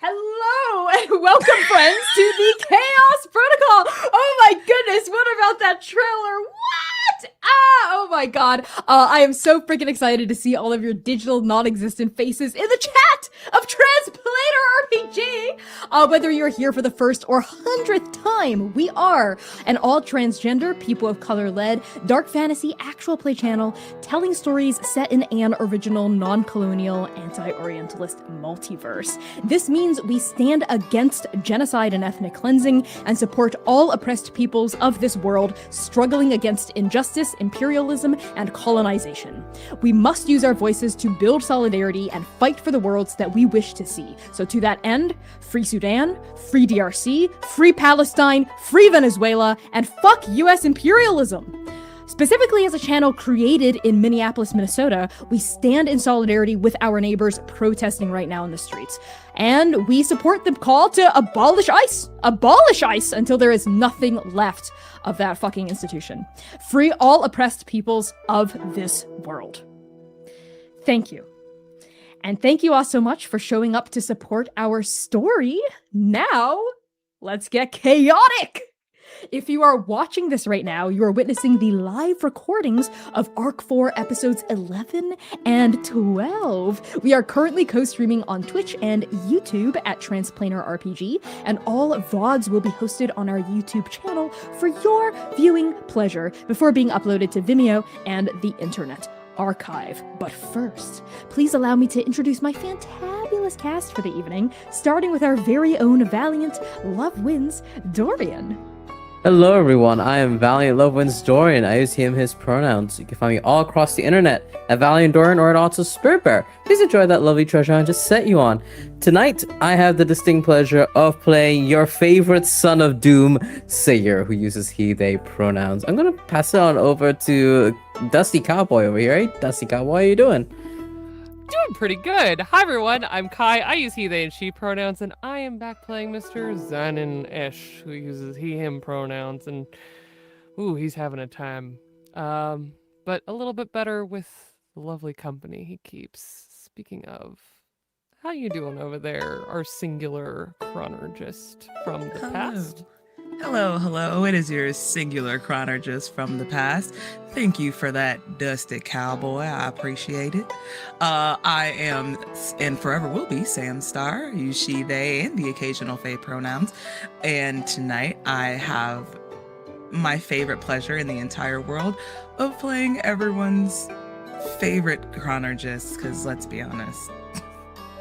Hello, and welcome, friends, to the Chaos Protocol. Oh my goodness, what about that trailer? What? Oh my god. I am so freaking excited to see all of your digital non-existent faces in the chat of Translator RPG. Whether you're here for the first or 100th time, we are an all-transgender, people of color-led, dark fantasy actual play channel telling stories set in an original, non-colonial, anti-orientalist multiverse. This means we stand against genocide and ethnic cleansing and support all oppressed peoples of this world struggling against injustice, imperialism, and colonization. We must use our voices to build solidarity and fight for the worlds that we wish to see. So to that end, free Sudan, free DRC, free Palestine, free Venezuela, and fuck US imperialism. Specifically, as a channel created in Minneapolis, Minnesota, we stand in solidarity with our neighbors protesting right now in the streets. And we support the call to abolish ICE. Abolish ICE until there is nothing left of that fucking institution. Free all oppressed peoples of this world. Thank you. And thank you all so much for showing up to support our story. Now, let's get chaotic! If you are watching this right now, you are witnessing the live recordings of Arc 4 episodes 11 and 12. We are currently co-streaming on Twitch and YouTube at Transplanar RPG, and all VODs will be hosted on our YouTube channel for your viewing pleasure before being uploaded to Vimeo and the Internet Archive. But first, please allow me to introduce my fantabulous cast for the evening, starting with our very own valiant Love Wins Dorian. Hello everyone, I am Valiant Love Wins Dorian. I use him, his pronouns. You can find me all across the internet at Valiant Dorian or at also Spirit Bear. Please enjoy that lovely treasure I just set you on. Tonight, I have the distinct pleasure of playing your favorite son of doom, Sayer, who uses he, they pronouns. I'm gonna pass it on over to Dusty Cowboy over here. Hey, Dusty Cowboy, how you doing? Doing pretty good. Hi everyone, I'm Kai. I use he, they, and she pronouns, and I am back playing Mr. Zanin-ish, who uses he, him pronouns, and ooh, he's having a time. But a little bit better with the lovely company he keeps. Speaking of, how you doing over there, our singular chronologist from the past? Hello. It is your singular chronologist from the past. Thank you for that, Dusty Cowboy. I appreciate it. I am, and forever will be, Sam Star. Use she, they, and the occasional they pronouns. And tonight I have my favorite pleasure in the entire world of playing everyone's favorite chronologist, because let's be honest,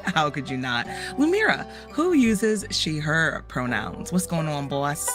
how could you not? Lumira, who uses she, her pronouns. What's going on, boss?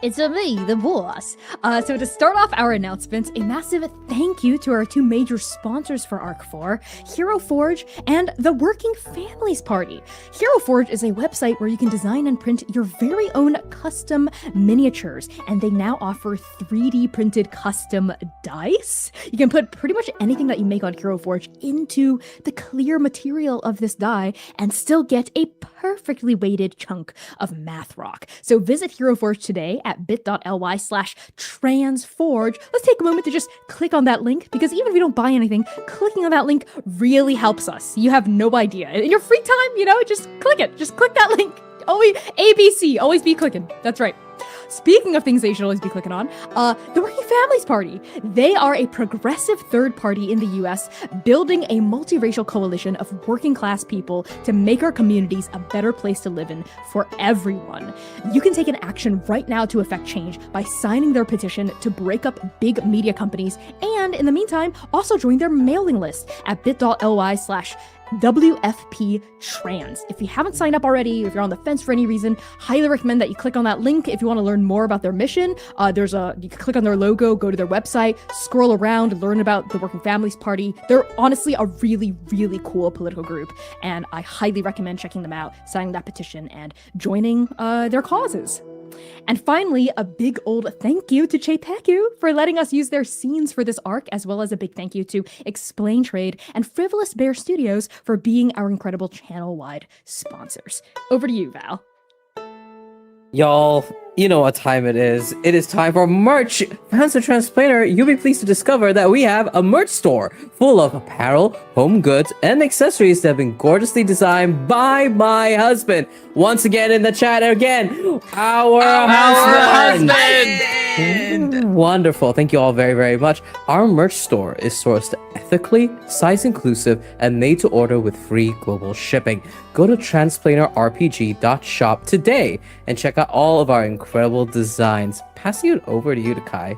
It's me, the boss. So to start off our announcements, a massive thank you to our two major sponsors for Arc 4, Hero Forge and the Working Families Party. Hero Forge is a website where you can design and print your very own custom miniatures, and they now offer 3D printed custom dice. You can put pretty much anything that you make on Hero Forge into the clear material of this die and still get a perfectly weighted chunk of math rock. So visit Hero Forge today at bit.ly/transforge. Let's take a moment to just click on that link, because even if you don't buy anything, clicking on that link really helps us. You have no idea. In your free time, just click it. Just click that link. Always ABC, always be clicking. That's right. Speaking of things they should always be clicking on, the Working Families Party. They are a progressive third party in the US building a multiracial coalition of working class people to make our communities a better place to live in for everyone. You can take an action right now to affect change by signing their petition to break up big media companies, and in the meantime, also join their mailing list at bit.ly/ WFP Trans. If you haven't signed up already, if you're on the fence for any reason, highly recommend that you click on that link if you want to learn more about their mission. You can click on their logo, go to their website, scroll around, learn about the Working Families Party. They're honestly a really, really cool political group, and I highly recommend checking them out, signing that petition, and joining their causes. And finally, a big old thank you to Chepeku for letting us use their scenes for this arc, as well as a big thank you to Explain Trade and Frivolous Bear Studios for being our incredible channel-wide sponsors. Over to you, Val. Y'all, you know what time it is. It is time for merch. Fans of Transplaner, you'll be pleased to discover that we have a merch store full of apparel, home goods, and accessories that have been gorgeously designed by my husband. Once again in the chat again, our husband. Wonderful. Thank you all very, very much. Our merch store is sourced ethically, size inclusive, and made to order with free global shipping. Go to transplanerrpg.shop today and check out all of our incredible designs. Passing it over to you, to Kai.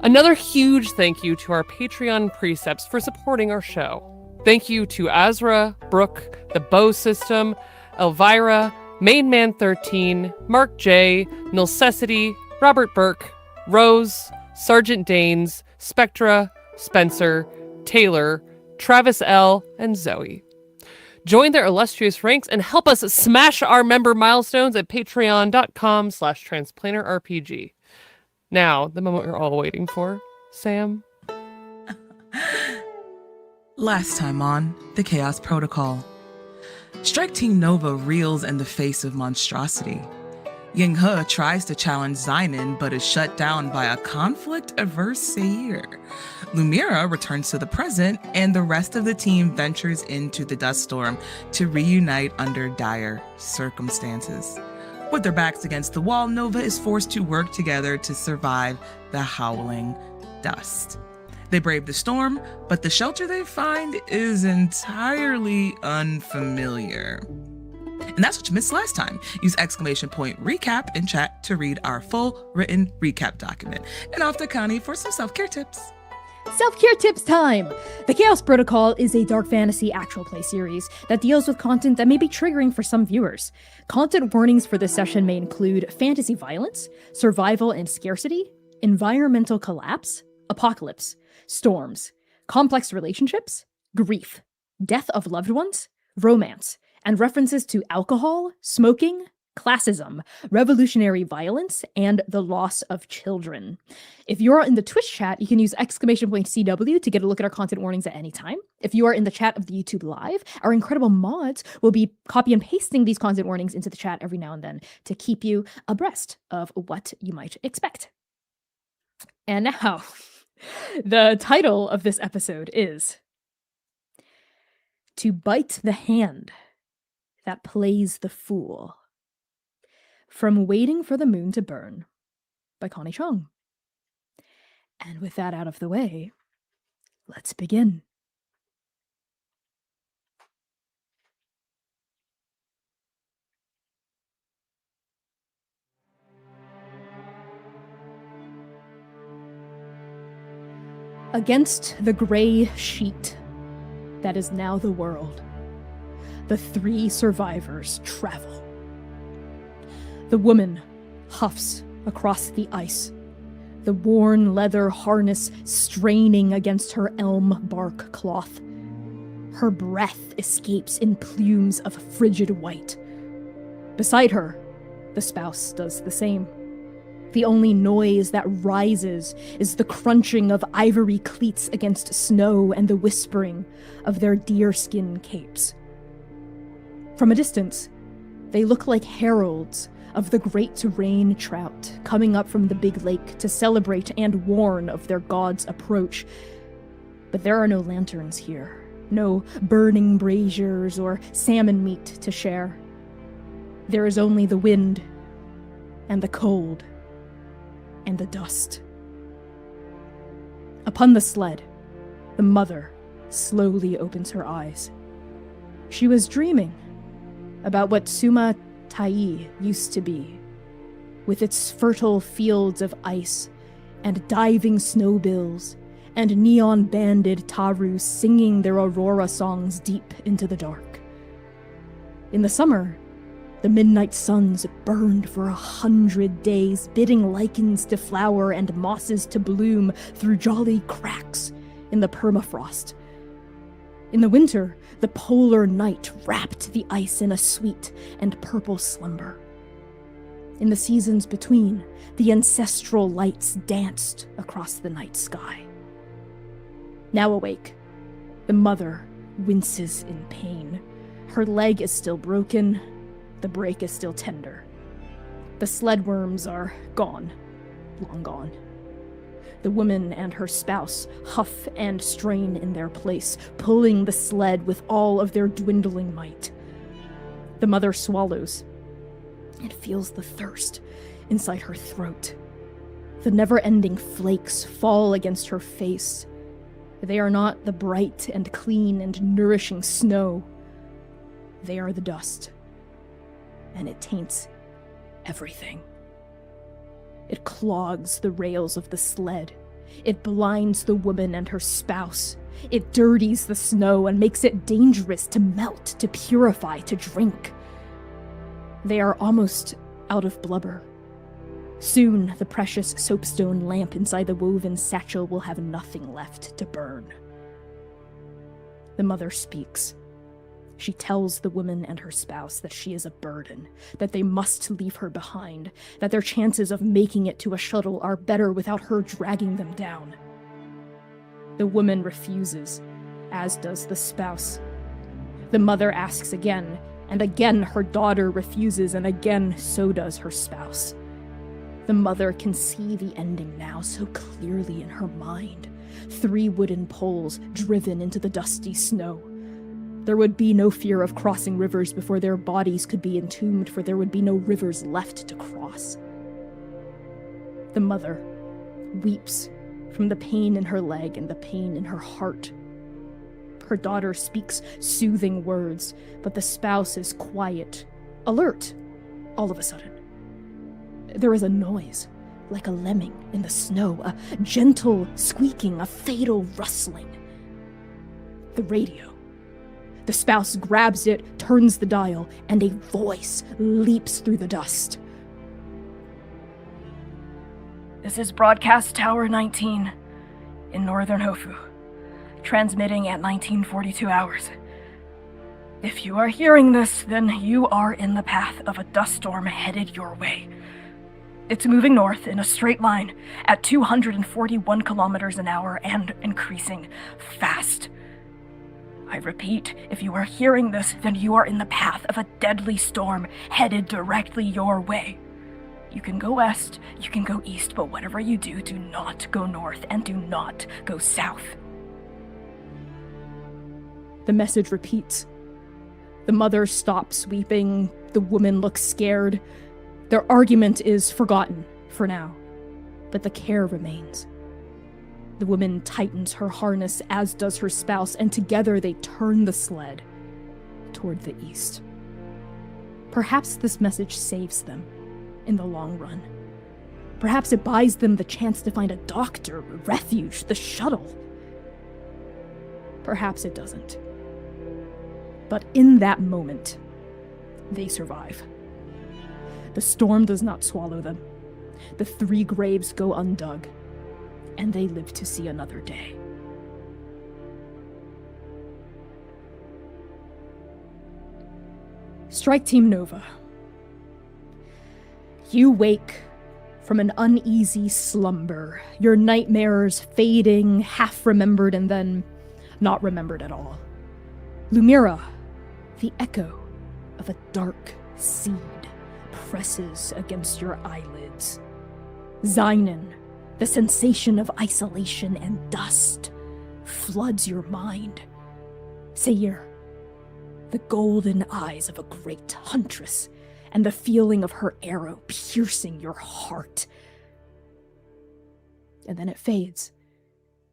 Another huge thank you to our Patreon precepts for supporting our show. Thank you to Azra, Brooke, The Bow System, Elvira, Mainman13, Mark J, Nilcessity, Robert Burke, Rose, Sergeant Danes, Spectra, Spencer, Taylor, Travis L, and Zoe. Join their illustrious ranks and help us smash our member milestones at patreon.com/transplanerrpg. Now, the moment you're all waiting for. Sam? Last time on the Chaos Protocol. Strike Team Nova reels in the face of monstrosity. Ying He tries to challenge Zynon, but is shut down by a conflict-averse Seir. Lumira returns to the present, and the rest of the team ventures into the dust storm to reunite under dire circumstances. With their backs against the wall, Nova is forced to work together to survive the howling dust. They brave the storm, but the shelter they find is entirely unfamiliar. And that's what you missed last time. Use !recap in chat to read our full written recap document. And off to Connie for some self-care tips. Self-care tips time! The Chaos Protocol is a dark fantasy actual play series that deals with content that may be triggering for some viewers. Content warnings for this session may include fantasy violence, survival and scarcity, environmental collapse, apocalypse, storms, complex relationships, grief, death of loved ones, romance, and references to alcohol, smoking, classism, revolutionary violence, and the loss of children. If you're in the Twitch chat, you can use !CW to get a look at our content warnings at any time. If you are in the chat of the YouTube Live, our incredible mods will be copy and pasting these content warnings into the chat every now and then to keep you abreast of what you might expect. And now, the title of this episode is To Bite the Hand That Plays the Fool. From Waiting for the Moon to Burn by Connie Chung. And with that out of the way, let's begin. Against the gray sheet that is now the world, the three survivors travel. The woman huffs across the ice, the worn leather harness straining against her elm bark cloth. Her breath escapes in plumes of frigid white. Beside her, the spouse does the same. The only noise that rises is the crunching of ivory cleats against snow and the whispering of their deerskin capes. From a distance, they look like heralds of the great rain trout coming up from the big lake to celebrate and warn of their god's approach. But there are no lanterns here, no burning braziers or salmon meat to share. There is only the wind and the cold and the dust. Upon the sled, the mother slowly opens her eyes. She was dreaming about what Suma Tai used to be, with its fertile fields of ice and diving snowbills and neon-banded Tarus singing their aurora songs deep into the dark. In the summer, the midnight suns burned for 100 days, bidding lichens to flower and mosses to bloom through jolly cracks in the permafrost. In the winter, the polar night wrapped the ice in a sweet and purple slumber. In the seasons between, the ancestral lights danced across the night sky. Now awake, the mother winces in pain. Her leg is still broken, the break is still tender. The sled worms are gone, long gone. The woman and her spouse huff and strain in their place, pulling the sled with all of their dwindling might. The mother swallows and feels the thirst inside her throat. The never-ending flakes fall against her face. They are not the bright and clean and nourishing snow. They are the dust, and it taints everything. It clogs the rails of the sled. It blinds the woman and her spouse. It dirties the snow and makes it dangerous to melt, to purify, to drink. They are almost out of blubber. Soon, the precious soapstone lamp inside the woven satchel will have nothing left to burn. The mother speaks. She tells the woman and her spouse that she is a burden, that they must leave her behind, that their chances of making it to a shuttle are better without her dragging them down. The woman refuses, as does the spouse. The mother asks again, and again her daughter refuses, and again so does her spouse. The mother can see the ending now so clearly in her mind. 3 wooden poles driven into the dusty snow. There would be no fear of crossing rivers before their bodies could be entombed, for there would be no rivers left to cross. The mother weeps from the pain in her leg and the pain in her heart. Her daughter speaks soothing words, but the spouse is quiet, alert, all of a sudden. There is a noise, like a lemming in the snow, a gentle squeaking, a fatal rustling. The radio. The spouse grabs it, turns the dial, and a voice leaps through the dust. This is Broadcast Tower 19 in northern Hofu, transmitting at 1942 hours. If you are hearing this, then you are in the path of a dust storm headed your way. It's moving north in a straight line at 241 kilometers an hour and increasing fast. I repeat, if you are hearing this, then you are in the path of a deadly storm headed directly your way. You can go west, you can go east, but whatever you do, do not go north and do not go south. The message repeats. The mother stops weeping. The woman looks scared. Their argument is forgotten for now, but the care remains. The woman tightens her harness, as does her spouse, and together they turn the sled toward the east. Perhaps this message saves them in the long run. Perhaps it buys them the chance to find a doctor, a refuge, the shuttle. Perhaps it doesn't. But in that moment, they survive. The storm does not swallow them. The 3 graves go undug, and they live to see another day. Strike Team Nova. You wake from an uneasy slumber, your nightmares fading, half-remembered and then not remembered at all. Lumira, the echo of a dark seed, presses against your eyelids. Zynon, the sensation of isolation and dust, floods your mind. Sayir, the golden eyes of a great huntress, and the feeling of her arrow piercing your heart. And then it fades,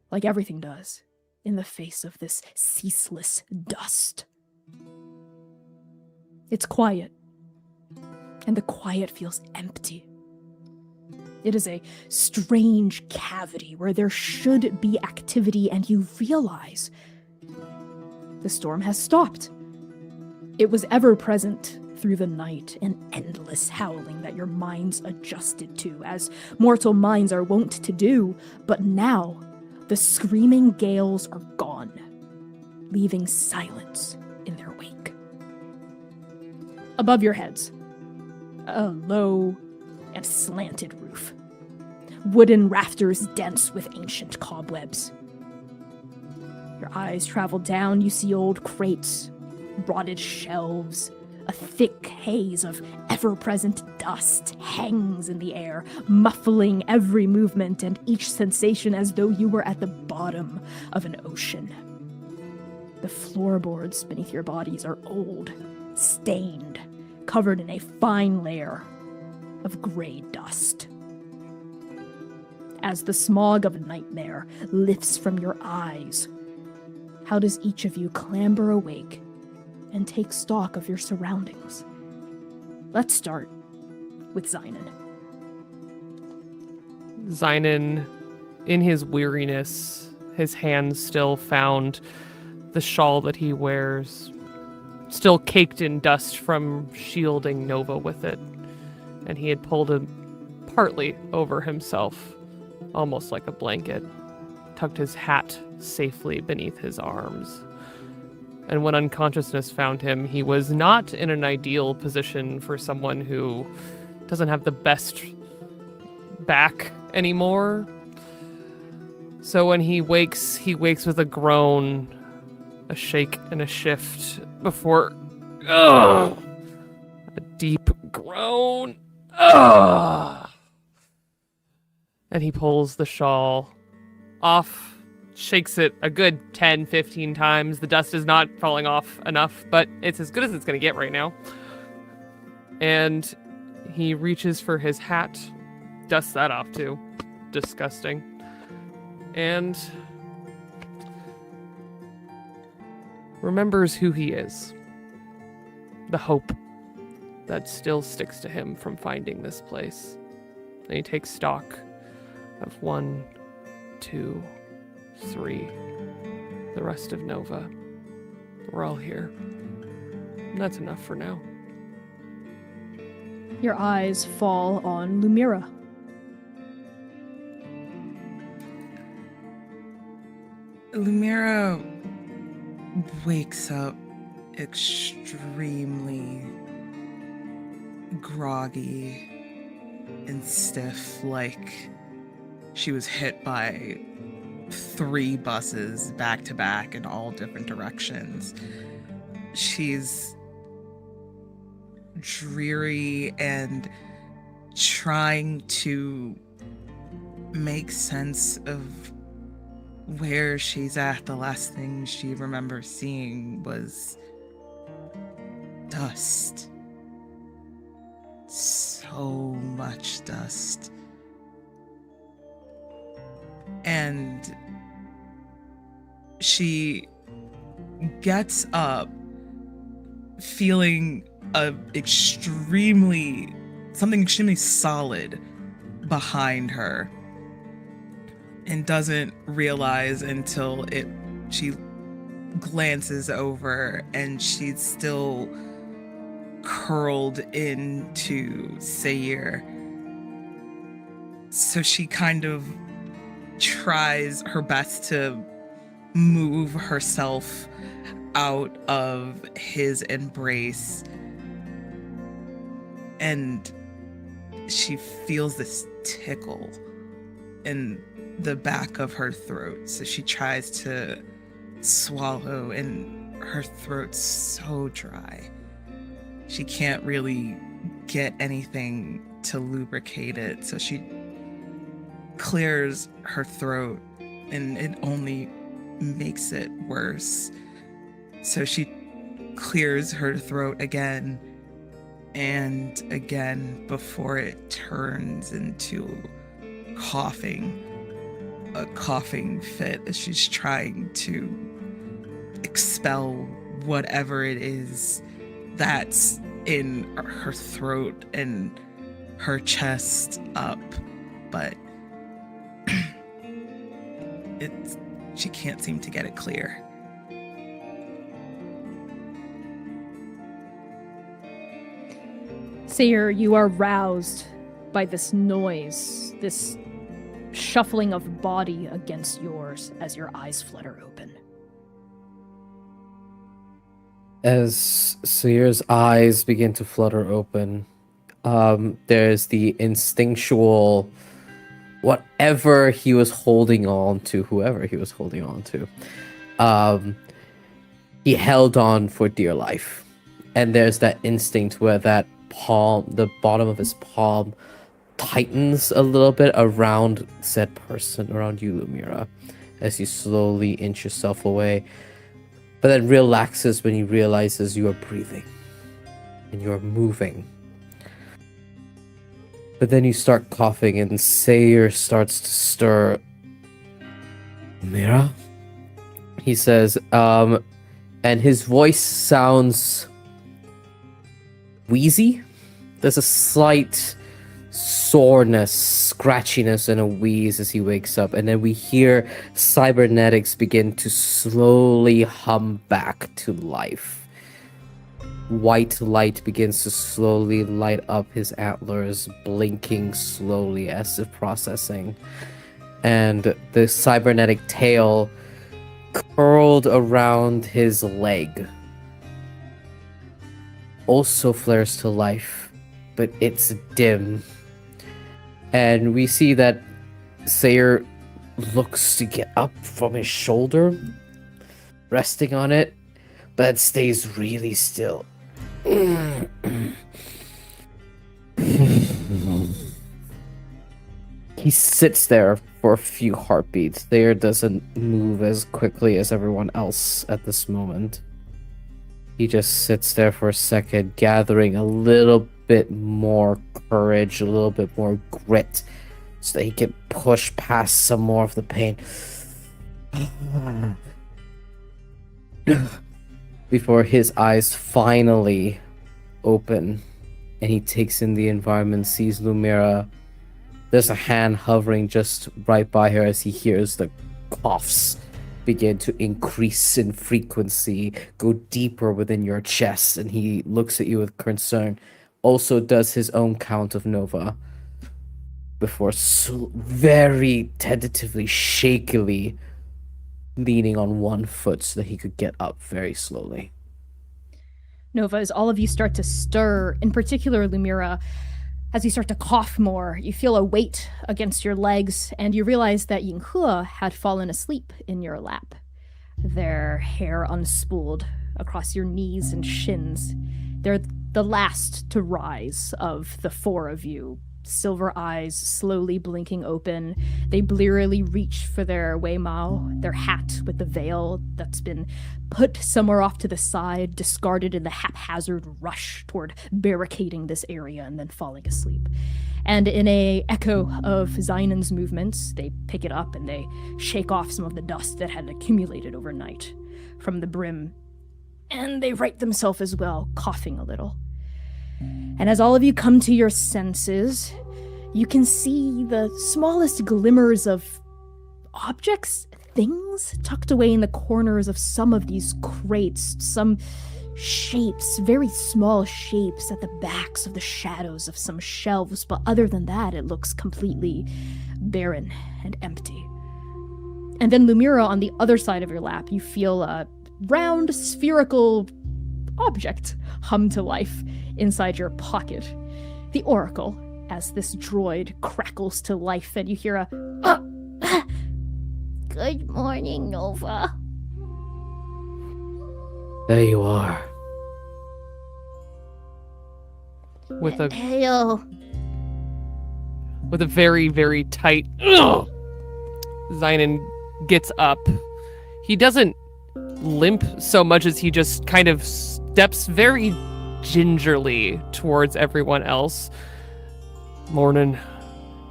like everything does, in the face of this ceaseless dust. It's quiet, and the quiet feels empty. It is a strange cavity where there should be activity, and you realize the storm has stopped. It was ever present through the night, an endless howling that your minds adjusted to, as mortal minds are wont to do, but now the screaming gales are gone, leaving silence in their wake. Above your heads, a low and slanted roof. Wooden rafters dense with ancient cobwebs. Your eyes travel down, you see old crates, rotted shelves. A thick haze of ever-present dust hangs in the air, muffling every movement and each sensation as though you were at the bottom of an ocean. The floorboards beneath your bodies are old, stained, covered in a fine layer of gray dust. As the smog of nightmare lifts from your eyes, how does each of you clamber awake and take stock of your surroundings? Let's start with Zynon. Zynon, in his weariness, his hands still found the shawl that he wears, still caked in dust from shielding Nova with it. And he had pulled it partly over himself, almost like a blanket, tucked his hat safely beneath his arms. And when unconsciousness found him, he was not in an ideal position for someone who doesn't have the best back anymore. So when he wakes with a groan, a shake, and a shift before a deep groan. And he pulls the shawl off, shakes it a good 10, 15 times. The dust is not falling off enough, but it's as good as it's going to get right now. And he reaches for his hat, dusts that off too. Disgusting. And remembers who he is. The hope that still sticks to him from finding this place. And he takes stock of 1, 2, 3, the rest of Nova. We're all here. And that's enough for now. Your eyes fall on Lumira. Lumira wakes up extremely groggy and stiff, like she was hit by 3 buses back to back in all different directions. She's dreary and trying to make sense of where she's at. The last thing she remembers seeing was dust. So much dust. And she gets up feeling something extremely solid behind her, and doesn't realize until she glances over and she's still curled into Sayir. So she kind of tries her best to move herself out of his embrace, and she feels this tickle in the back of her throat. So she tries to swallow, and her throat's so dry. She can't really get anything to lubricate it. So she clears her throat, and it only makes it worse. So she clears her throat again and again before it turns into a coughing fit as she's trying to expel whatever it is that's in her throat and her chest up but she can't seem to get it clear. Seer, you are roused by this noise, this shuffling of body against yours as your eyes flutter open. As Seer's eyes begin to flutter open, there's the instinctual whatever he was holding on to, whoever he was holding on to. He held on for dear life. And there's that instinct where that palm, the bottom of his palm, tightens a little bit around said person, around you, Lumira, as you slowly inch yourself away. But then relaxes when he realizes you are breathing and you are moving. But then you start coughing and Sayer starts to stir. Lumira? He says, and his voice sounds wheezy. There's a slight soreness, scratchiness, and a wheeze as he wakes up, and then we hear cybernetics begin to slowly hum back to life. White light begins to slowly light up his antlers, blinking slowly as if processing, and the cybernetic tail curled around his leg also flares to life, but it's dim. And we see that Sayer looks to get up from his shoulder, resting on it, but it stays really still. He sits there for a few heartbeats. Sayer doesn't move as quickly as everyone else at this moment. He just sits there for a second, gathering a little bit more courage, a little bit more grit, so that he can push past some more of the pain. Before his eyes finally open, and he takes in the environment, sees Lumira. There's a hand hovering just right by her as he hears the coughs begin to increase in frequency, go deeper within your chest, and he looks at you with concern. Also does his own count of Nova before very tentatively, shakily leaning on one foot so that he could get up very slowly. Nova, as all of you start to stir, in particular Lumira, as you start to cough more, you feel a weight against your legs, and you realize that Yinghua had fallen asleep in your lap, their hair unspooled across your knees and shins. They're the last to rise of the four of you, silver eyes slowly blinking open. They blearily reach for their Weimao, their hat with the veil that's been put somewhere off to the side, discarded in the haphazard rush toward barricading this area and then falling asleep. And in a echo of Zainan's movements, they pick it up and they shake off some of the dust that had accumulated overnight from the brim. And they right themselves as well, coughing a little. And as all of you come to your senses, you can see the smallest glimmers of objects, things tucked away in the corners of some of these crates, some shapes, very small shapes at the backs of the shadows of some shelves, but other than that, it looks completely barren and empty. And then Lumira, on the other side of your lap, you feel a round, spherical object hum to life inside your pocket. The Oracle, as this droid crackles to life, and you hear a "Good morning, Nova." There you are. With a Hello. very, very tight Zainan gets up. He doesn't limp so much as he just kind of steps very gingerly towards everyone else. Morning.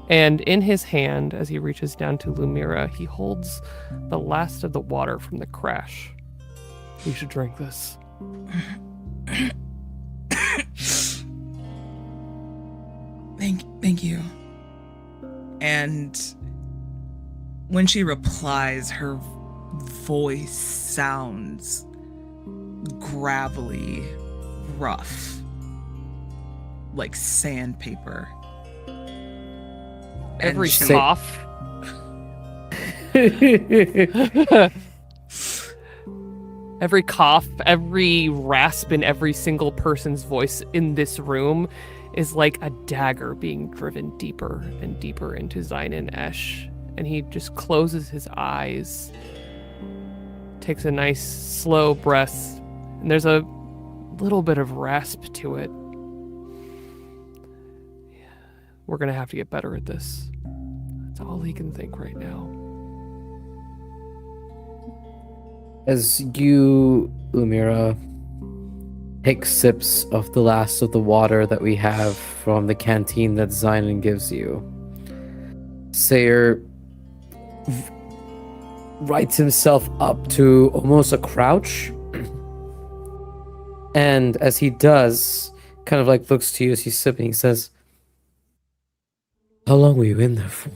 And in his hand, as he reaches down to Lumira, he holds the last of the water from the crash. You should drink this. Thank you. And when she replies, her voice sounds gravelly, rough, like sandpaper. Every she- cough. Every cough, every rasp in every single person's voice in this room is like a dagger being driven deeper and deeper into Zynon Esh. And he just closes his eyes, takes a nice slow breath, and there's a little bit of rasp to it. We're gonna have to get better at this. That's all he can think right now. As you, Lumira, take sips of the last of the water that we have from the canteen that Zynon gives you, Sayer rights himself up to almost a crouch. And as he does, kind of like looks to you as he's sipping, he says, "How long were you in there for?"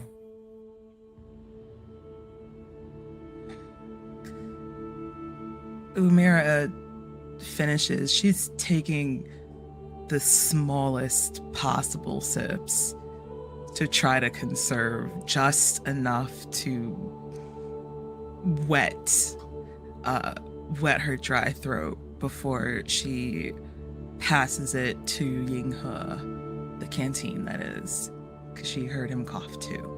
Umira finishes. She's taking the smallest possible sips to try to conserve just enough to wet her dry throat before she passes it to Yinghe, the canteen that is, because she heard him cough too.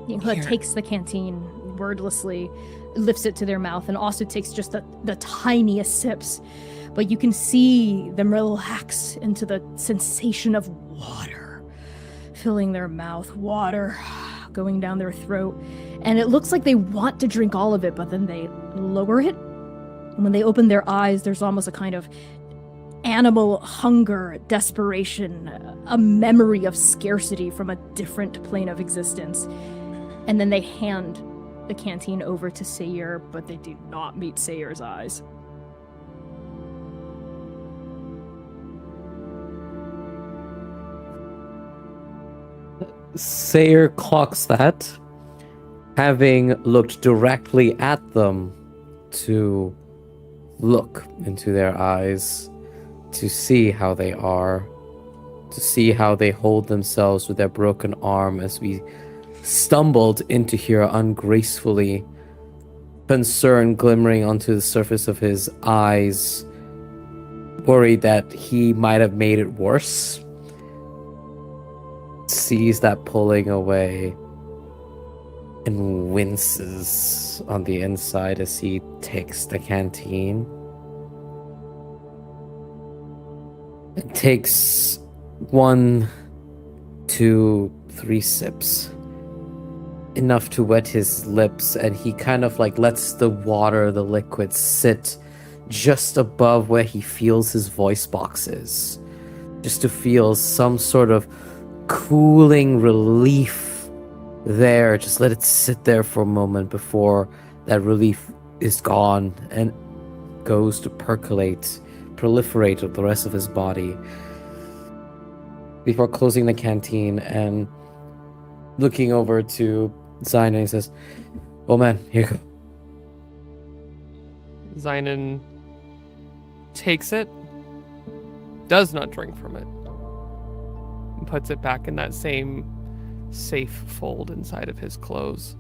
Yinghe Here. takes the canteen wordlessly, lifts it to their mouth, and also takes just the tiniest sips. But you can see them relax into the sensation of water filling their mouth, water going down their throat. And it looks like they want to drink all of it, but then they lower it. And when they open their eyes, there's almost a kind of animal hunger, desperation, a memory of scarcity from a different plane of existence. And then they hand the canteen over to Sayer, but they do not meet Sayer's eyes. Sayer clocks that, having looked directly at them, to look into their eyes, to see how they are, to see how they hold themselves with their broken arm as we stumbled into here ungracefully, concern glimmering onto the surface of his eyes, worried that he might have made it worse. Sees that pulling away and winces on the inside as he takes the canteen. It takes 1, 2, 3 sips. Enough to wet his lips, and he kind of like lets the water, the liquid, sit just above where he feels his voice box is. Just to feel some sort of cooling relief there. Just let it sit there for a moment before that relief is gone and goes to proliferate with the rest of his body. Before closing the canteen and looking over to Zynon, he says, "Oh man, here you go." Zynon takes it, does not drink from it, and puts it back in that same safe fold inside of his clothes.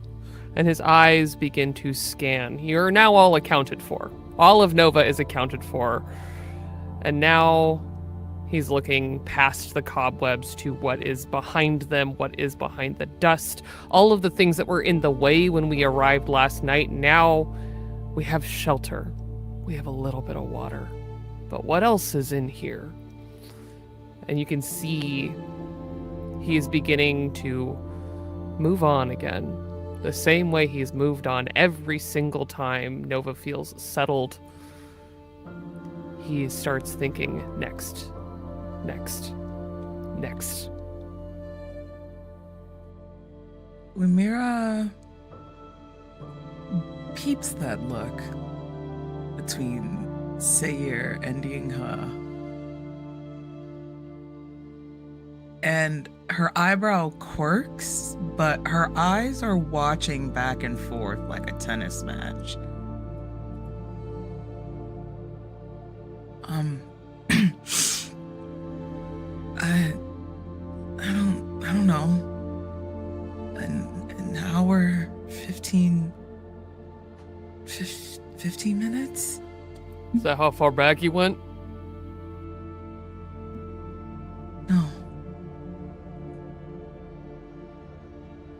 And his eyes begin to scan. You're now all accounted for. All of Nova is accounted for. And now he's looking past the cobwebs to what is behind them, what is behind the dust, all of the things that were in the way when we arrived last night. Now we have shelter. We have a little bit of water. But what else is in here? And you can see he is beginning to move on again, the same way he's moved on every single time Nova feels settled. He starts thinking next. When Mira peeps that look between Sayer and Yinghe, and her eyebrow quirks, but her eyes are watching back and forth like a tennis match. I don't know. An hour, 15 minutes? Is that how far back you went? No.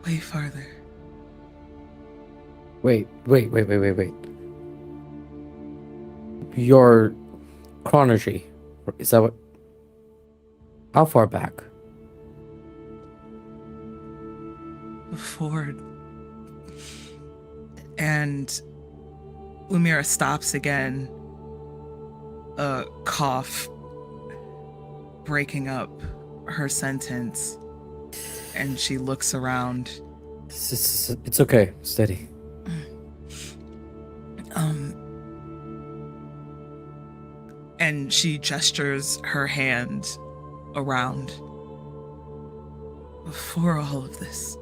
Way farther. Wait. Your chronology. Is that what? How far back? Before. And Lumira stops again. A cough breaking up her sentence, and she looks around. It's okay. Steady. And she gestures her hand around. Before all of this.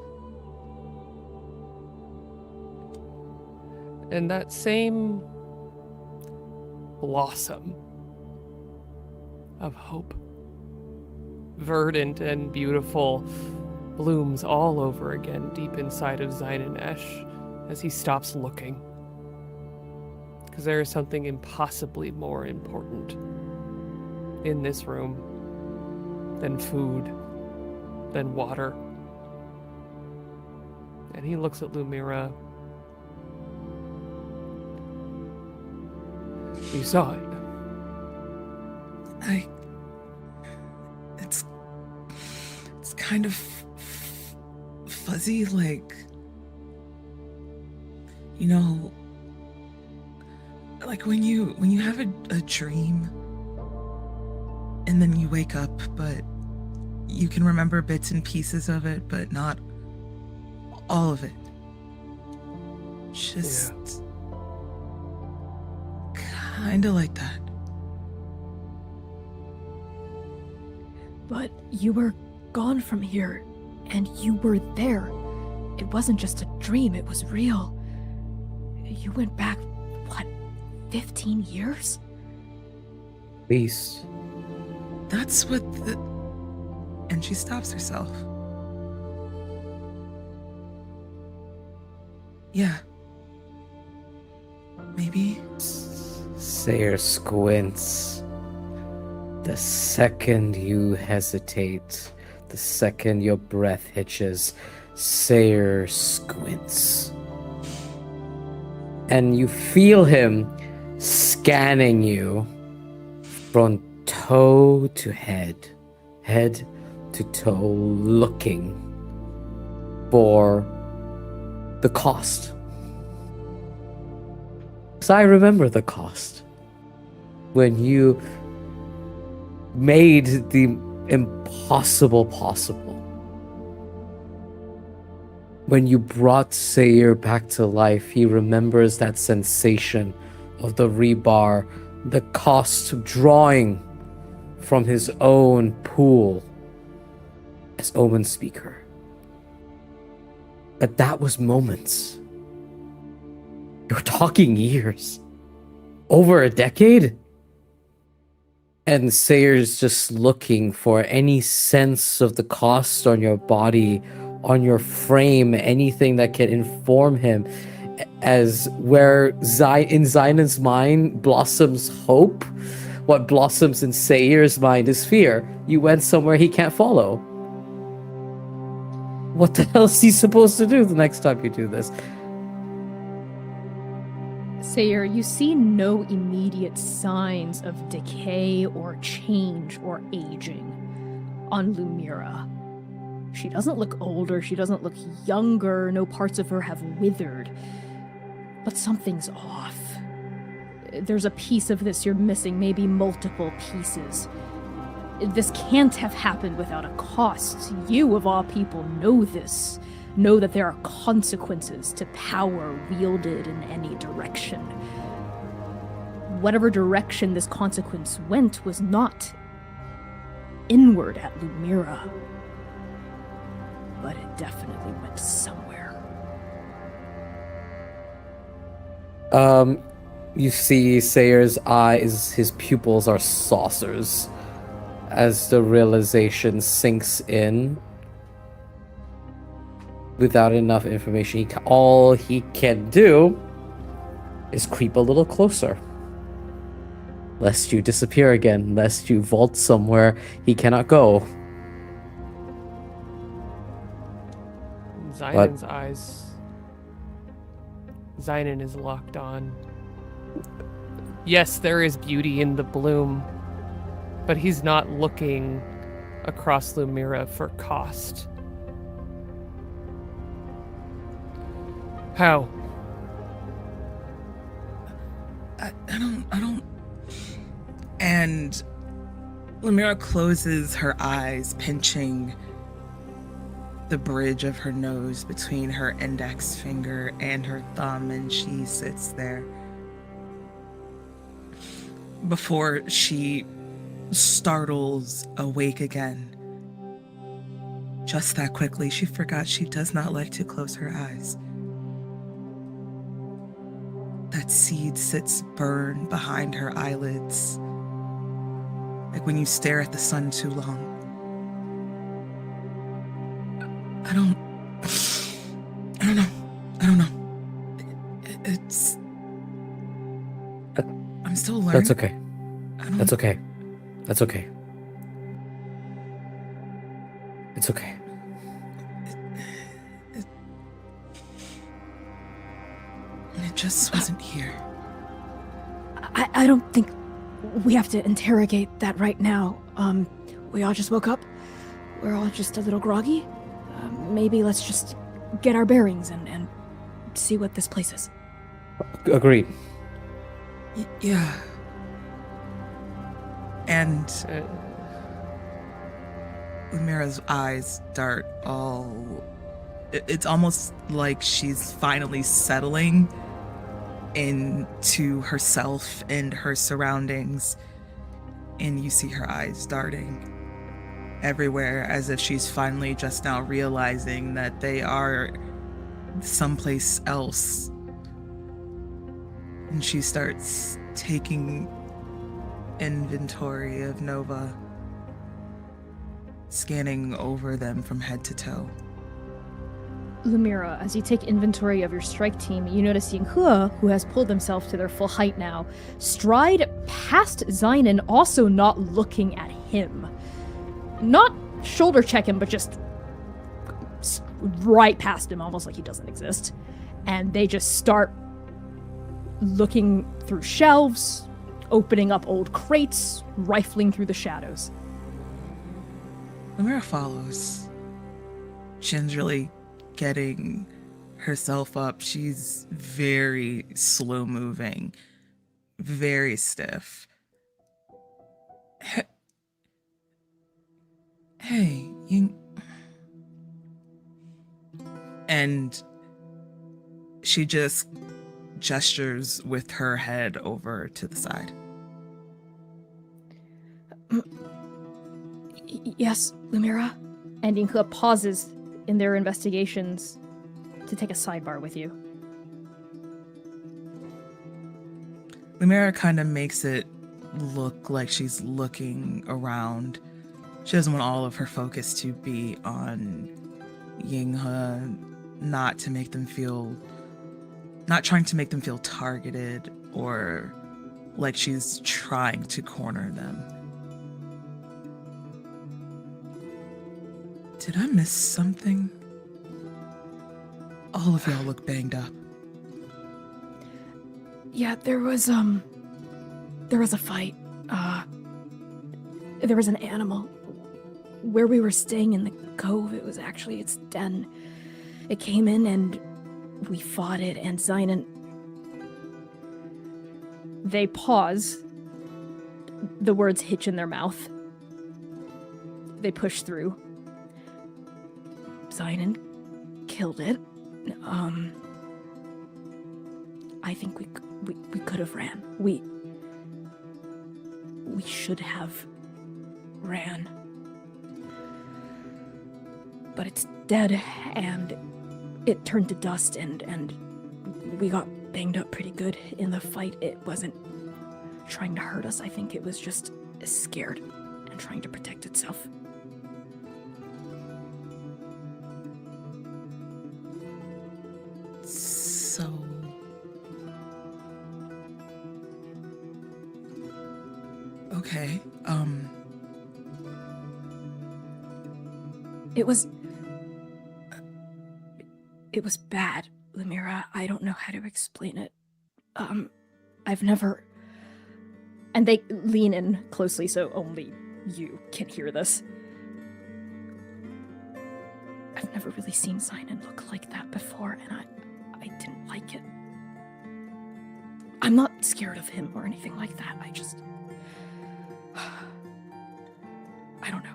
And that same blossom of hope, verdant and beautiful, blooms all over again deep inside of Zain Esh as he stops looking. Because there is something impossibly more important in this room than food, than water. And he looks at Lumira. You saw it. It's kind of fuzzy, like, you know, like when you have a dream and then you wake up, but you can remember bits and pieces of it, but not all of it. Just kind of like that. But you were gone from here, and you were there. It wasn't just a dream, it was real. You went back, what, 15 years? Least. That's what the... And she stops herself. Yeah. Maybe. Sayer squints. The second you hesitate, the second your breath hitches, Sayer squints. And you feel him scanning you from toe to head to toe, looking for the cost. Because I remember the cost. When you made the impossible possible. When you brought Sayer back to life, he remembers that sensation of the rebar, the cost of drawing from his own pool as Omen Speaker. But that was moments. You're talking years. Over a decade? And Sayer's just looking for any sense of the cost on your body, on your frame, anything that can inform him, as where in Zain's mind blossoms hope, what blossoms in Sayer's mind is fear. You went somewhere he can't follow. What the hell is he supposed to do the next time you do this? Sayer, you see no immediate signs of decay or change or aging on Lumira. She doesn't look older, she doesn't look younger, no parts of her have withered. But something's off. There's a piece of this you're missing, maybe multiple pieces. This can't have happened without a cost. You, of all people, know this. Know that there are consequences to power wielded in any direction. Whatever direction this consequence went was not inward at Lumira. But it definitely went somewhere. You see Sayer's eyes, his pupils are saucers as the realization sinks in. Without enough information, all he can do is creep a little closer. Lest you disappear again, lest you vault somewhere he cannot go. Zynan's eyes. Zynan is locked on. Yes, there is beauty in the bloom, but he's not looking across Lumira for cost. How? I don't. And Lumira closes her eyes, pinching the bridge of her nose between her index finger and her thumb, and she sits there. Before she startles awake again. Just that quickly, she forgot she does not like to close her eyes. That seed sits burned behind her eyelids, like when you stare at the sun too long. I don't know. It's... I'm still learning. That's okay. That's okay. That's okay. It's okay. It just wasn't here. I don't think we have to interrogate that right now. We all just woke up. We're all just a little groggy. Maybe let's just get our bearings and see what this place is. Agreed. Yeah. And Lumira's eyes dart all... It's almost like she's finally settling into herself and her surroundings. And you see her eyes darting everywhere, as if she's finally just now realizing that they are someplace else. And she starts taking inventory of Nova, scanning over them from head to toe. Lumira, as you take inventory of your strike team, you notice Yinghua, who has pulled himself to their full height now, stride past Zynan, also not looking at him. Not shoulder check him, but just right past him, almost like he doesn't exist. And they just start looking through shelves, opening up old crates, rifling through the shadows. Lumira follows, gingerly getting herself up. She's very slow moving, very stiff. Hey, and she just gestures with her head over to the side. Yes, Lumira? And Yinghua pauses in their investigations to take a sidebar with you. Lumira kind of makes it look like she's looking around. She doesn't want all of her focus to be on Yinghua, not trying to make them feel targeted or like she's trying to corner them. Did I miss something? All of y'all look banged up. Yeah, there was a fight. There was an animal. Where we were staying in the cove, it was actually its den. It came in and we fought it, and Zynan... They pause. The words hitch in their mouth. They push through. Zynan killed it. I think we could have ran. We should have ran. but it's dead, and it turned to dust, and we got banged up pretty good in the fight. It wasn't trying to hurt us. I think it was just scared and trying to protect itself. So... Okay, It was bad, Lumira. I don't know how to explain it. I've never... And they lean in closely so only you can hear this. I've never really seen Sinan look like that before, and I didn't like it. I'm not scared of him or anything like that. I just... I don't know.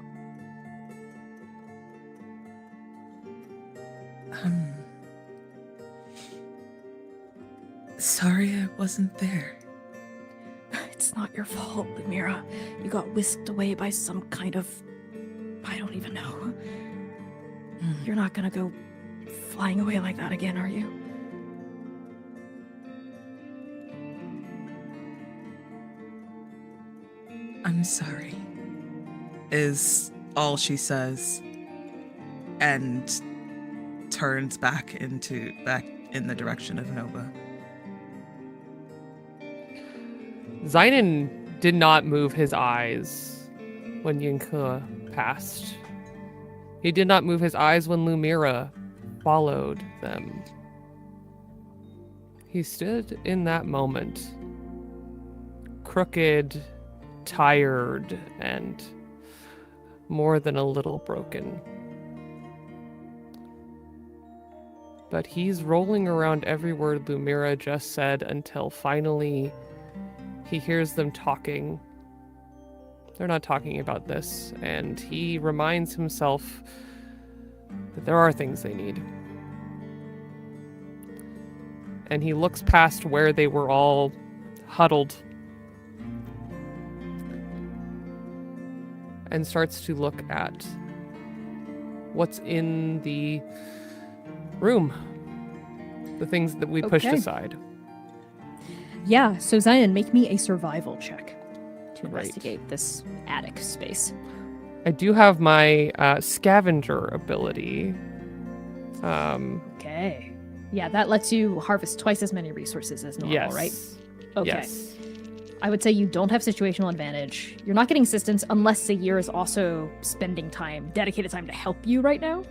Sorry I wasn't there. It's not your fault, Lumira. You got whisked away by some kind of... I don't even know. You're not gonna go flying away like that again, are you? I'm sorry, is all she says, and turns back in the direction of Nova. Sinan did not move his eyes when Yinke passed. He did not move his eyes when Lumira followed them. He stood in that moment, crooked, tired, and more than a little broken. But he's rolling around every word Lumira just said until finally he hears them talking. They're not talking about this, and he reminds himself that there are things they need. And he looks past where they were all huddled and starts to look at what's in the room. The things that we pushed Okay. aside. Yeah, so Zion, make me a survival check to Right. investigate this attic space. I do have my scavenger ability. Okay. Yeah, that lets you harvest twice as many resources as normal, Yes. right? Okay. Yes. I would say you don't have situational advantage. You're not getting assistance unless Sayir is also spending time, dedicated time to help you right now.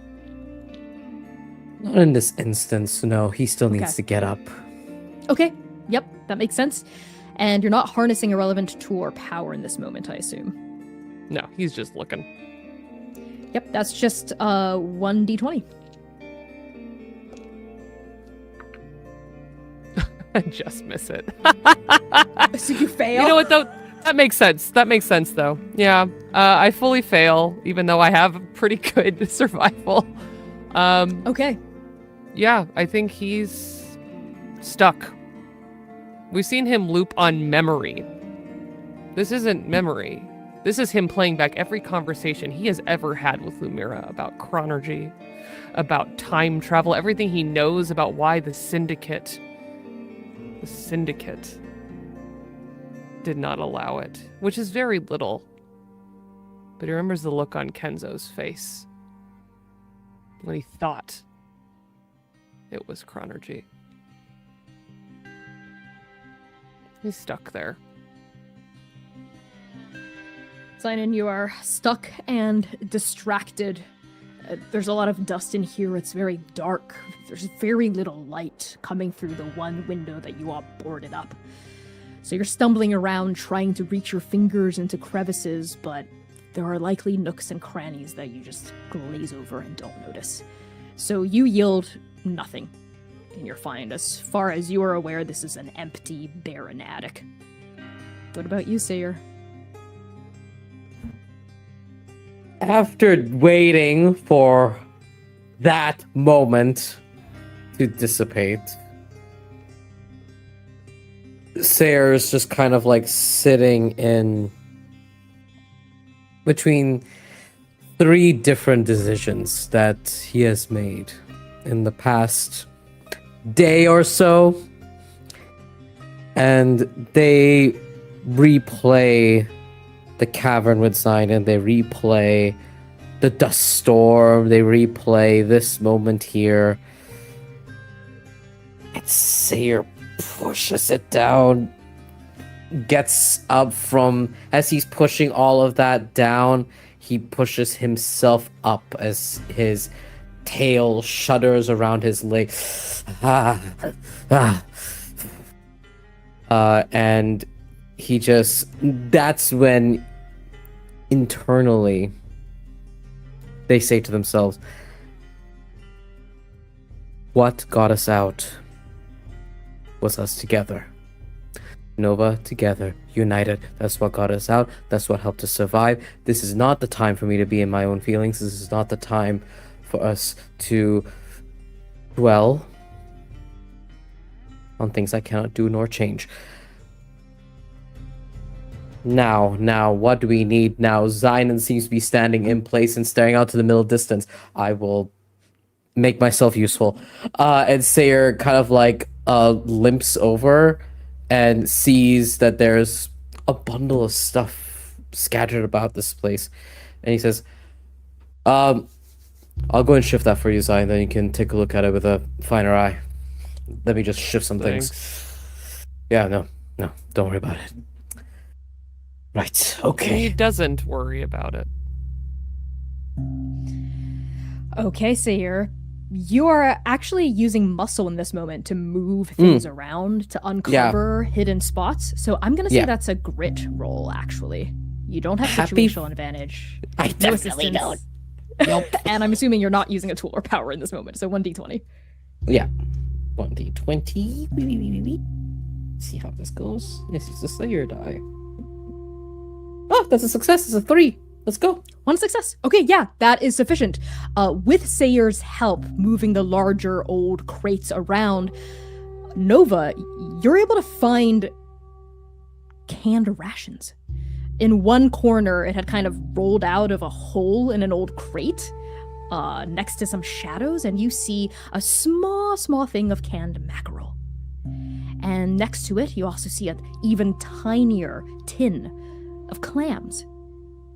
Not in this instance, no. He still needs Okay. to get up. Okay. Yep, that makes sense. And you're not harnessing a relevant tool or power in this moment, I assume. No, he's just looking. Yep, that's just 1d20. I just miss it. So you fail? You know what, though? That makes sense. That makes sense, though. Yeah. I fully fail, even though I have pretty good survival. Okay. Yeah, I think he's stuck. We've seen him loop on memory. This isn't memory. This is him playing back every conversation he has ever had with Lumira about chronology, about time travel, everything he knows about why the Syndicate did not allow it, which is very little. But he remembers the look on Kenzo's face when he thought it was chronology. He's stuck there. Sinan, you are stuck and distracted. There's a lot of dust in here. It's very dark. There's very little light coming through the one window that you all boarded up. So you're stumbling around trying to reach your fingers into crevices, but there are likely nooks and crannies that you just glaze over and don't notice. So you yield nothing, and you're fine. As far as you are aware, this is an empty, barren attic. What about you, Sayer? After waiting for that moment to dissipate, Sayer's just kind of like sitting in between 3 different decisions that he has made in the past day or so. And they replay the cavern with Zion, and they replay the dust storm, they replay this moment here. And Sayer pushes it down, gets up from, as he's pushing all of that down, he pushes himself up as his tail shudders around his leg. And he just, that's when internally they say to themselves, what got us out was us together. Nova, together, united. That's what got us out. That's what helped us survive. This is not the time for me to be in my own feelings. This is not the time for us to dwell on things I cannot do nor change. Now, what do we need now? Zion seems to be standing in place and staring out to the middle distance. I will make myself useful. And Sayer kind of like limps over and sees that there's a bundle of stuff scattered about this place. And he says, I'll go and shift that for you, Zion, then you can take a look at it with a finer eye. Let me just shift some things. Yeah, no, don't worry about it. Right, okay. He doesn't worry about it. Okay, Sayer. You are actually using muscle in this moment to move things around, to uncover hidden spots. So I'm going to say that's a grit roll, actually. You don't have situational advantage. I definitely don't. Nope. And I'm assuming you're not using a tool or power in this moment. So 1d20. Yeah. 1d20. See how this goes. This is a Slayer die. Oh, that's a success. It's a 3. Let's go. 1 success. Okay, yeah, that is sufficient. With Sayer's help, moving the larger old crates around, Nova, you're able to find canned rations. In one corner, it had kind of rolled out of a hole in an old crate, next to some shadows, and you see a small thing of canned mackerel. And next to it, you also see an even tinier tin of clams.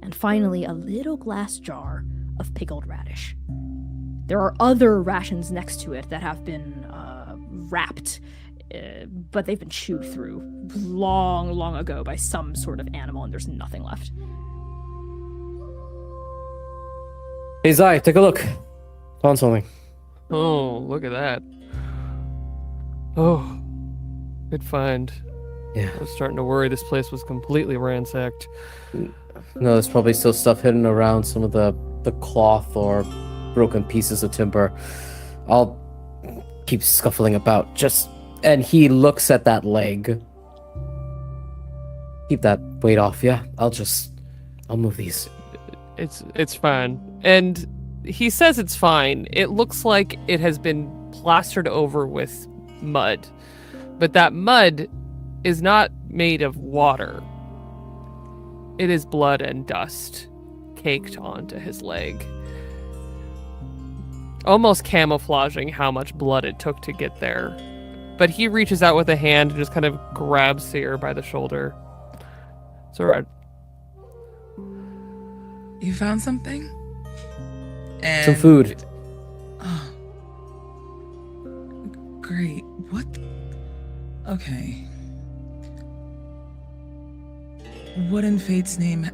And finally, a little glass jar of pickled radish. There are other rations next to it that have been wrapped, but they've been chewed through long ago by some sort of animal, and there's nothing left. Hey, Zai, take a look. Found something. Oh, look at that. Oh, good find. Yeah. I was starting to worry this place was completely ransacked. No, there's probably still stuff hidden around some of the cloth or broken pieces of timber. I'll keep scuffling about. And he looks at that leg. Keep that weight off, yeah? I'll move these. It's fine. And he says it's fine. It looks like it has been plastered over with mud. But that mud is not made of water. It is blood and dust caked onto his leg. Almost camouflaging how much blood it took to get there. But he reaches out with a hand and just kind of grabs Seer by the shoulder. It's alright. You found something? And Some food. Oh. Great. What? Okay. What in fate's name?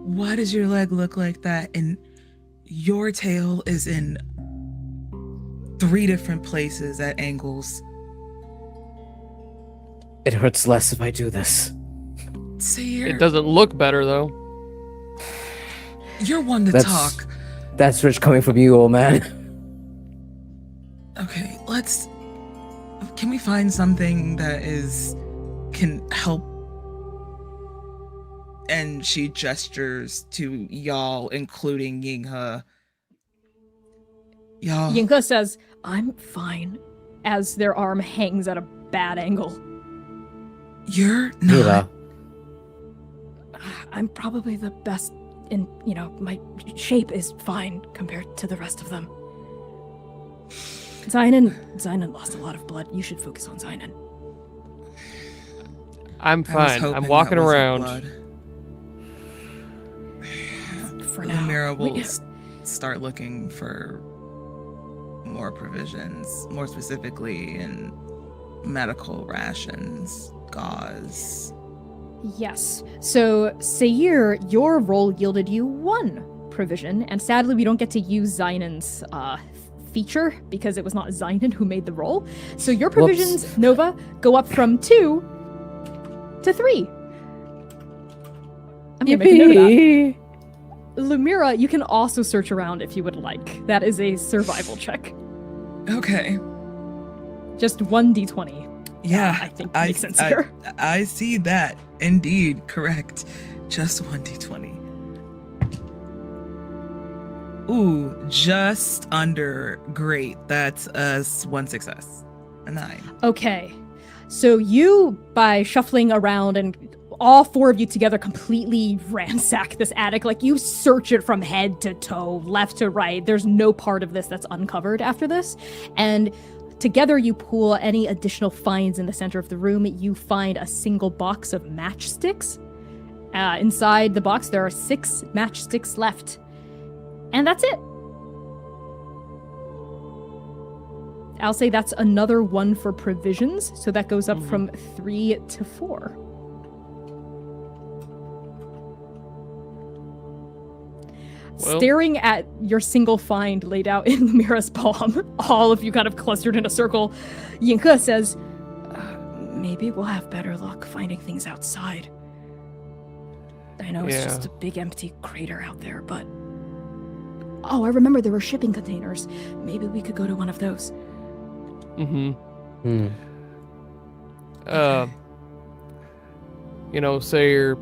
Why does your leg look like that? And your tail is in 3 different places at angles. It hurts less if I do this. Seer, It doesn't look better, though. you're one to talk. That's rich coming from you, old man. Okay, can we find something that can help? And she gestures to y'all, including Yinghe. Y'all. Yinghe says, I'm fine, as their arm hangs at a bad angle. You're Mira, not. I'm probably the best in, my shape is fine compared to the rest of them. Zynon lost a lot of blood. You should focus on Zynon. I'm I was fine. hoping I'm that walking wasn't around. blood. For now. Lumira will start looking for more provisions, more specifically in medical rations, gauze. Yes. So, Sayir, your role yielded you 1 provision, and sadly we don't get to use Zynon's feature because it was not Zynon who made the roll. So your provisions, Whoops. Nova, go up from 2 to 3. I'm gonna make a note of that. Yippee! Lumira, you can also search around if you would like. That is a survival check. Okay. Just 1d20. Yeah, I think makes sense here. I see that. Indeed, correct. Just 1d20. Ooh, just under great. That's us 1 success. A 9. Okay. So you, by shuffling around and all 4 of you together completely ransack this attic. Like, you search it from head to toe, left to right. There's no part of this that's uncovered after this. And together you pull any additional finds in the center of the room. You find a single box of matchsticks. Inside the box, there are 6 matchsticks left. And that's it. I'll say that's another 1 for provisions. So that goes up from 3 to 4. Well, Staring at your single find laid out in Lumira's palm, all of you kind of clustered in a circle, Yinke says, maybe we'll have better luck finding things outside. I know it's just a big empty crater out there, but... Oh, I remember there were shipping containers. Maybe we could go to one of those. Say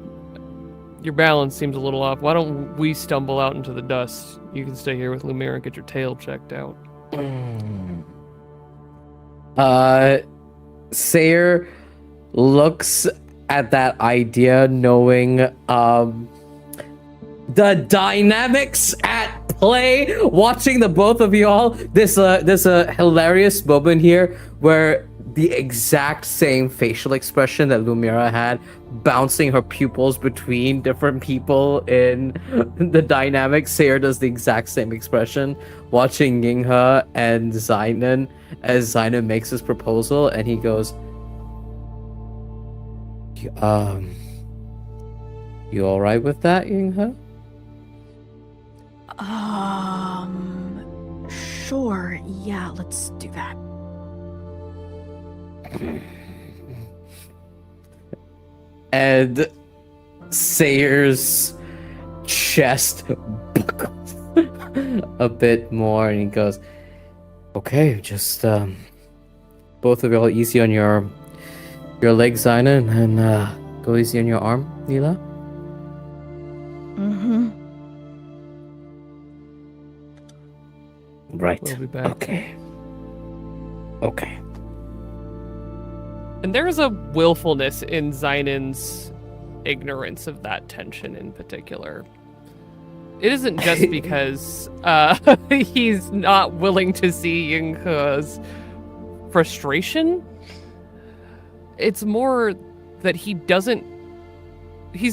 your balance seems a little off. Why don't we stumble out into the dust? You can stay here with Lumira and get your tail checked out. Sayer looks at that idea, knowing the dynamics at play, watching the both of y'all. There's a hilarious moment here where the exact same facial expression that Lumira had, bouncing her pupils between different people in the dynamic. Sayer does the exact same expression, watching Yinghe and Zynon as Zynon makes his proposal, and he goes, you all right with that, Yinghe? Sure. Yeah, let's do that. And Sayer's chest buckles a bit more, and he goes, okay, just both of y'all easy on your leg, Zynon, and go easy on your arm, Neela. Right. We'll be back. Okay. And there's a willfulness in Zynon's ignorance of that tension in particular. It isn't just because he's not willing to see Yinghe's frustration. It's more that he's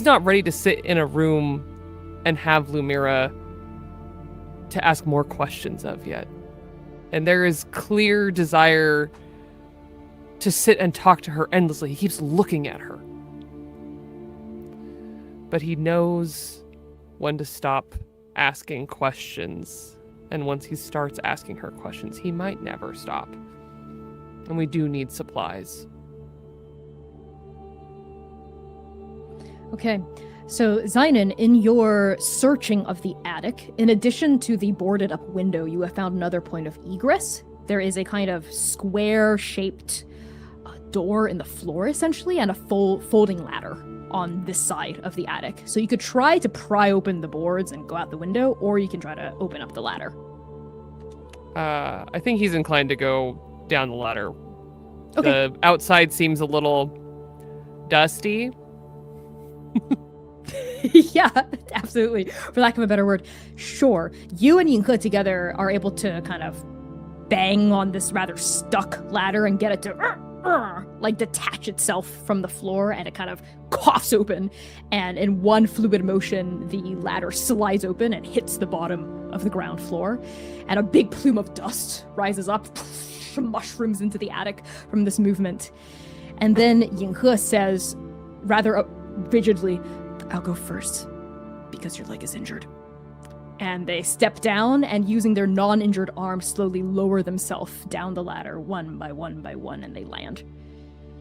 not ready to sit in a room and have Lumira to ask more questions of yet. And there is clear desire to sit and talk to her endlessly. He keeps looking at her. But he knows when to stop asking questions. And once he starts asking her questions, he might never stop. And we do need supplies. Okay. So, Zynon, in your searching of the attic, in addition to the boarded up window, you have found another point of egress. There is a kind of square-shaped door in the floor, essentially, and a folding ladder on this side of the attic. So you could try to pry open the boards and go out the window, or you can try to open up the ladder. I think he's inclined to go down the ladder. Okay. The outside seems a little dusty. Yeah, absolutely. For lack of a better word, sure. You and Yinghe together are able to kind of bang on this rather stuck ladder and get it to like detach itself from the floor, and it kind of coughs open, and in one fluid motion the ladder slides open and hits the bottom of the ground floor, and a big plume of dust rises up, mushrooms into the attic from this movement. And then Yinghe says rather rigidly, "I'll go first because your leg is injured." And they step down and, using their non-injured arms, slowly lower themselves down the ladder one by one by one, and they land.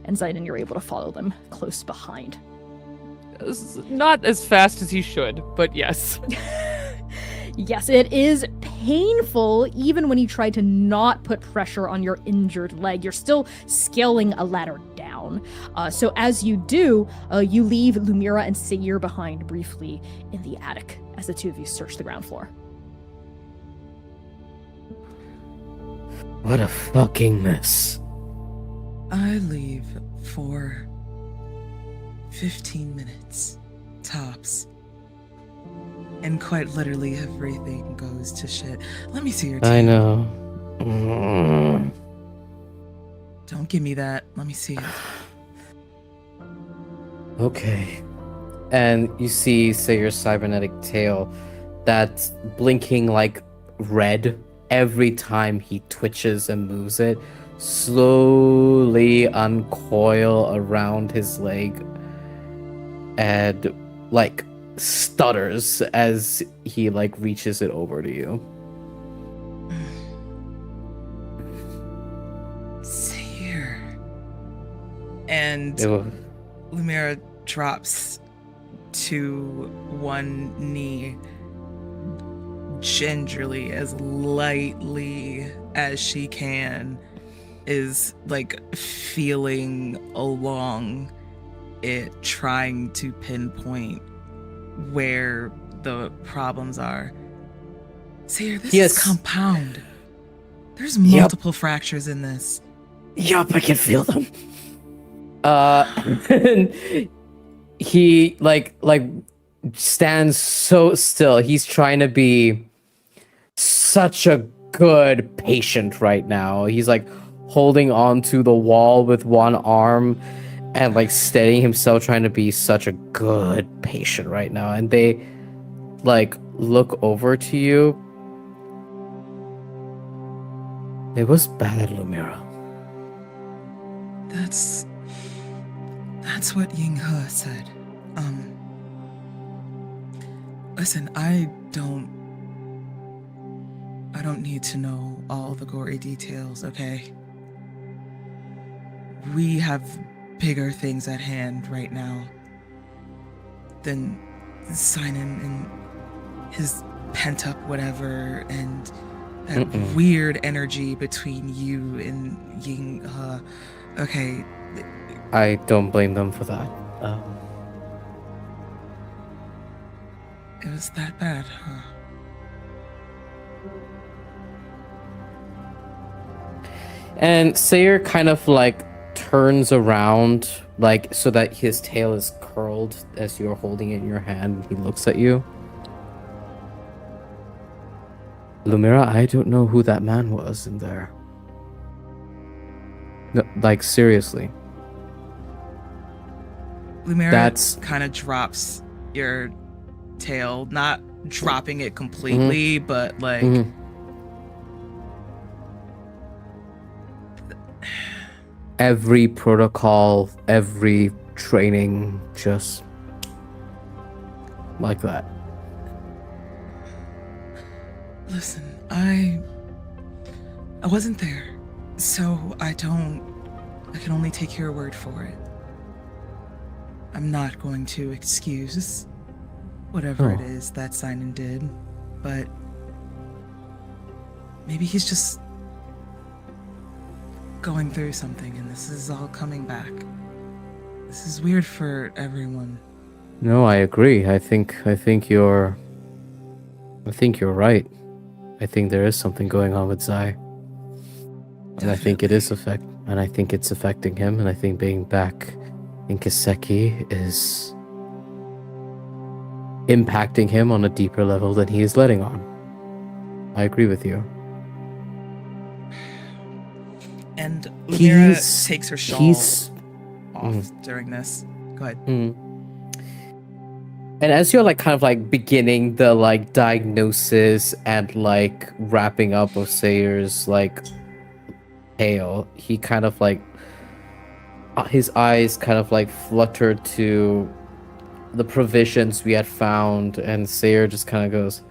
And Zayden, you're able to follow them close behind. Not as fast as he should, but yes. Yes, it is painful even when you try to not put pressure on your injured leg. You're still scaling a ladder down. So as you do, you leave Lumira and Sayir behind briefly in the attic as the two of you search the ground floor. What a fucking mess. I leave for 15 minutes, tops. And quite literally everything goes to shit. Let me see your tail. I know. Mm. Don't give me that. Let me see it. Okay. And you see, say, your cybernetic tail that's blinking like red every time he twitches and moves it, slowly uncoil around his leg and like stutters as he like reaches it over to you. Sayir. And Ew. Lumira drops to one knee, gingerly, as lightly as she can, is like feeling along it, trying to pinpoint where the problems are. Sayir, this Yes. is compound. There's multiple fractures in this. Yup, I can feel them. And he like stands so still. He's trying to be such a good patient right now. He's like holding on to the wall with one arm and like steadying himself, trying to be such a good patient right now. And they like look over to you. It was bad, Lumira. That's what Yinghe said. Listen, I don't need to know all the gory details, okay? We have bigger things at hand right now than Sinan and his pent-up whatever and that weird energy between you and Yinghe. Okay. I don't blame them for that. It was that bad, huh? And Sayir kind of like turns around, like so that his tail is curled as you're holding it in your hand. He looks at you. Lumira, I don't know who that man was in there. No, like seriously. Lumira That's- kind of drops your tail, not dropping it completely, but like Mhm. Every protocol, every training, just like that. listen, I wasn't there, so I can only take your word for it. I'm not going to excuse whatever it Oh. is that Sinan did, but maybe he's just going through something and this is all coming back. This is weird for everyone. No, I agree. I think you're right. I think there is something going on with Zai. And I think it is it's affecting him, and I think being back in Kiseki is impacting him on a deeper level than he is letting on. I agree with you. And Lumira takes her shawl off Mm. during this. Go ahead. And as you're like kind of like beginning the like diagnosis and like wrapping up of Sayer's like tale, he kind of like his eyes kind of like flutter to the provisions we had found, and Sayer just kind of goes,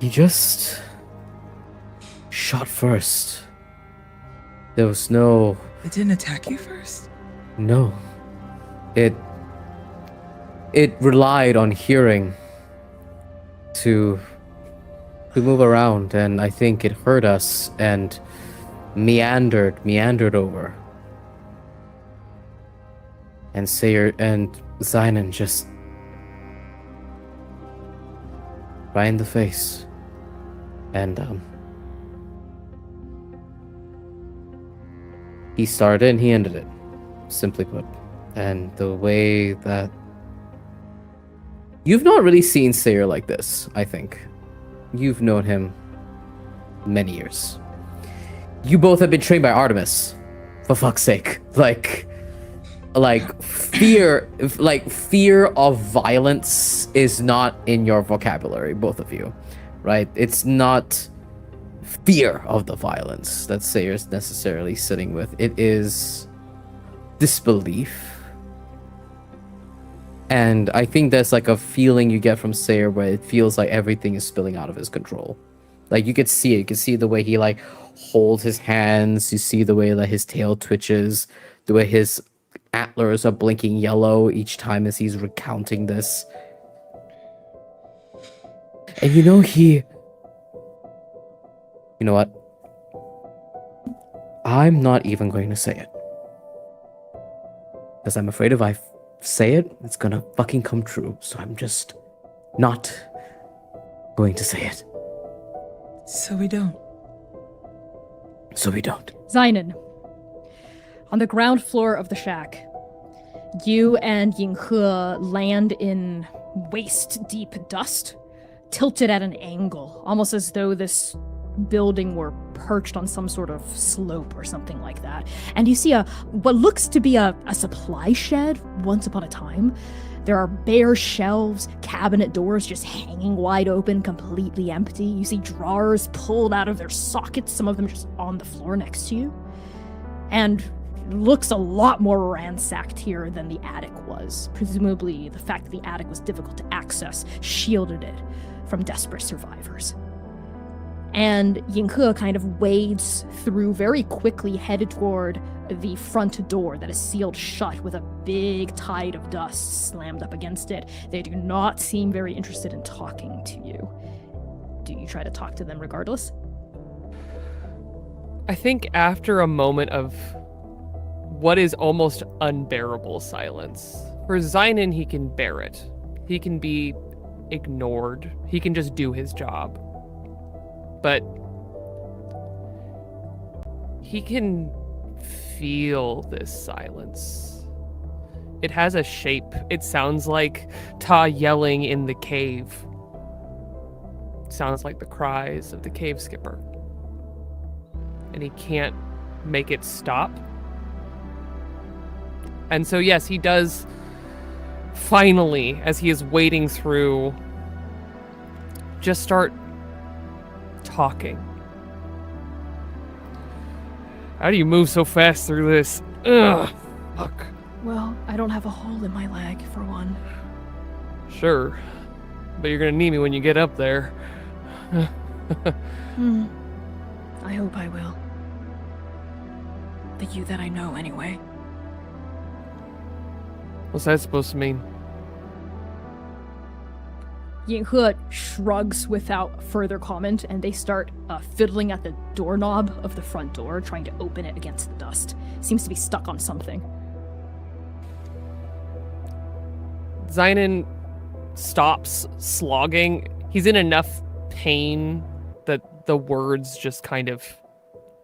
"He just shot first. There was no. It didn't attack you first? No. It relied on hearing to move around, and I think it heard us and meandered over. And Sayer and Zynon just right in the face. And he started and he ended it, simply put. And the way that you've not really seen Sayer like this, I think. You've known him many years. You both have been trained by Artemis, for fuck's sake. Like fear of violence is not in your vocabulary, both of you, right? It's not fear of the violence that Sayer's necessarily sitting with. It is disbelief. And I think there's like a feeling you get from Sayer where it feels like everything is spilling out of his control. Like you could see it. You can see the way he like holds his hands. You see the way that his tail twitches, the way his antlers are blinking yellow each time as he's recounting this. And you know what? I'm not even going to say it. Because I'm afraid if I say it, it's gonna fucking come true. So I'm just not going to say it. So we don't. Zynon, on the ground floor of the shack, you and Yinghe land in waist-deep dust, tilted at an angle, almost as though this building were perched on some sort of slope or something like that. And you see what looks to be a supply shed once upon a time. There are bare shelves, cabinet doors just hanging wide open, completely empty. You see drawers pulled out of their sockets, some of them just on the floor next to you. And looks a lot more ransacked here than the attic was. Presumably, the fact that the attic was difficult to access shielded it from desperate survivors. And Yinghe kind of wades through very quickly, headed toward the front door that is sealed shut with a big tide of dust slammed up against it. They do not seem very interested in talking to you. Do you try to talk to them regardless? I think after a moment of what is almost unbearable silence, for Zynon, he can bear it. He can be ignored. He can just do his job. But he can feel this silence. It has a shape. It sounds like Ta yelling in the cave. It sounds like the cries of the cave skipper. And he can't make it stop. And so, yes, he does finally, as he is wading through, just start talking. How do you move so fast through this? Ugh, fuck. Well, I don't have a hole in my leg, for one. Sure, but you're gonna need me when you get up there. I hope I will. The you that I know, anyway. What's that supposed to mean? Yinghe shrugs without further comment, and they start fiddling at the doorknob of the front door, trying to open it against the dust. Seems to be stuck on something. Zynon stops slogging. He's in enough pain that the words just kind of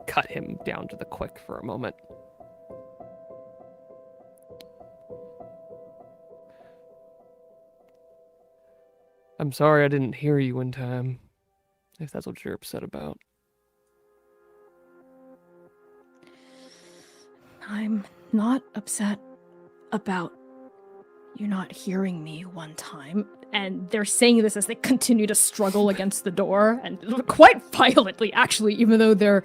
cut him down to the quick for a moment. I'm sorry I didn't hear you in time, if that's what you're upset about. I'm not upset about you not hearing me one time. And they're saying this as they continue to struggle against the door, and quite violently, actually, even though their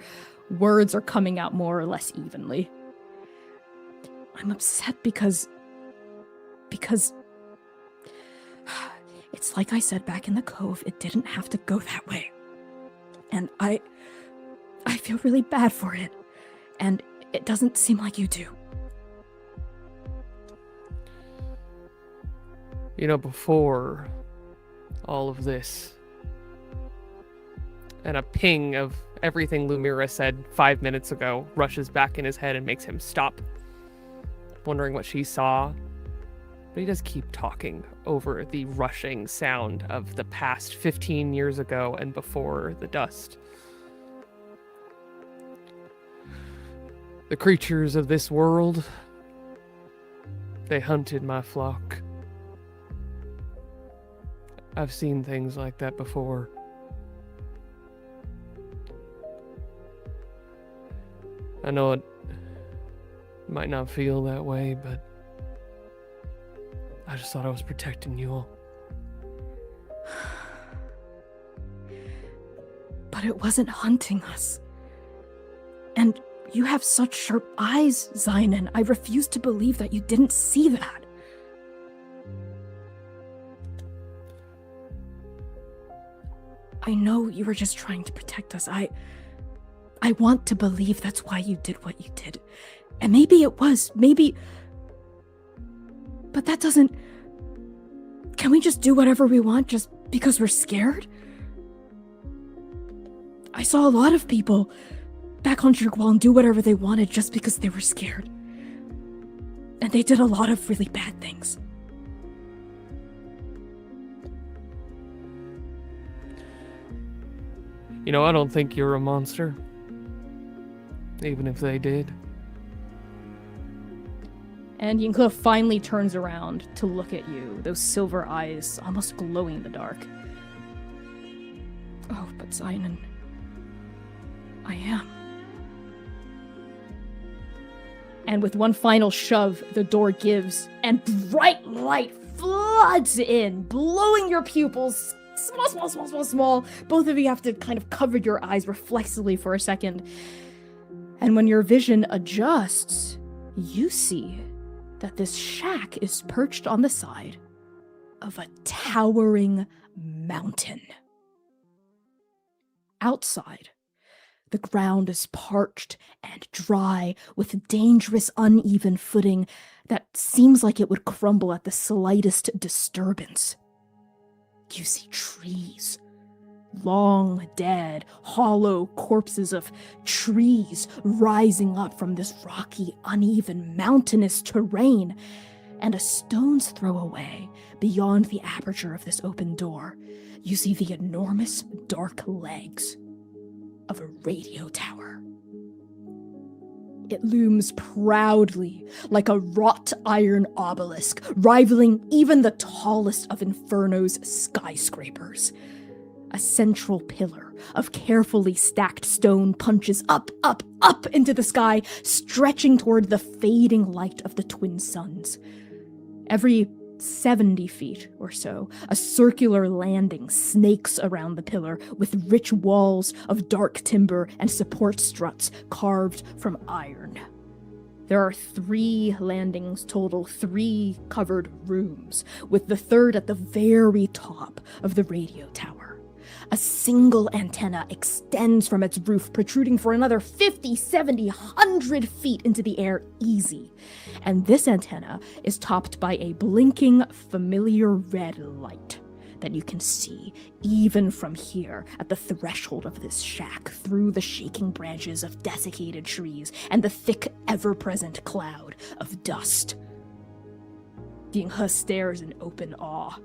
words are coming out more or less evenly. I'm upset because it's like I said back in the cove, it didn't have to go that way. And I feel really bad for it. And it doesn't seem like you do. You know, before all of this, and a ping of everything Lumira said 5 minutes ago rushes back in his head and makes him stop, wondering what she saw. But he does keep talking over the rushing sound of the past 15 years ago and before the dust. The creatures of this world, they hunted my flock. I've seen things like that before. I know it might not feel that way, but I just thought I was protecting you all. But it wasn't hunting us. And you have such sharp eyes, Zynon. I refuse to believe that you didn't see that. I know you were just trying to protect us. I want to believe that's why you did what you did. And maybe it was, maybe... But that doesn't... Can we just do whatever we want just because we're scared? I saw a lot of people back on Jerkwall do whatever they wanted just because they were scared. And they did a lot of really bad things. You know, I don't think you're a monster. Even if they did. And Yinkla finally turns around to look at you, those silver eyes almost glowing in the dark. Oh, but Zynon, I am. And with one final shove, the door gives, and bright light floods in, blowing your pupils small. Both of you have to kind of cover your eyes reflexively for a second. And when your vision adjusts, you see that this shack is perched on the side of a towering mountain. Outside, the ground is parched and dry with dangerous uneven footing that seems like it would crumble at the slightest disturbance. You see trees, long dead, hollow corpses of trees rising up from this rocky, uneven, mountainous terrain, and a stone's throw away, beyond the aperture of this open door, you see the enormous dark legs of a radio tower. It looms proudly like a wrought iron obelisk, rivaling even the tallest of Inferno's skyscrapers. A central pillar of carefully stacked stone punches up into the sky, stretching toward the fading light of the twin suns. Every 70 feet or so, a circular landing snakes around the pillar with rich walls of dark timber and support struts carved from iron. There are 3 landings total, 3 covered rooms, with the third at the very top of the radio tower. A single antenna extends from its roof, protruding for another 50, 70, 100 feet into the air easy. And this antenna is topped by a blinking, familiar red light that you can see even from here at the threshold of this shack, through the shaking branches of desiccated trees and the thick, ever-present cloud of dust. Yinghe stares in open awe.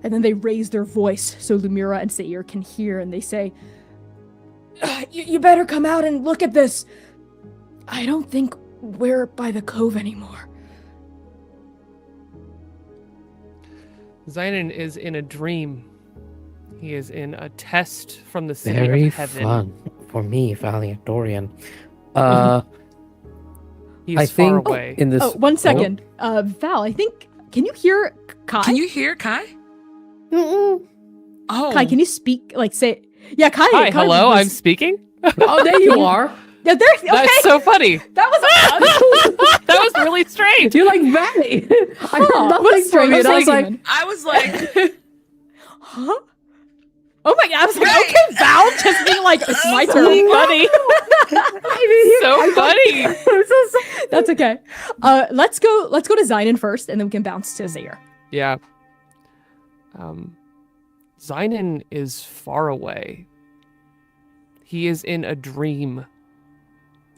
And then they raise their voice so Lumira and Sair can hear, and they say, you better come out and look at this. I don't think we're by the cove anymore. Zynon is in a dream. He is in a test from the city Very of heaven. fun for me, Valiant Dorian. I He's far think away. in this. Oh, 1 second. Val, I think, can you hear Kai? Can you hear Kai? Oh, Oh, Kai, can you speak, like, say, yeah, Kai. Hi, Kai hello, was- I'm speaking. oh, there you are. Yeah, there, okay. That's so funny. That was That was really strange. You're like Valley. I heard Huh, nothing what a from strange you. And I was like, segment. I was like, Huh? Oh my god, I was like, Right. okay, Val, just being like, it's my turn. Funny. So funny. I'm so sorry. That's okay. Let's go to Zynon first, and then we can bounce to Zaire. Yeah. Zynon is far away. He is in a dream.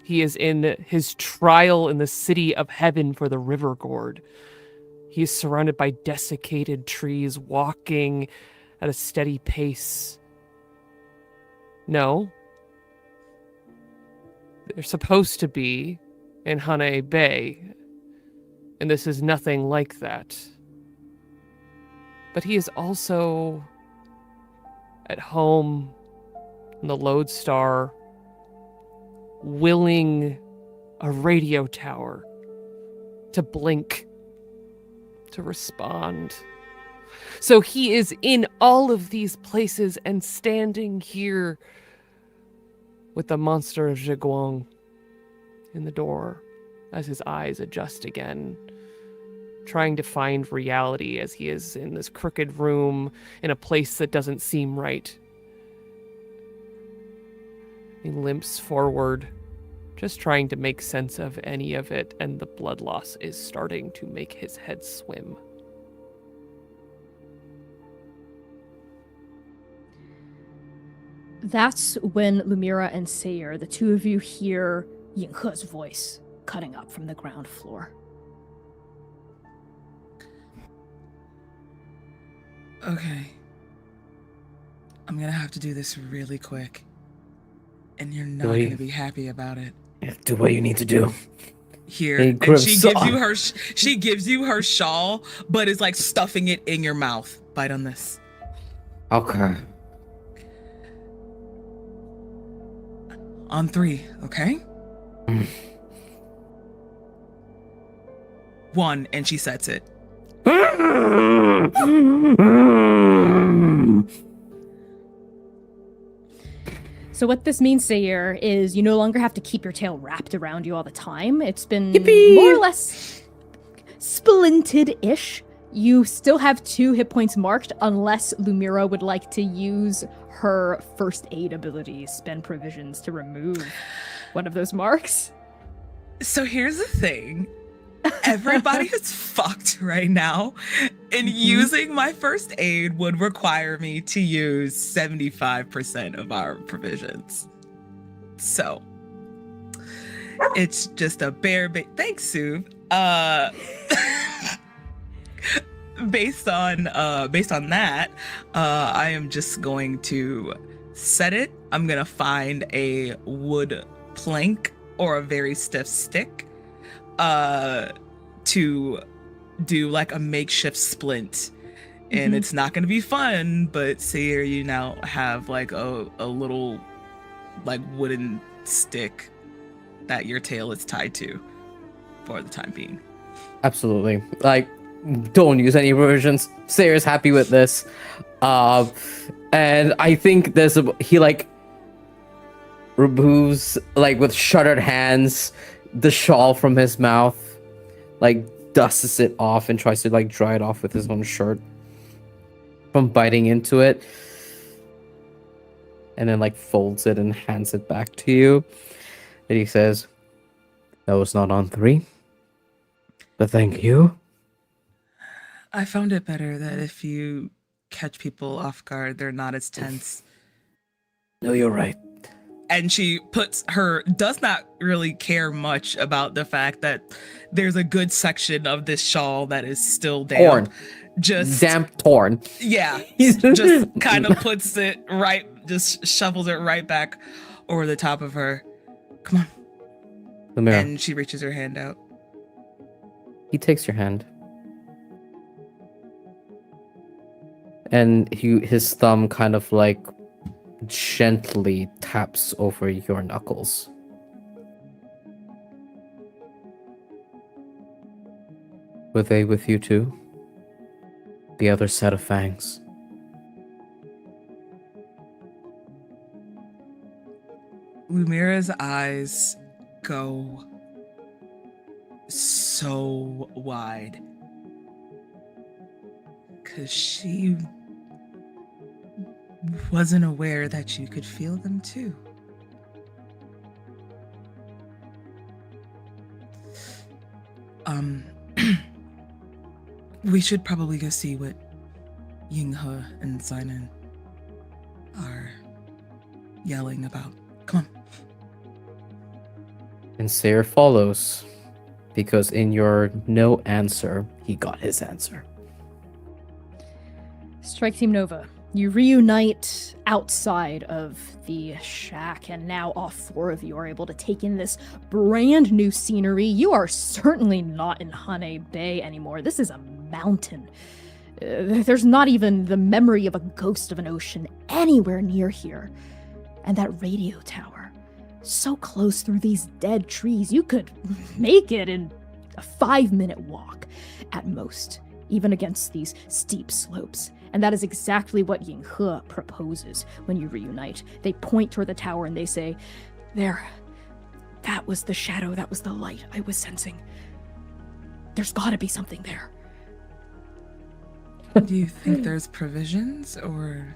He is in his trial in the city of heaven for the River Gourd. He is surrounded by desiccated trees, walking at a steady pace. No. They're supposed to be in Hanae Bay, and this is nothing like that. But he is also at home in the Lodestar, willing a radio tower to blink, to respond. So he is in all of these places and standing here with the monster of Zheguang in the door as his eyes adjust again, trying to find reality as he is in this crooked room in a place that doesn't seem right. He limps forward, just trying to make sense of any of it, and the blood loss is starting to make his head swim. That's when Lumira and Sayer, the two of you, hear Yinghe's voice cutting up from the ground floor. okay. I'm gonna have to do this really quick. And you're not Wait. gonna be happy about it. Do what you need to do. Here, Hey, and Griff, she so- gives you her shawl, but is like stuffing it in your mouth. Bite on this. Okay. On 3, okay? Mm. 1, and she sets it. So what this means, Sayer, is you no longer have to keep your tail wrapped around you all the time. It's been Yippee! more or less splinted-ish. You still have 2 hit points marked unless Lumira would like to use her first aid ability, spend provisions to remove one of those marks. So here's the thing. Everybody is fucked right now, and using my first aid would require me to use 75% of our provisions. So it's just a bare thanks, Sue. Based on that, I am just going to set it. I'm gonna find a wood plank or a very stiff stick to do like a makeshift splint. And it's not gonna be fun, but Sayer, you now have like a little like wooden stick that your tail is tied to for the time being. Absolutely. Like, don't use any provisions. Sayer's happy with this. And I think he like removes, like with shuttered hands, the shawl from his mouth, like dusts it off and tries to like dry it off with his own shirt from biting into it. And then like folds it and hands it back to you. And he says, "That was not on 3. But thank you." I found it better that if you catch people off guard, they're not as tense. No, you're right. And she does not really care much about the fact that there's a good section of this shawl that is still damp. Torn. Just Damp torn. yeah, He's just kind of puts it right, just shovels it right back over the top of her. Come on. The mirror. And she reaches her hand out. He takes your hand. And his thumb kind of like gently taps over your knuckles. Were they with you too? The other set of fangs? Lumira's eyes go so wide. Because she wasn't aware that you could feel them too. We should probably go see what Yinghe and Sinan are yelling about. Come on. And Sayre follows, because in your no answer, he got his answer. Strike Team Nova, you reunite outside of the shack, and now all four of you are able to take in this brand new scenery. You are certainly not in Hane Bay anymore. This is a mountain. There's not even the memory of a ghost of an ocean anywhere near here. And that radio tower, so close through these dead trees, you could make it in a 5-minute walk at most, even against these steep slopes. And that is exactly what Yinghe proposes when you reunite. They point toward the tower and they say, there, that was the shadow, that was the light I was sensing. There's gotta be something there. Do you think there's provisions, or?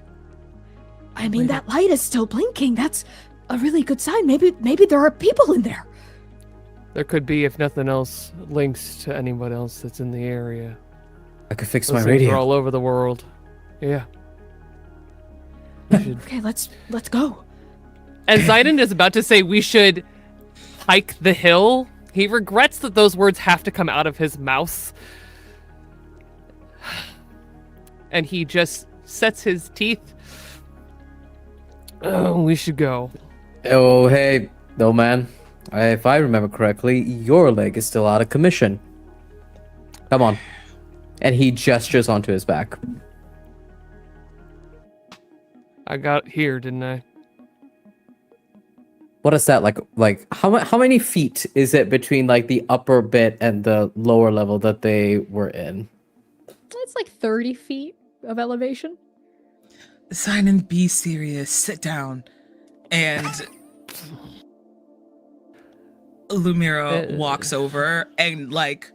I mean, that light is still blinking. That's a really good sign. Maybe there are people in there. There could be, if nothing else, links to anyone else that's in the area. I could fix Those my things radio. are all over the world. Yeah. We should... Okay, let's go. And Zidon is about to say we should hike the hill. He regrets that those words have to come out of his mouth. And he just sets his teeth. Oh, we should go. Oh, hey, no man. If I remember correctly, your leg is still out of commission. Come on. And he gestures onto his back. I got here, didn't I? What is that like? How many feet is it between like the upper bit and the lower level that they were in? It's like 30 feet of elevation. Sinan, be serious. Sit down. And Lumira walks over and like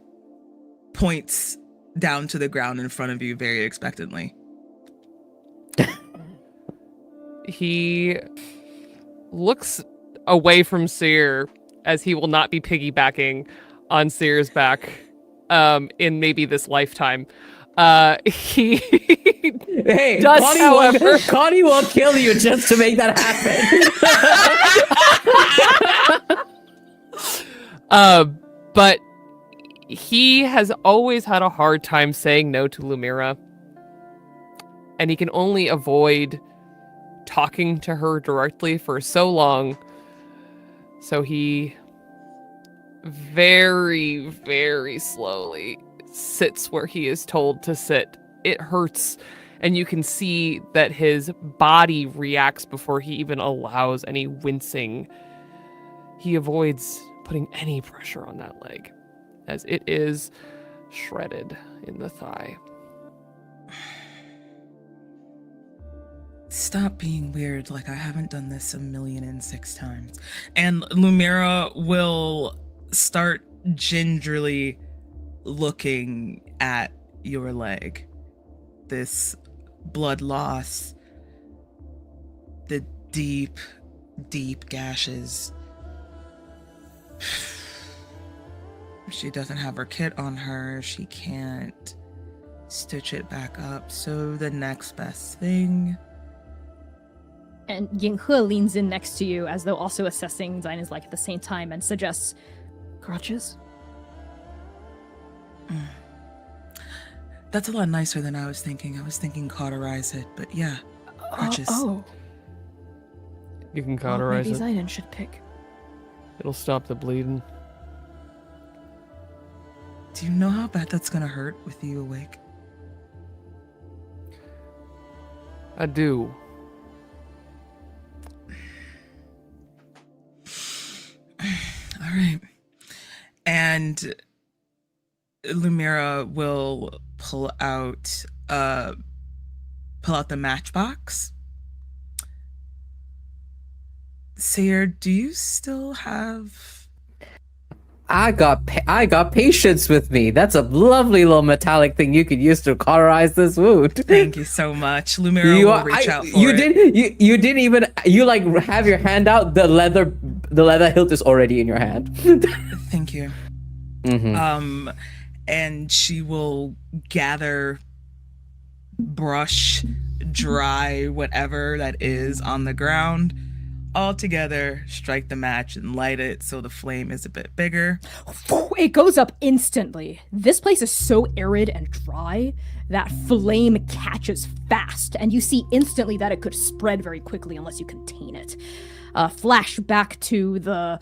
points down to the ground in front of you very expectantly. He looks away from Seer, as he will not be piggybacking on Seer's back in maybe this lifetime. He Hey, does, however, Connie will kill you just to make that happen. But he has always had a hard time saying no to Lumira, and he can only avoid talking to her directly for so long. So he very, very slowly sits where he is told to sit. It hurts, and you can see that his body reacts before he even allows any wincing. He avoids putting any pressure on that leg, as it is shredded in the thigh. Stop being weird, like I haven't done this 1,000,006 times. And Lumira will start gingerly looking at your leg. This blood loss, the deep, deep gashes. She doesn't have her kit on her. She can't stitch it back up. So the next best thing. And Yinghe leans in next to you as though also assessing Zion's like at the same time and suggests crutches. That's a lot nicer than I was thinking. I was thinking cauterize it, but yeah, crutches. You can Well, cauterize maybe it. Zidon should pick. It'll stop the bleeding. Do you know how bad that's gonna hurt with you awake? I do. All right. And Lumira will pull out the matchbox. Seer, do you still have? I got patience with me. That's a lovely little metallic thing you could use to cauterize this wound. Thank you so much. Lumira will reach out for it. You didn't even like have your hand out. The leather hilt is already in your hand. Thank you. Mm-hmm. And she will gather, brush, dry whatever that is on the ground all together, strike the match and light it so the flame is a bit bigger. It goes up instantly. This place is so arid and dry that flame catches fast, and you see instantly that it could spread very quickly unless you contain it. Flash back to the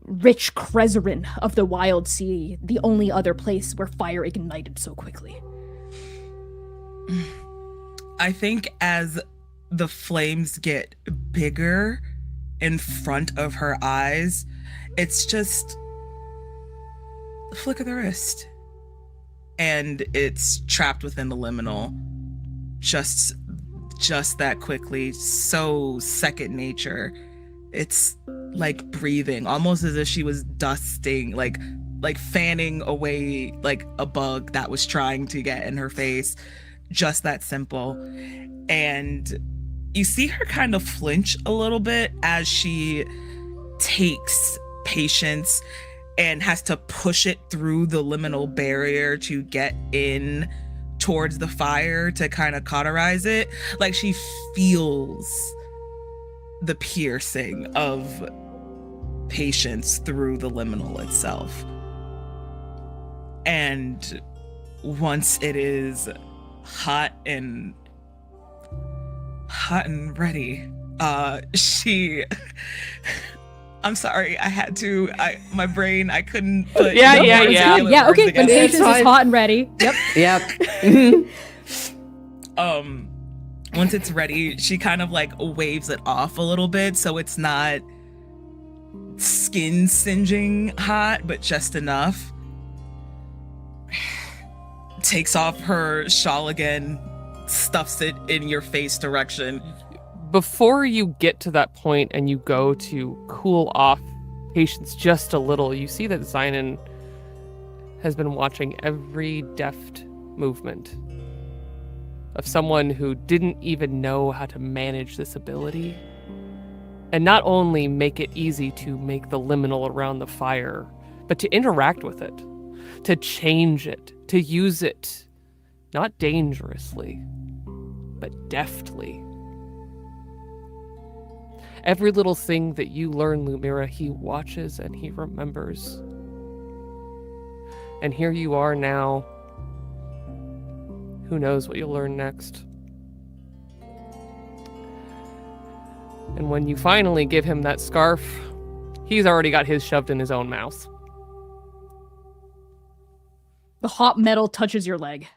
rich Krezerin of the Wild Sea, the only other place where fire ignited so quickly. I think as the flames get bigger in front of her eyes, it's just a flick of the wrist. And it's trapped within the liminal. Just that quickly. So second nature. It's like breathing, almost as if she was dusting, like fanning away like a bug that was trying to get in her face. Just that simple. And you see her kind of flinch a little bit as she takes patience and has to push it through the liminal barrier to get in towards the fire to kind of cauterize it. Like she feels the piercing of patience through the liminal itself. And once it is hot and ready, I'm sorry, I had to, my brain, I couldn't put Yeah, okay, when patience is hot and ready. Yep. Once it's ready, she kind of like waves it off a little bit so it's not skin singeing hot, but just enough. Takes off her shawl again, stuffs it in your face direction. Before you get to that point and you go to cool off Patience just a little, you see that Zynon has been watching every deft movement of someone who didn't even know how to manage this ability. And not only make it easy to make the liminal around the fire, but to interact with it, to change it, to use it, not dangerously, but deftly. Every little thing that you learn, Lumira, he watches and he remembers. And here you are now. Who knows what you'll learn next? And when you finally give him that scarf, he's already got his shoved in his own mouth. The hot metal touches your leg.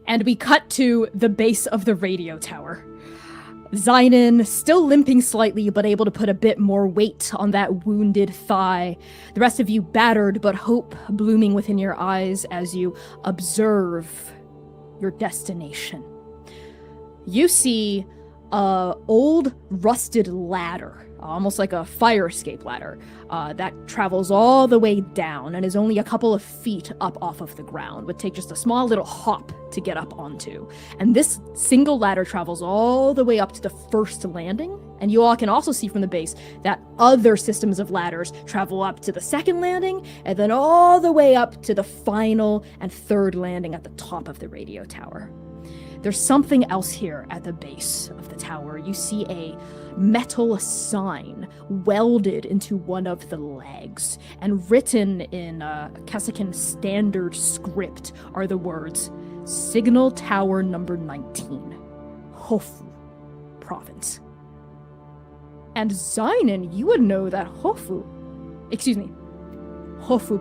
And we cut to the base of the radio tower. Zynon, still limping slightly, but able to put a bit more weight on that wounded thigh. The rest of you battered, but hope blooming within your eyes as you observe your destination. You see a old rusted ladder, almost like a fire escape ladder, that travels all the way down and is only a couple of feet up off of the ground. Would take just a small little hop to get up onto. And this single ladder travels all the way up to the first landing. And you all can also see from the base that other systems of ladders travel up to the second landing and then all the way up to the final and third landing at the top of the radio tower. There's something else here at the base of the tower. You see a metal sign welded into one of the legs, and written in Kasikan standard script are the words, Signal Tower number 19, Hofu Province. And Zynon, you would know that Hofu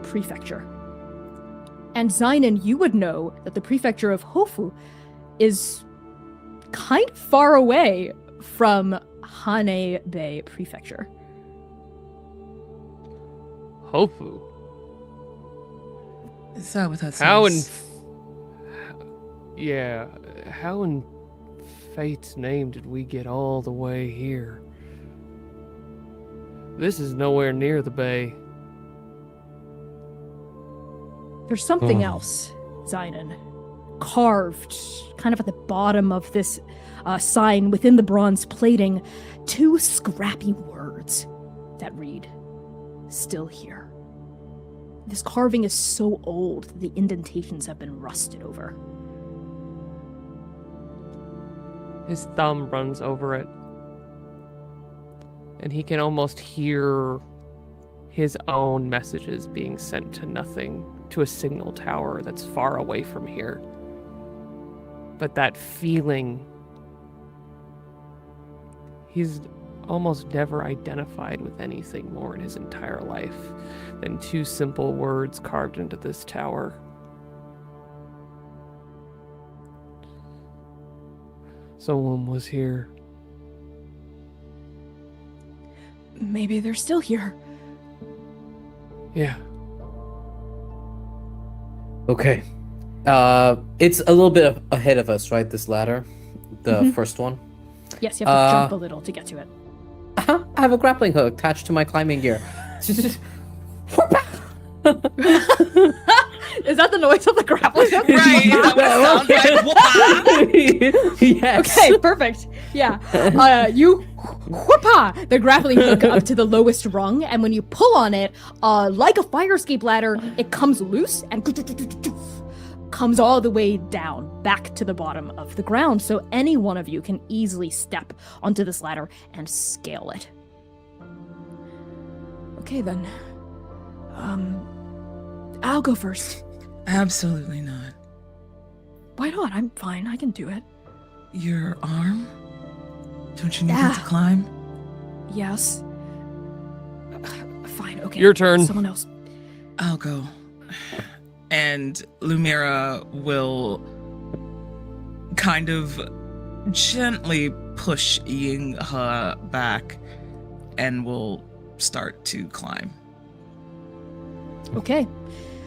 Prefecture. And Zynon, you would know that the prefecture of Hofu is kind of far away from Hane Bay Prefecture. Hofu. Is that what that How in... says? Yeah, how in fate's name did we get all the way here? This is nowhere near the bay. There's something else, Zynon, carved kind of at the bottom of this sign within the bronze plating, 2 scrappy words that read, "Still here." This carving is so old that the indentations have been rusted over. His thumb runs over it. And he can almost hear his own messages being sent to nothing, to a signal tower that's far away from here. But that feeling, he's almost never identified with anything more in his entire life than 2 simple words carved into this tower. Someone was here. Maybe they're still here. Yeah. Okay. It's a little bit ahead of us, right? This ladder, the first one. Yes, you have to jump a little to get to it. I have a grappling hook attached to my climbing gear. Is that the noise of the grappling hook? Right, is that what it sounds like? Yes. Okay, perfect. Yeah. You whoopah the grappling hook up to the lowest rung, and when you pull on it, like a fire escape ladder, it comes loose and comes all the way down, back to the bottom of the ground, so any one of you can easily step onto this ladder and scale it. Okay, then. I'll go first. Absolutely not. Why not? I'm fine. I can do it. Your arm? Don't you need Yeah. it to climb? Yes. Fine, okay. Your turn. Someone else. I'll go. And Lumira will kind of gently push her back and will start to climb. Okay.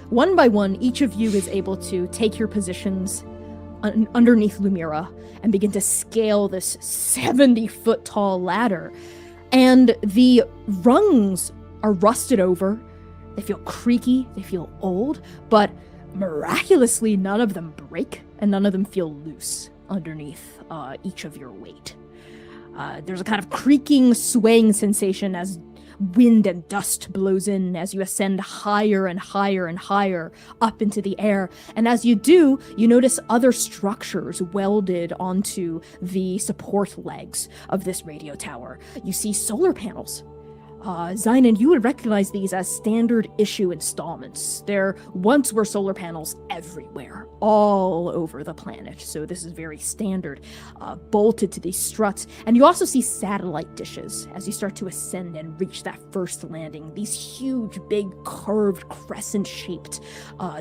One by one, each of you is able to take your positions underneath Lumira and begin to scale this 70-foot tall ladder. And the rungs are rusted over. They feel creaky, they feel old, but miraculously none of them break and none of them feel loose underneath each of your weight. There's a kind of creaking, swaying sensation as wind and dust blows in as you ascend higher and higher and higher up into the air. And as you do, you notice other structures welded onto the support legs of this radio tower. You see solar panels. Zynon, you would recognize these as standard issue installments. There once were solar panels everywhere, all over the planet, so this is very standard, bolted to these struts. And you also see satellite dishes as you start to ascend and reach that first landing. These huge, big, curved, crescent-shaped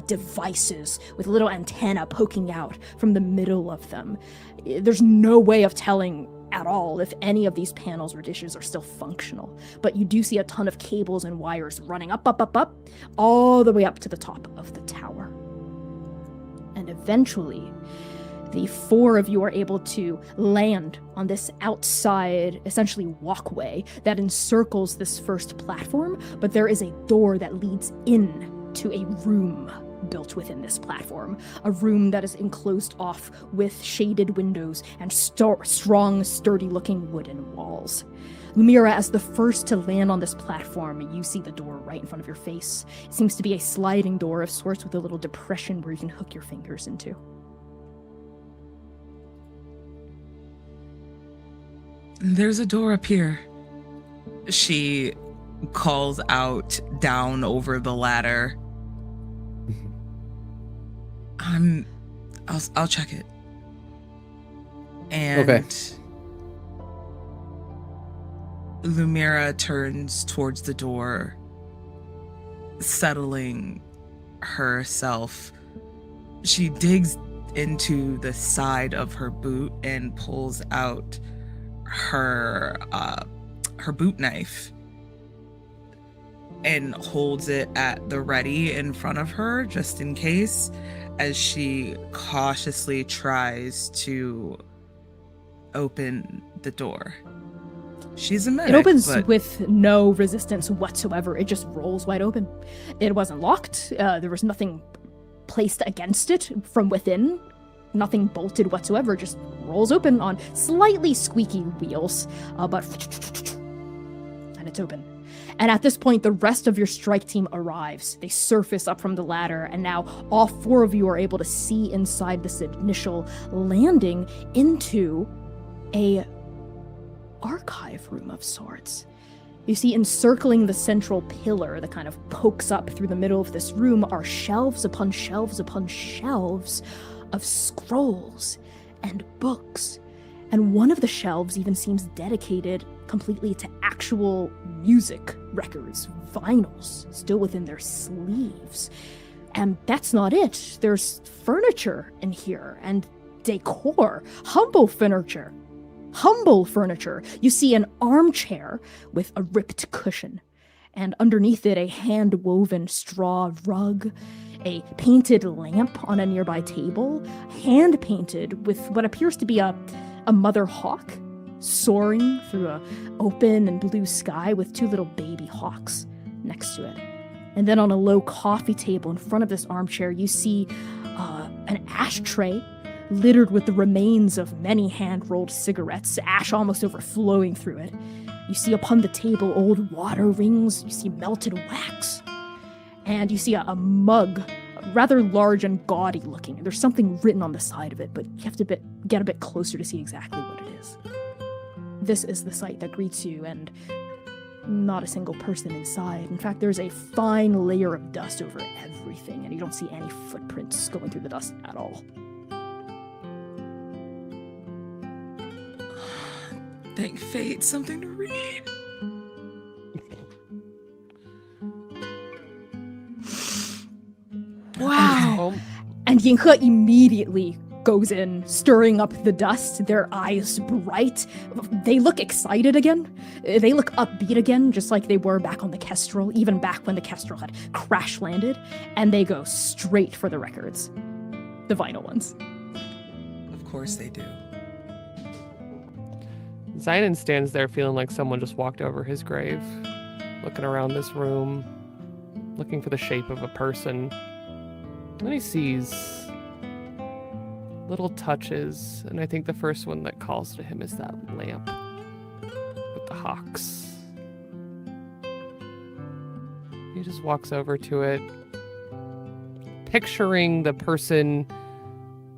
devices with a little antenna poking out from the middle of them. There's no way of telling at all if any of these panels or dishes are still functional, but you do see a ton of cables and wires running up, all the way up to the top of the tower. And eventually, the 4 of you are able to land on this outside, essentially walkway that encircles this first platform, but there is a door that leads in to a room built within this platform, a room that is enclosed off with shaded windows and strong, sturdy-looking wooden walls. Lumira, as the first to land on this platform, you see the door right in front of your face. It seems to be a sliding door of sorts with a little depression where you can hook your fingers into. There's a door up here. She calls out down over the ladder. I'll check it. And Okay. Lumira turns towards the door, settling herself, she digs into the side of her boot and pulls out her boot knife and holds it at the ready in front of her just in case, as she cautiously tries to open the door. She's a medic. It opens but with no resistance whatsoever. It just rolls wide open. It wasn't locked. There was nothing placed against it from within. Nothing bolted whatsoever. Just rolls open on slightly squeaky wheels. But and it's open. And at this point, the rest of your strike team arrives. They surface up from the ladder, and now all 4 of you are able to see inside this initial landing into a archive room of sorts. You see, encircling the central pillar that kind of pokes up through the middle of this room are shelves upon shelves upon shelves of scrolls and books. And one of the shelves even seems dedicated completely to actual music records, vinyls, still within their sleeves. And that's not it. There's furniture in here and decor, humble furniture. Humble furniture. You see an armchair with a ripped cushion, and underneath it a hand-woven straw rug, a painted lamp on a nearby table, hand-painted with what appears to be a mother hawk soaring through a open and blue sky with 2 little baby hawks next to it. And then on a low coffee table in front of this armchair, you see an ashtray littered with the remains of many hand-rolled cigarettes, ash almost overflowing through it. You see upon the table old water rings, you see melted wax, and you see a mug, rather large and gaudy looking. There's something written on the side of it, but you have to get a bit closer to see exactly what it is. This is the sight that greets you, and not a single person inside. In fact, there's a fine layer of dust over everything, and you don't see any footprints going through the dust at all. thank fate, something to read. Wow. And Yinghe immediately goes in, stirring up the dust, their eyes bright. They look excited again. They look upbeat again, just like they were back on the Kestrel, even back when the Kestrel had crash landed. And they go straight for the records. The vinyl ones. Of course they do. Zynon stands there feeling like someone just walked over his grave, looking around this room, looking for the shape of a person. And then he sees little touches, and I think the first one that calls to him is that lamp with the hawks. He just walks over to it, picturing the person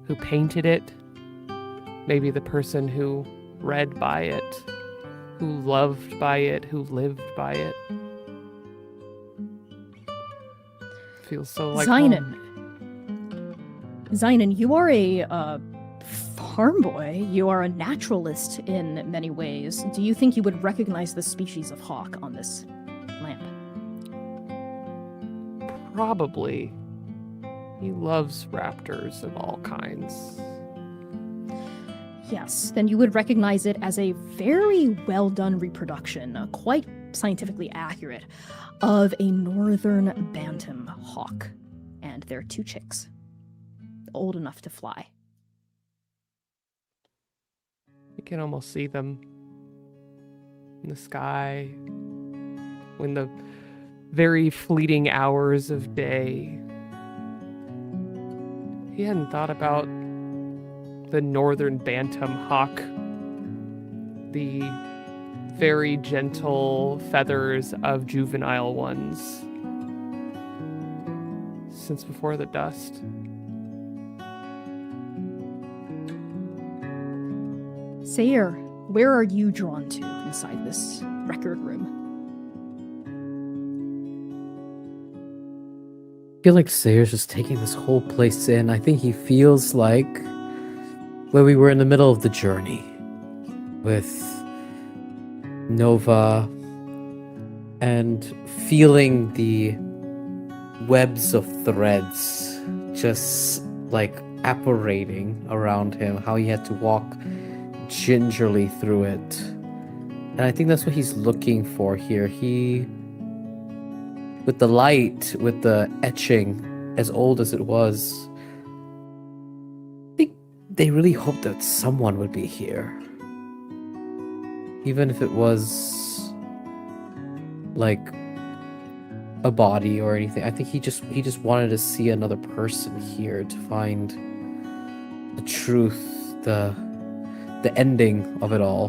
who painted it, maybe the person who read by it, who loved by it, who lived by it. Feels so like home. Zynon, you are a farm boy. You are a naturalist in many ways. Do you think you would recognize the species of hawk on this lamp? Probably. He loves raptors of all kinds. Yes, then you would recognize it as a very well done reproduction, quite scientifically accurate, of a northern bantam hawk. And their 2 chicks, old enough to fly. You can almost see them in the sky when the very fleeting hours of day. He hadn't thought about the northern bantam hawk, the very gentle feathers of juvenile ones, since before the dust. Sayer, where are you drawn to inside this record room? I feel like Sayer's just taking this whole place in. I think he feels like where we were in the middle of the journey with Nova and feeling the webs of threads just like apparating around him, how he had to walk gingerly through it. And I think that's what he's looking for here. With the light, with the etching, as old as it was, I think they really hoped that someone would be here. Even if it was like a body or anything. I think he just wanted to see another person here to find the truth, the ending of it all.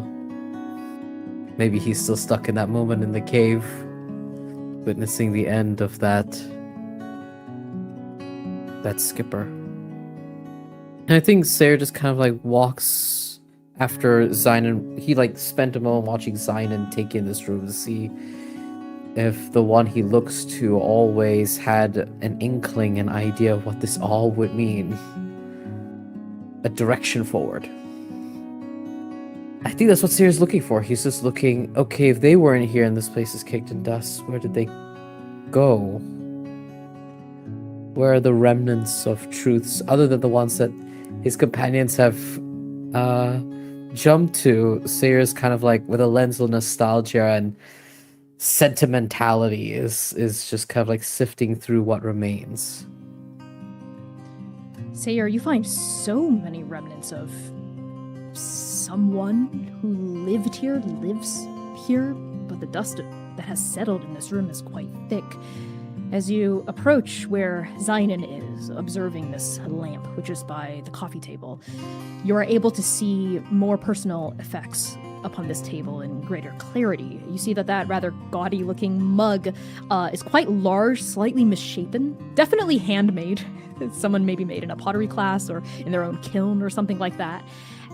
Maybe he's still stuck in that moment in the cave, witnessing the end of that skipper. And I think Sarah just kind of like walks after Zynon. He like spent a moment watching Zynon take in this room to see if the one he looks to always had an inkling, an idea of what this all would mean. A direction forward. I think that's what Sarah's looking for. He's just looking, okay, if they weren't here and this place is caked in dust, where did they go? Where are the remnants of truths, other than the ones that his companions have jumped to? Sarah's kind of like, with a lens of nostalgia and sentimentality, is just kind of like sifting through what remains. Sayer, you find so many remnants of someone who lives here, but the dust that has settled in this room is quite thick. As you approach where Zynon is, observing this lamp, which is by the coffee table, you are able to see more personal effects upon this table in greater clarity. You see that rather gaudy-looking mug is quite large, slightly misshapen, definitely handmade. Someone maybe made in a pottery class or in their own kiln or something like that.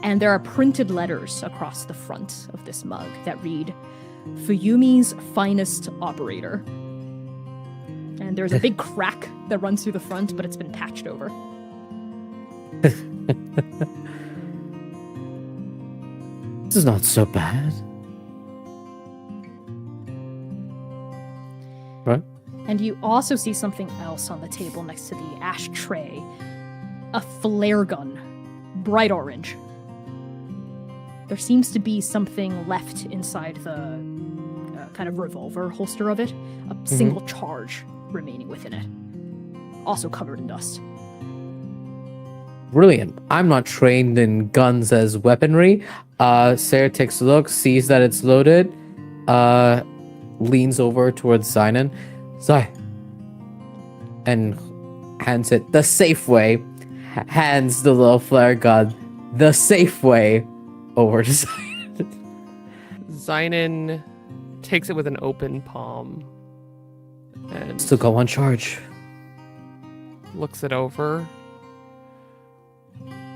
And there are printed letters across the front of this mug that read, Fuyumi's finest operator. And there's a big crack that runs through the front, but it's been patched over. This is not so bad. Right? And you also see something else on the table next to the ashtray. A flare gun. Bright orange. There seems to be something left inside the kind of revolver holster of it. A single charge remaining within it. Also covered in dust. Brilliant. I'm not trained in guns as weaponry. Sarah takes a look, sees that it's loaded, leans over towards Zynon. Zai. And hands it the safe way. Hands the little flare gun the safe way over to Zynon. Zynon takes it with an open palm and Still got one charge. looks it over.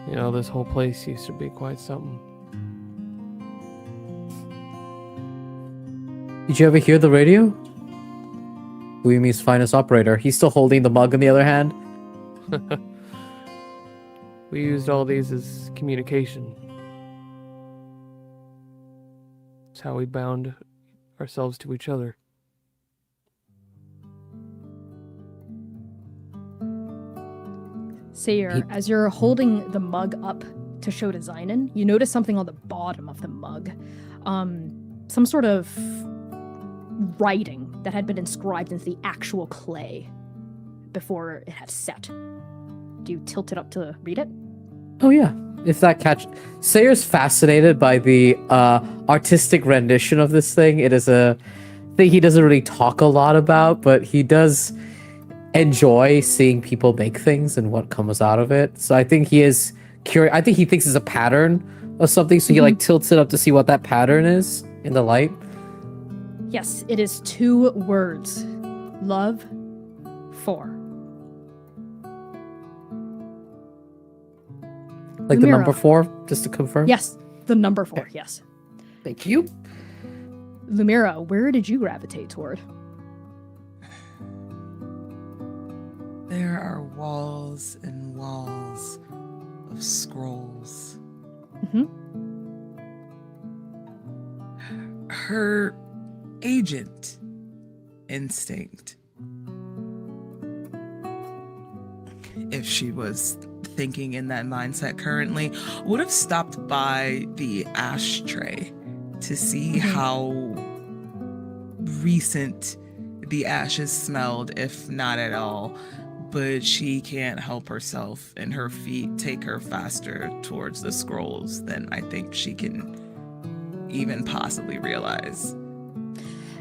You know, this whole place used to be quite something. Did you ever hear the radio? Uyumi's finest operator. He's still holding the mug in the other hand. We used all these as communication. It's how we bound ourselves to each other. Sayer, as you're holding the mug up to show to Zynon, you notice something on the bottom of the mug. Some sort of writing that had been inscribed into the actual clay before it had set. Do you tilt it up to read it? Oh yeah. If that catch Sayer's fascinated by the artistic rendition of this thing. It is a thing he doesn't really talk a lot about, but he does enjoy seeing people make things and what comes out of it. So I think he is curious. I think he thinks it's a pattern of something, so he like tilts it up to see what that pattern is in the light. Yes, it is 2 words. Love, 4. Like the Lumira. number 4, just to confirm. Yes, the number 4, yes. Thank you. Lumira, where did you gravitate toward? There are walls and walls of scrolls. Her agent instinct if she was thinking in that mindset currently, would have stopped by the ashtray to see how recent the ashes smelled, if not at all. But she can't help herself, and her feet take her faster towards the scrolls than I think she can even possibly realize.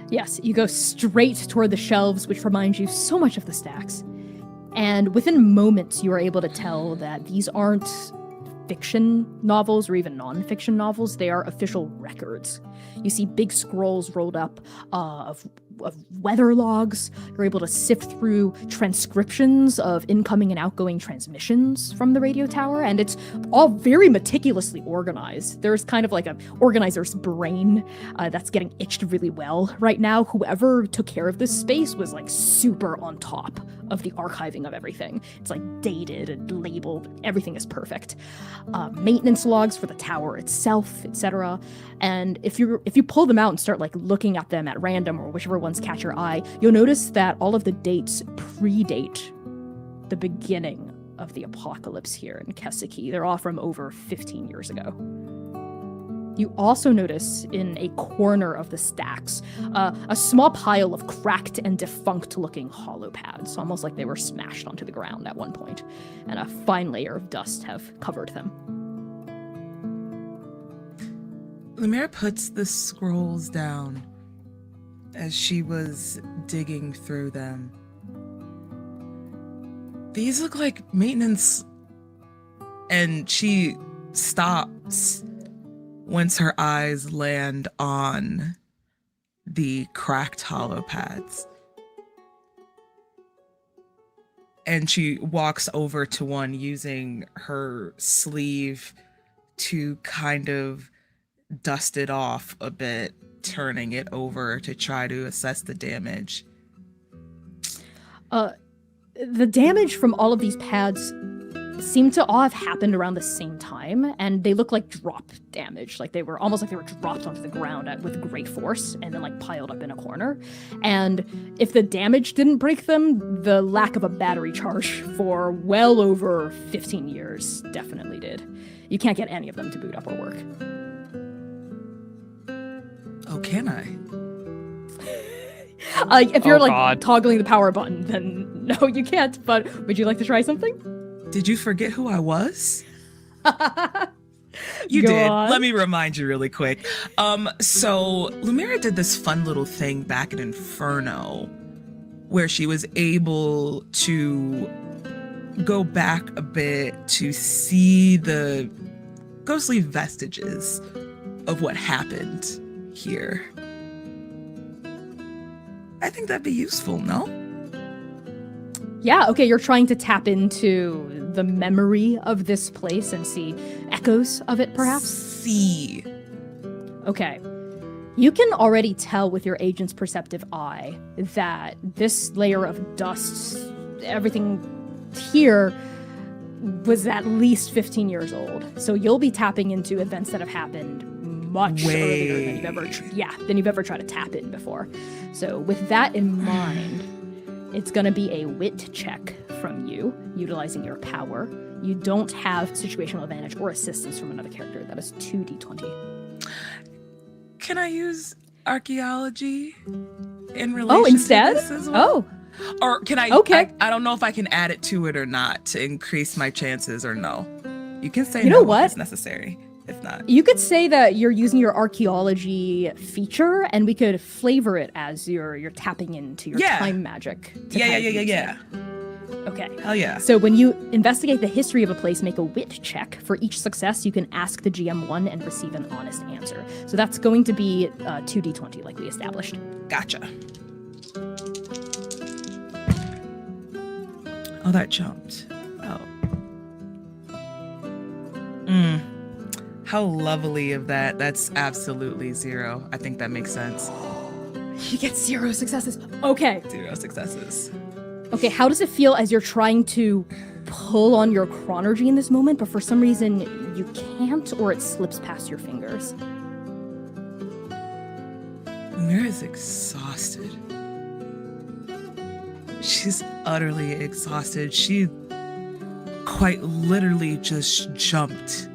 Yes, you go straight toward the shelves, which reminds you so much of the stacks. And within moments, you are able to tell that these aren't fiction novels or even non-fiction novels. They are official records. You see big scrolls rolled up of weather logs. You're able to sift through transcriptions of incoming and outgoing transmissions from the radio tower, and it's all very meticulously organized. There's kind of like an organizer's brain that's getting itched really well right now. Whoever took care of this space was like super on top of the archiving of everything. It's like dated and labeled. Everything is perfect. Maintenance logs for the tower itself, etc. And if you pull them out and start like looking at them at random or whichever ones catch your eye, you'll notice that all of the dates predate the beginning of the apocalypse here in Kesiki. They're all from over 15 years ago. You also notice in a corner of the stacks a small pile of cracked and defunct-looking hollow pads, almost like they were smashed onto the ground at one point, and a fine layer of dust have covered them. Lumiere puts the scrolls down as she was digging through them. These look like maintenance, and she stops once her eyes land on the cracked hollow pads. And she walks over to one using her sleeve to kind of dust it off a bit, turning it over to try to assess the damage. The damage from all of these pads seem to all have happened around the same time, and they look like drop damage, like they were dropped onto the ground with great force and then like piled up in a corner. And if the damage didn't break them, the lack of a battery charge for well over 15 years definitely did. You can't get any of them to boot up or work. Oh, can I? If you're God. toggling the power button, then no, you can't. But would you like to try something? Did you forget who I was? You Go did. on. Let me remind you really quick. So Lumiere did this fun little thing back in Inferno where she was able to go back a bit to see the ghostly vestiges of what happened here. I think that'd be useful, no? Yeah, okay, you're trying to tap into the memory of this place and see echoes of it, perhaps? See. Okay. You can already tell with your agent's perceptive eye that this layer of dust, everything here, was at least 15 years old. So you'll be tapping into events that have happened much earlier than you've ever tried to tap in before. So with that in mind, it's going to be a wit check from you, utilizing your power. You don't have situational advantage or assistance from another character. That is 2d20. Can I use archaeology in relation instead? to this as well? Oh, Or can I? Okay. I don't know if I can add it to it or not to increase my chances or no. You can say You know no what? if it's necessary. If not, you could say that you're using your archaeology feature, and we could flavor it as you're tapping into your Yeah. time magic. to yeah. kind of use it. Okay. Hell yeah. So when you investigate the history of a place, make a wit check. For each success, you can ask the GM one and receive an honest answer. So that's going to be 2d20, like we established. Gotcha. Oh, that jumped. Oh. How lovely of that. That's absolutely 0. I think that makes sense. You get 0 successes. Okay. 0 successes. Okay, how does it feel as you're trying to pull on your chronergy in this moment, but for some reason you can't, or it slips past your fingers? Mira's exhausted. She's utterly exhausted. She quite literally just jumped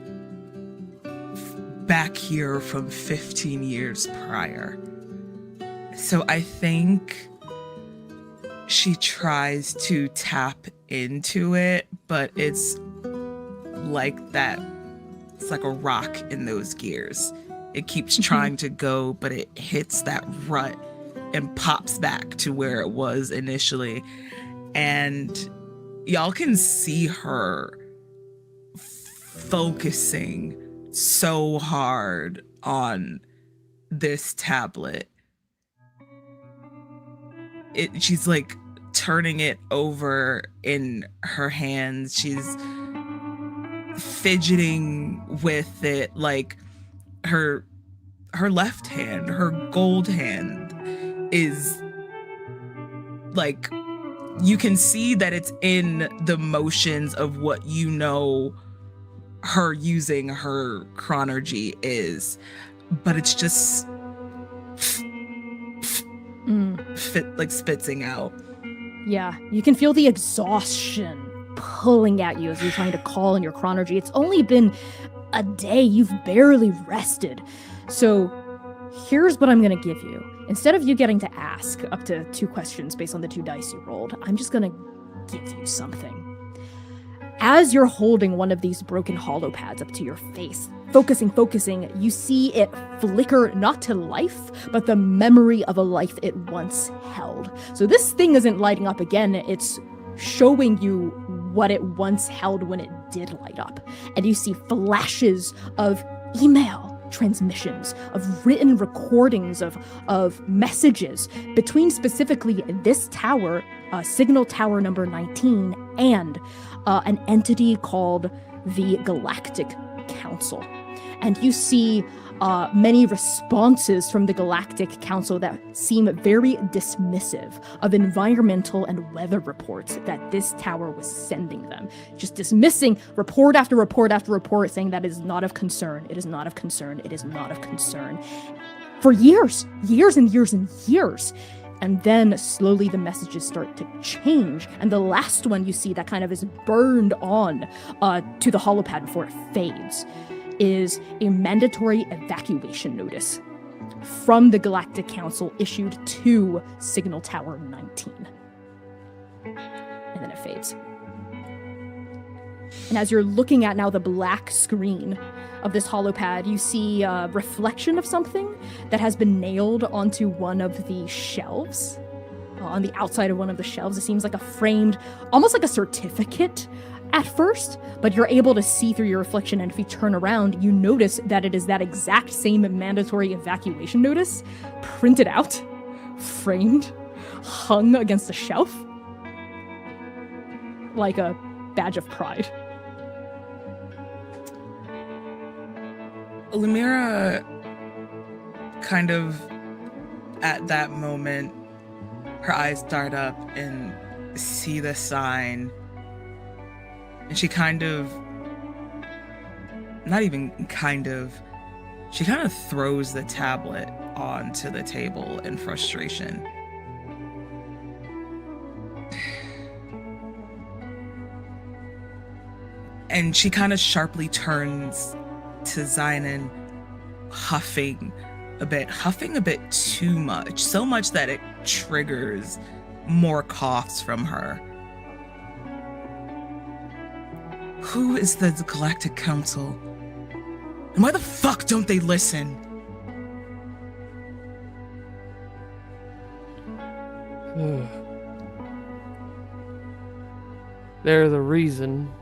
back here from 15 years prior. So I think she tries to tap into it, but it's like that. It's like a rock in those gears. It keeps trying to go, but it hits that rut and pops back to where it was initially. And y'all can see her focusing so hard on this tablet. She's like turning it over in her hands. She's fidgeting with it, like her left hand, her gold hand is like, you can see that it's in the motions of what you know her using her chronergy is, but it's just spitting out. Yeah, you can feel the exhaustion pulling at you as you're trying to call in your chronergy. It's only been a day. You've barely rested. So here's what I'm going to give you. Instead of you getting to ask up to 2 questions based on the 2 dice you rolled, I'm just going to give you something. As you're holding one of these broken hollow pads up to your face, focusing, you see it flicker not to life, but the memory of a life it once held. So this thing isn't lighting up again, it's showing you what it once held when it did light up. And you see flashes of email transmissions, of written recordings of messages between specifically this tower, Signal Tower number 19, and an entity called the Galactic Council. And you see many responses from the Galactic Council that seem very dismissive of environmental and weather reports that this tower was sending them. Just dismissing report after report after report, saying that it is not of concern, it is not of concern, it is not of concern. For years and years. And then slowly the messages start to change. And the last one you see that kind of is burned on to the holopad before it fades is a mandatory evacuation notice from the Galactic Council issued to Signal Tower 19. And then it fades. And as you're looking at now the black screen of this holopad, you see a reflection of something that has been nailed onto one of the shelves. On the outside of one of the shelves, it seems like a framed, almost like a certificate at first, but you're able to see through your reflection, and if you turn around, you notice that it is that exact same mandatory evacuation notice, printed out, framed, hung against the shelf, like a badge of pride. Lumira kind of, at that moment, her eyes dart up and see the sign. And she kind of, she kind of throws the tablet onto the table in frustration. And she kind of sharply turns to Zynon, huffing a bit too much, so much that it triggers more coughs from her. Who is the Galactic Council? And why the fuck don't they listen? They're the reason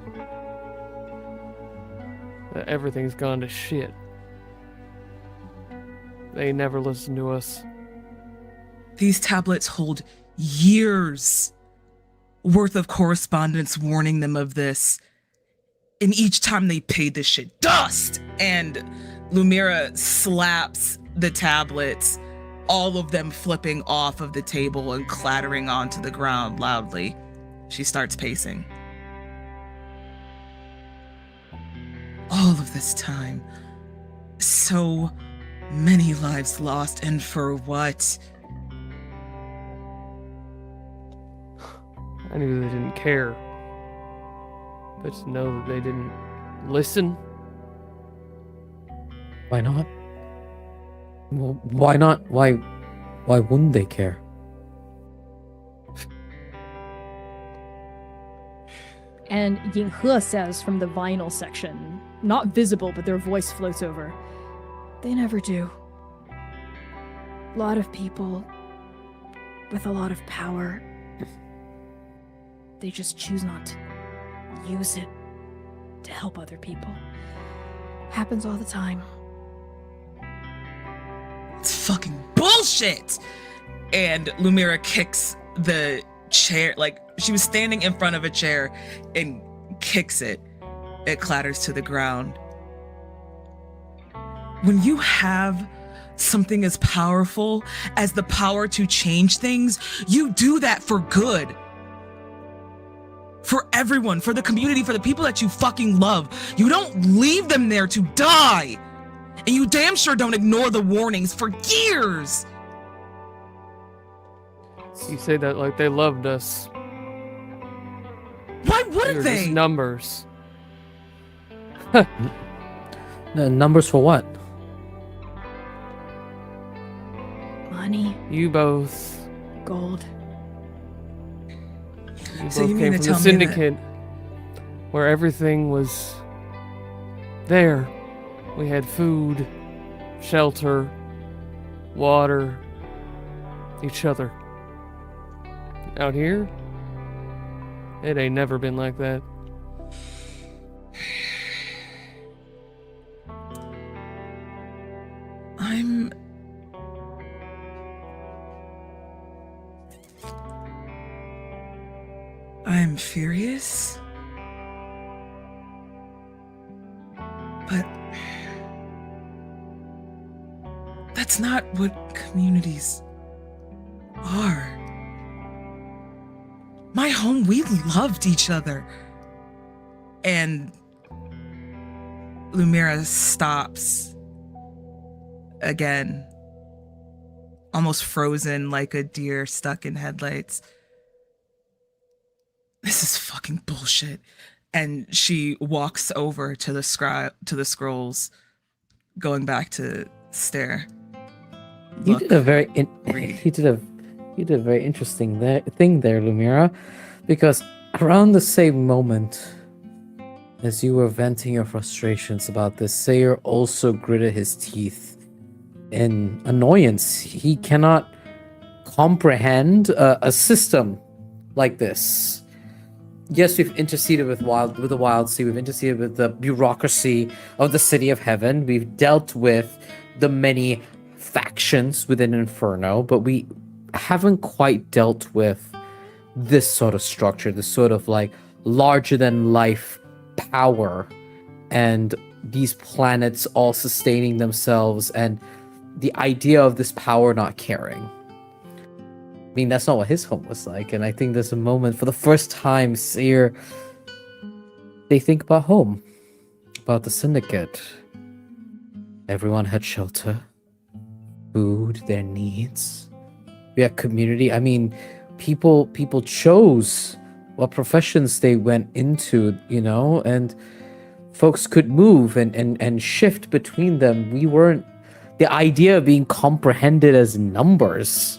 that everything's gone to shit. They never listen to us. These tablets hold years worth of correspondence warning them of this. And each time they paid this shit dust. And Lumira slaps the tablets, all of them flipping off of the table and clattering onto the ground loudly. She starts pacing. All of this time, so many lives lost, and for what? I knew they didn't care. But to know that they didn't listen. Why not? Well, why not? Why wouldn't they care? And Yinghe says from the vinyl section, not visible, but their voice floats over. They never do. A lot of people with a lot of power, they just choose not to use it to help other people. Happens all the time. It's fucking bullshit! And Lumira kicks the chair, like she was standing in front of a chair and kicks it. It clatters to the ground. When you have something as powerful as the power to change things, you do that for good. For everyone, for the community, for the people that you fucking love. You don't leave them there to die. And you damn sure don't ignore the warnings for years. You say that like they loved us. Why We wouldn't were they? just numbers. Numbers for what? Money, You both. gold. You So both you mean came to from the tell me that- syndicate, where everything was there. We had food, shelter, water, each other. Out here, it ain't never been like that. I'm furious. But that's not what communities are. My home, we loved each other. And Lumira stops again, almost frozen like a deer stuck in headlights. This is fucking bullshit. And she walks over to the scrolls, going back to stare. You Look, did a very read. you did a very interesting thing there, Lumira, because around the same moment as you were venting your frustrations about this, Sayer also gritted his teeth in annoyance. He cannot comprehend a system like this. Yes, we've interceded with the Wild Sea. We've interceded with the bureaucracy of the City of Heaven. We've dealt with the many factions within Inferno, but we haven't quite dealt with this sort of structure, this sort of like larger than life power, and these planets all sustaining themselves, and the idea of this power not caring. I mean, that's not what his home was like, and I think there's a moment for the first time Seer, they think about home, about the syndicate. Everyone had shelter, food, their needs. We had community. I mean, people chose what professions they went into, you know, and folks could move and shift between them. We weren't, the idea of being comprehended as numbers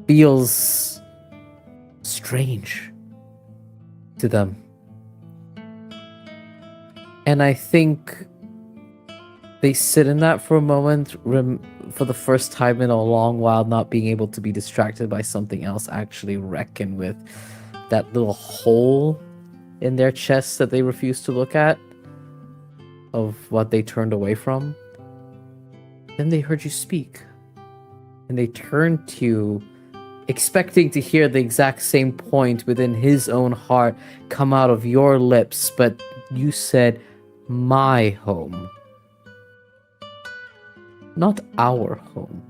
feels strange to them. And I think they sit in that for a moment, for the first time in a long while, not being able to be distracted by something else, actually reckon with that little hole in their chest that they refuse to look at, of what they turned away from. Then they heard you speak, and they turned to you, expecting to hear the exact same point within his own heart come out of your lips, but you said, "My home." Not our home.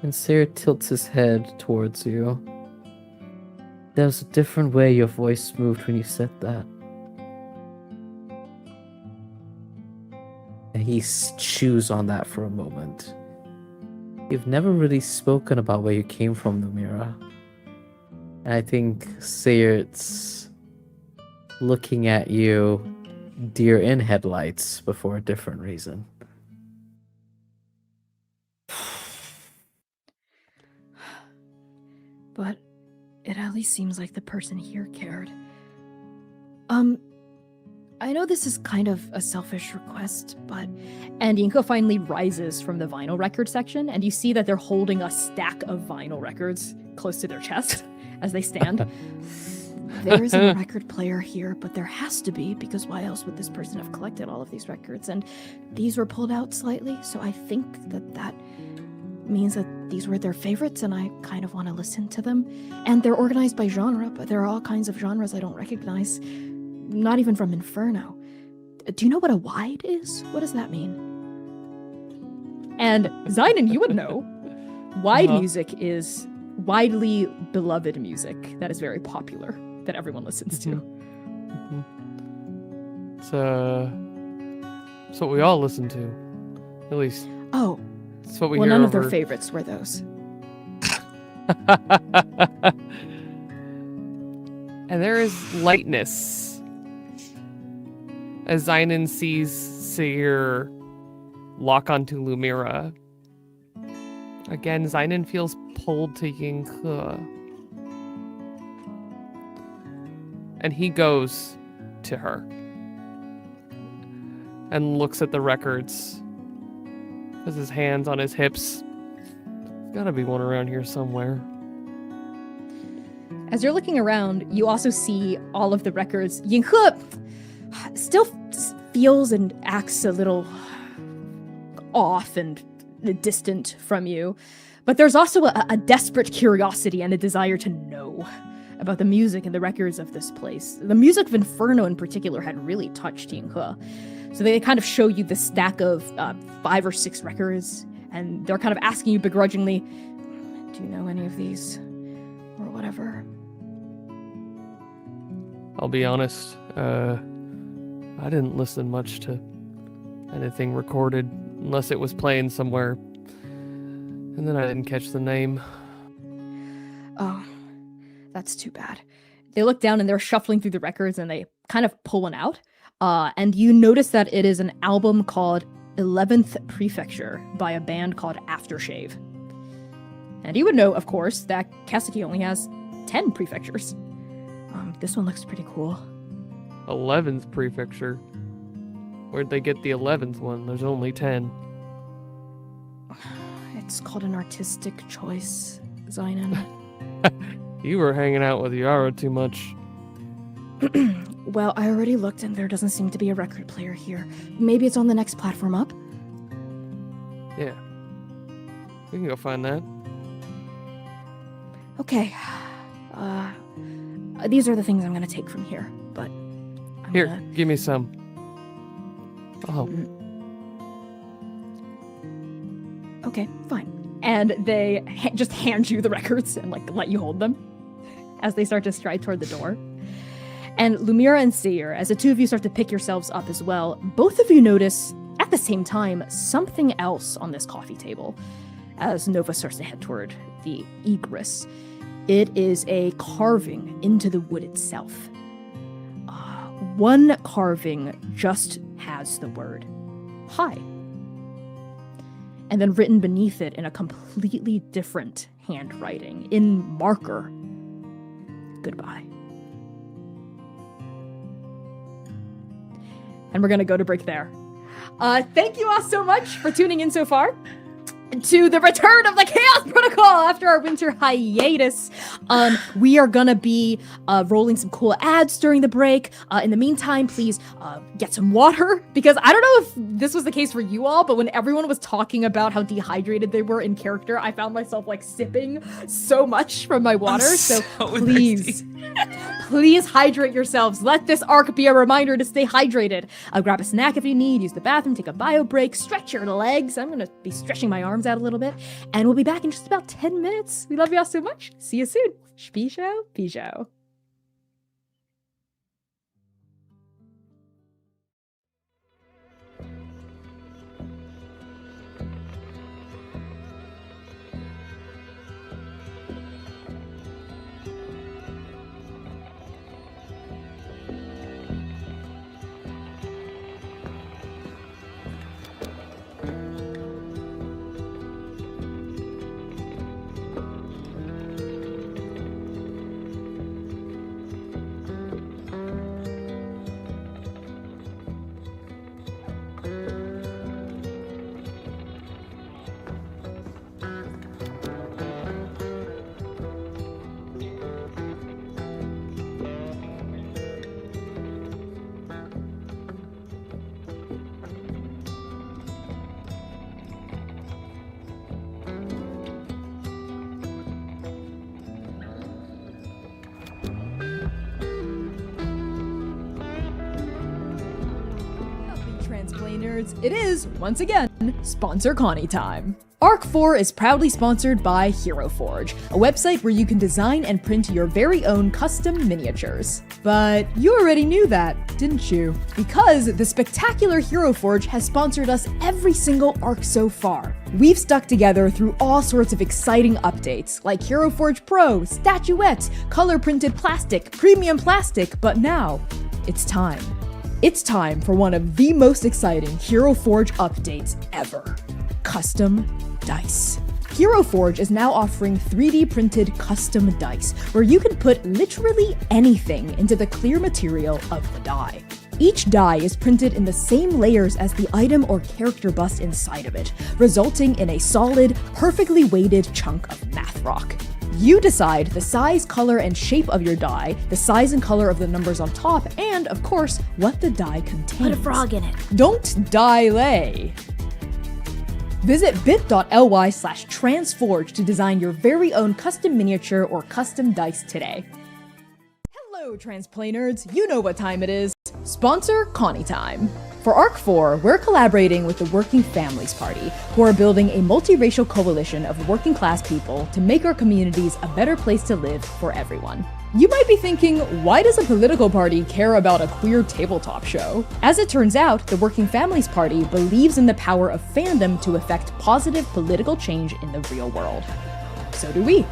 And Sarah tilts his head towards you. There's a different way your voice moved when you said that. And he chews on that for a moment. You've never really spoken about where you came from, Lumira. And I think Sayer's looking at you, deer in headlights, but for a different reason. But it at least seems like the person here cared. I know this is kind of a selfish request, but... And Yinko finally rises from the vinyl record section, and you see that they're holding a stack of vinyl records close to their chest as they stand. There isn't a record player here, but there has to be, because why else would this person have collected all of these records? And these were pulled out slightly, so I think that means that these were their favorites, and I kind of want to listen to them. And they're organized by genre, but there are all kinds of genres I don't recognize. Not even from Inferno. Do you know what a wide is? What does that mean? And Zynon, you would know. Wide music is widely beloved music that is very popular, that everyone listens to. It's what we all listen to. At least. Oh. It's what we well, hear none over... of their favorites were those. And there is lightness as Zynon sees Seer lock onto Lumira. Again, Zynon feels pulled to Yinghe. And he goes to her and looks at the records. Has his hands on his hips. There's gotta be one around here somewhere. As you're looking around, you also see all of the records. Yinghe still feels and acts a little off and distant from you, but there's also a desperate curiosity and a desire to know about the music and the records of this place. The music of Inferno in particular had really touched Yinghe. So they kind of show you the stack of 5 or 6 records, and they're kind of asking you begrudgingly, do you know any of these? Or whatever. I'll be honest, I didn't listen much to anything recorded unless it was playing somewhere. And then I didn't catch the name. Oh, that's too bad. They look down and they're shuffling through the records and they kind of pull one out. And you notice that it is an album called 11th Prefecture by a band called Aftershave. And you would know, of course, that Kaseki only has 10 prefectures. This one looks pretty cool. 11th Prefecture? Where'd they get the 11th one? There's only 10. It's called an artistic choice, Zynon. You were hanging out with Yara too much. Well, I already looked and there doesn't seem to be a record player here. Maybe it's on the next platform up? Yeah. We can go find that. Okay. These are the things I'm gonna take from here, but... Here, give me some. Oh. Okay, fine. And they just hand you the records and let you hold them as they start to stride toward the door. And Lumira and Seer, as the two of you start to pick yourselves up as well, both of you notice at the same time something else on this coffee table as Nova starts to head toward the egress. It is a carving into the wood itself. One carving just has the word hi. And then written beneath it in a completely different handwriting, in marker, goodbye. And we're going to go to break there. Thank you all so much for tuning in so far to the return of the Chaos Protocol after our winter hiatus. We are gonna be rolling some cool ads during the break. In the meantime, please get some water, because I don't know if this was the case for you all, but when everyone was talking about how dehydrated they were in character, I found myself sipping so much from my water. So please, please hydrate yourselves. Let this arc be a reminder to stay hydrated. Grab a snack if you need, use the bathroom, take a bio break, stretch your legs. I'm gonna be stretching my arms out a little bit, and we'll be back in just about 10 minutes. We love y'all so much. See you soon. Spisho, Pijo. Transplainers, it is, once again, Sponsor Connie time. Arc 4 is proudly sponsored by Hero Forge, a website where you can design and print your very own custom miniatures. But you already knew that, didn't you? Because the spectacular Hero Forge has sponsored us every single arc so far. We've stuck together through all sorts of exciting updates, like Hero Forge Pro, statuettes, color-printed plastic, premium plastic, but now, it's time. It's time for one of the most exciting Hero Forge updates ever. Custom dice. Hero Forge is now offering 3D printed custom dice, where you can put literally anything into the clear material of the die. Each die is printed in the same layers as the item or character bust inside of it, resulting in a solid, perfectly weighted chunk of math rock. You decide the size, color, and shape of your die, the size and color of the numbers on top, and, of course, what the die contains. Put a frog in it. Don't die-lay. Visit bit.ly/transforge to design your very own custom miniature or custom dice today. Hello, Transplainers! You know what time it is. Sponsor Connie time. For Arc 4, we're collaborating with the Working Families Party, who are building a multiracial coalition of working class people to make our communities a better place to live for everyone. You might be thinking, why does a political party care about a queer tabletop show? As it turns out, the Working Families Party believes in the power of fandom to effect positive political change in the real world. So do we.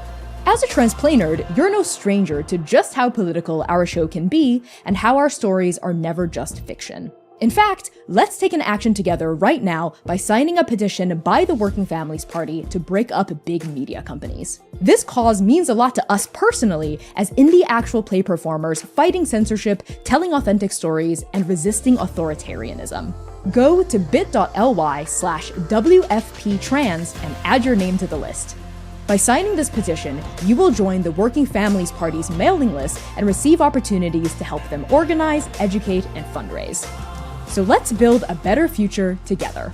As a transplainerd, you're no stranger to just how political our show can be and how our stories are never just fiction. In fact, let's take an action together right now by signing a petition by the Working Families Party to break up big media companies. This cause means a lot to us personally, as indie actual play performers fighting censorship, telling authentic stories, and resisting authoritarianism. Go to bit.ly/WFPtrans and add your name to the list. By signing this petition, you will join the Working Families Party's mailing list and receive opportunities to help them organize, educate, and fundraise. So let's build a better future together.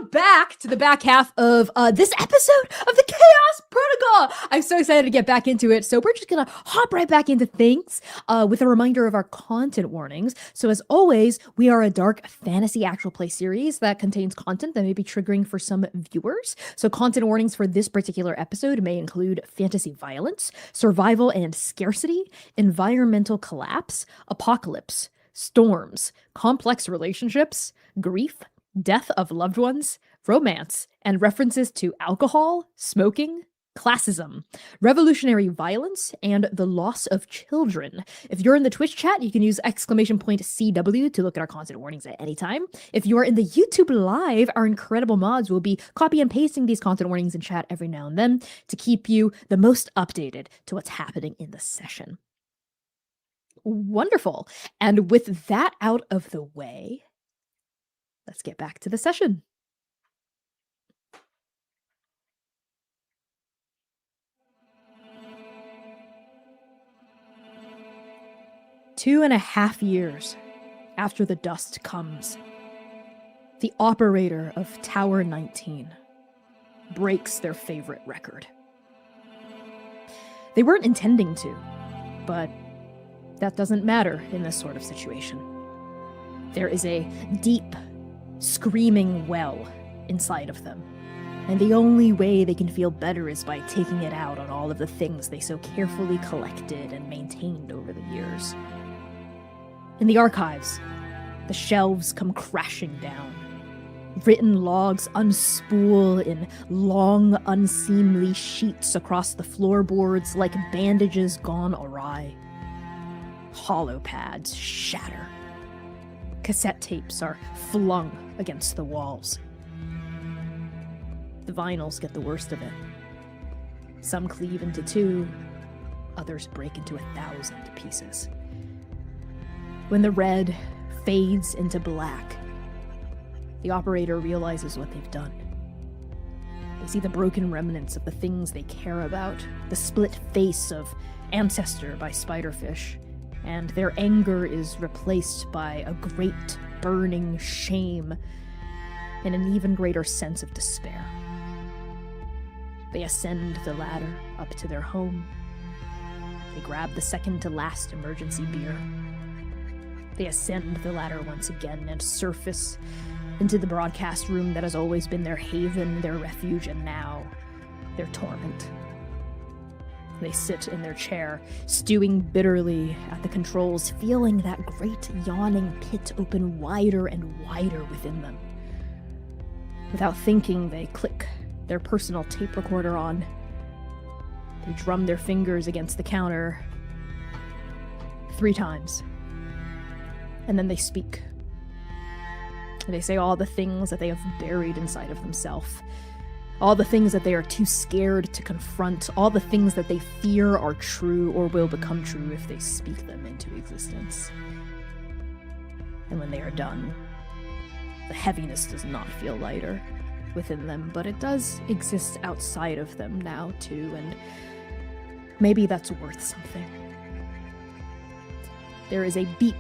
welcome back to the back half of this episode of the Chaos Protocol. I'm so excited to get back into it. So we're just gonna hop right back into things with a reminder of our content warnings. So as always, we are a dark fantasy actual play series that contains content that may be triggering for some viewers. So content warnings for this particular episode may include fantasy violence, survival and scarcity, environmental collapse, apocalypse, storms, complex relationships, grief, death of loved ones, romance, and references to alcohol, smoking, classism, revolutionary violence, and the loss of children. If you're in the Twitch chat, you can use !CW to look at our content warnings at any time. If you are in the YouTube live, our incredible mods will be copy and pasting these content warnings in chat every now and then to keep you the most updated to what's happening in the session. Wonderful. And with that out of the way, let's get back to the session. Two and a half years after the dust comes, the operator of Tower 19 breaks their favorite record. They weren't intending to, but that doesn't matter in this sort of situation. There is a deep, screaming well inside of them, and the only way they can feel better is by taking it out on all of the things they so carefully collected and maintained over the years. In the archives, the shelves come crashing down. Written logs unspool in long, unseemly sheets across the floorboards like bandages gone awry. Hollow pads shatter. Cassette tapes are flung against the walls. The vinyls get the worst of it. Some cleave into two, others break into 1,000 pieces. When the red fades into black, the operator realizes what they've done. They see the broken remnants of the things they care about, the split face of Ancestor by Spiderfish, and their anger is replaced by a great burning shame and an even greater sense of despair. They ascend the ladder up to their home. They grab the second to last emergency beer. They ascend the ladder once again and surface into the broadcast room that has always been their haven, their refuge, and now their torment. They sit in their chair, stewing bitterly at the controls, feeling that great yawning pit open wider and wider within them. Without thinking, they click their personal tape recorder on. They drum their fingers against the counter 3 times. And then they speak. They say all the things that they have buried inside of themselves. All the things that they are too scared to confront, all the things that they fear are true or will become true if they speak them into existence. And when they are done, the heaviness does not feel lighter within them, but it does exist outside of them now too, and maybe that's worth something. There is a beep.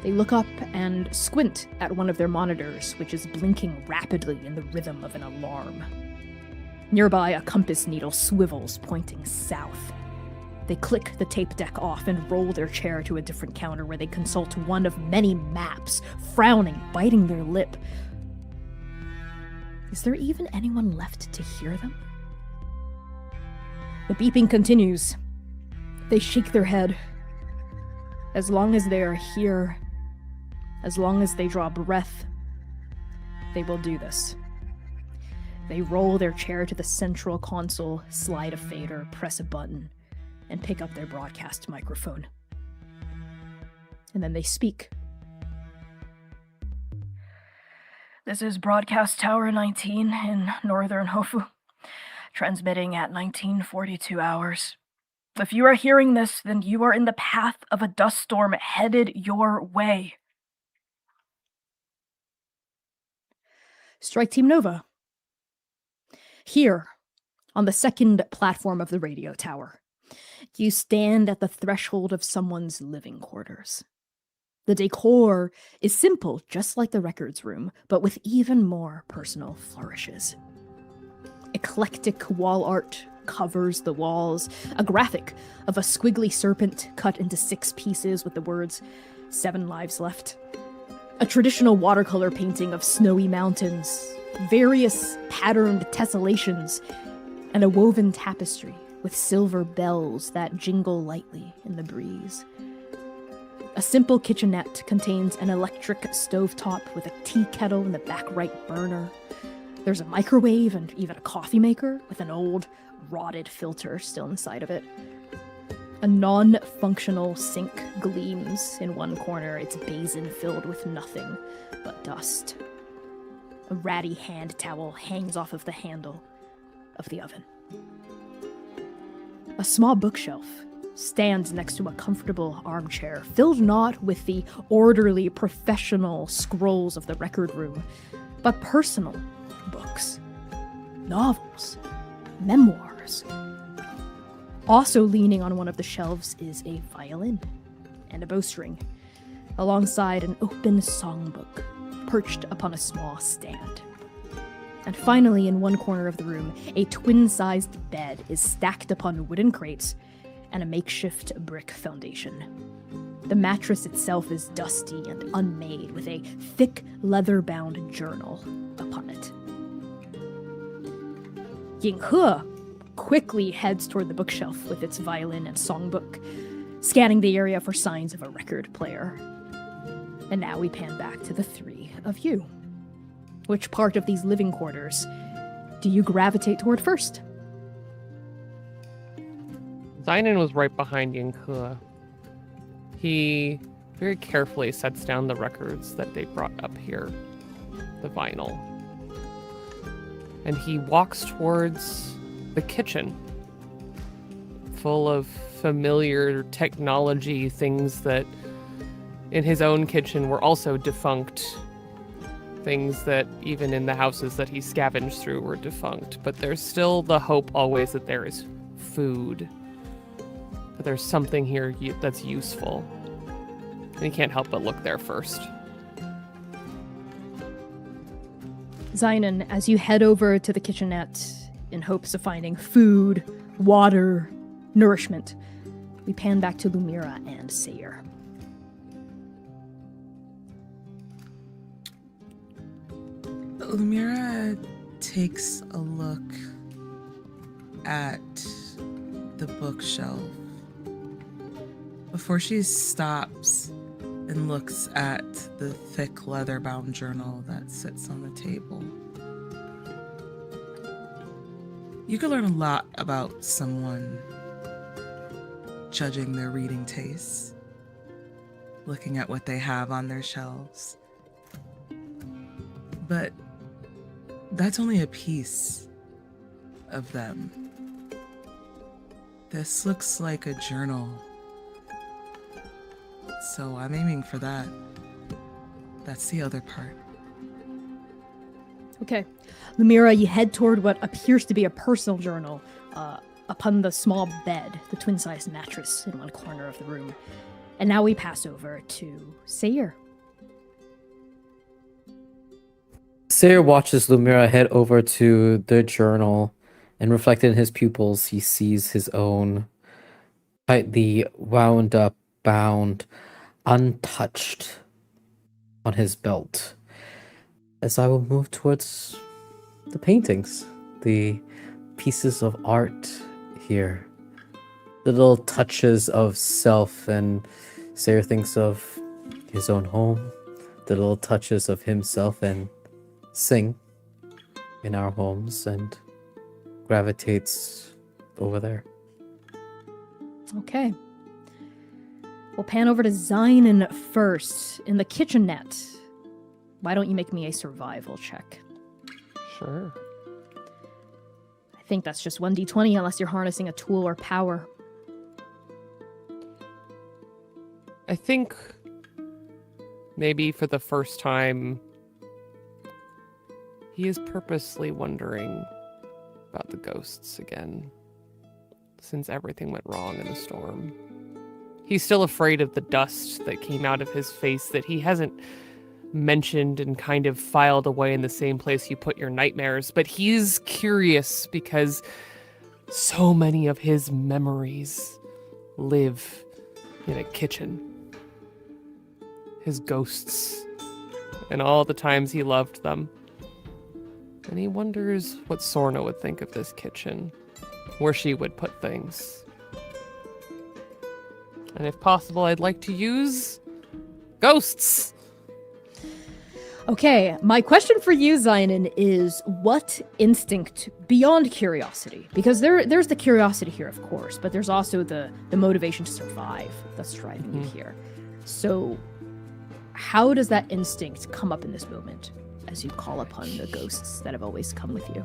They look up and squint at one of their monitors, which is blinking rapidly in the rhythm of an alarm. Nearby, a compass needle swivels, pointing south. They click the tape deck off and roll their chair to a different counter where they consult one of many maps, frowning, biting their lip. Is there even anyone left to hear them? The beeping continues. They shake their head. As long as they are here, as long as they draw breath, they will do this. They roll their chair to the central console, slide a fader, press a button, and pick up their broadcast microphone. And then they speak. This is Broadcast Tower 19 in northern Hofu, transmitting at 1942 hours. If you are hearing this, then you are in the path of a dust storm headed your way. Strike Team Nova. Here, on the second platform of the radio tower, you stand at the threshold of someone's living quarters. The decor is simple, just like the records room, but with even more personal flourishes. Eclectic wall art covers the walls, a graphic of a squiggly serpent cut into 6 pieces with the words, 7 lives left. A traditional watercolor painting of snowy mountains, various patterned tessellations, and a woven tapestry with silver bells that jingle lightly in the breeze. A simple kitchenette contains an electric stovetop with a tea kettle in the back right burner. There's a microwave and even a coffee maker with an old, rotted filter still inside of it. A non-functional sink gleams in one corner, its basin filled with nothing but dust. A ratty hand towel hangs off of the handle of the oven. A small bookshelf stands next to a comfortable armchair, filled not with the orderly, professional scrolls of the record room, but personal books, novels, memoirs. Also leaning on one of the shelves is a violin and a bowstring, alongside an open songbook perched upon a small stand. And finally, in one corner of the room, a twin-sized bed is stacked upon wooden crates and a makeshift brick foundation. The mattress itself is dusty and unmade, with a thick leather-bound journal upon it. Yinghe quickly heads toward the bookshelf with its violin and songbook, scanning the area for signs of a record player. And now we pan back to the 3 of you. Which part of these living quarters do you gravitate toward first? Zynon was right behind Yinghe. He very carefully sets down the records that they brought up here, the vinyl. And he walks towards the kitchen, full of familiar technology, things that in his own kitchen were also defunct. Things that even in the houses that he scavenged through were defunct. But there's still the hope always that there is food. That there's something here that's useful. And he can't help but look there first. Zynon, as you head over to the kitchenette in hopes of finding food, water, nourishment, we pan back to Lumira and Sayer. Lumira takes a look at the bookshelf before she stops and looks at the thick leather-bound journal that sits on the table. You can learn a lot about someone judging their reading tastes, looking at what they have on their shelves. But that's only a piece of them. This looks like a journal. So I'm aiming for that. That's the other part. Okay. Lumira, you head toward what appears to be a personal journal upon the small bed, the twin-sized mattress in one corner of the room. And now we pass over to Sayer. Sayer watches Lumira head over to the journal, and reflected in his pupils, he sees his own tightly wound up, bound, untouched on his belt. As I will move towards the paintings, the pieces of art here, the little touches of self, and Sayer thinks of his own home, the little touches of himself and Sing in our homes, and gravitates over there. Okay. We'll pan over to Zynon first. In the kitchenette, why don't you make me a survival check? Sure. I think that's just 1d20 unless you're harnessing a tool or power. I think maybe for the first time, he is purposely wondering about the ghosts again, since everything went wrong in the storm. He's still afraid of the dust that came out of his face that he hasn't mentioned and kind of filed away in the same place you put your nightmares. But he's curious because so many of his memories live in a kitchen. His ghosts and all the times he loved them. And he wonders what Sorna would think of this kitchen, where she would put things. And if possible, I'd like to use ghosts. Okay, my question for you, Zionin, is what instinct beyond curiosity? Because there's the curiosity here, of course, but there's also the motivation to survive that's driving you here. So, how does that instinct come up in this moment as you call upon the ghosts that have always come with you?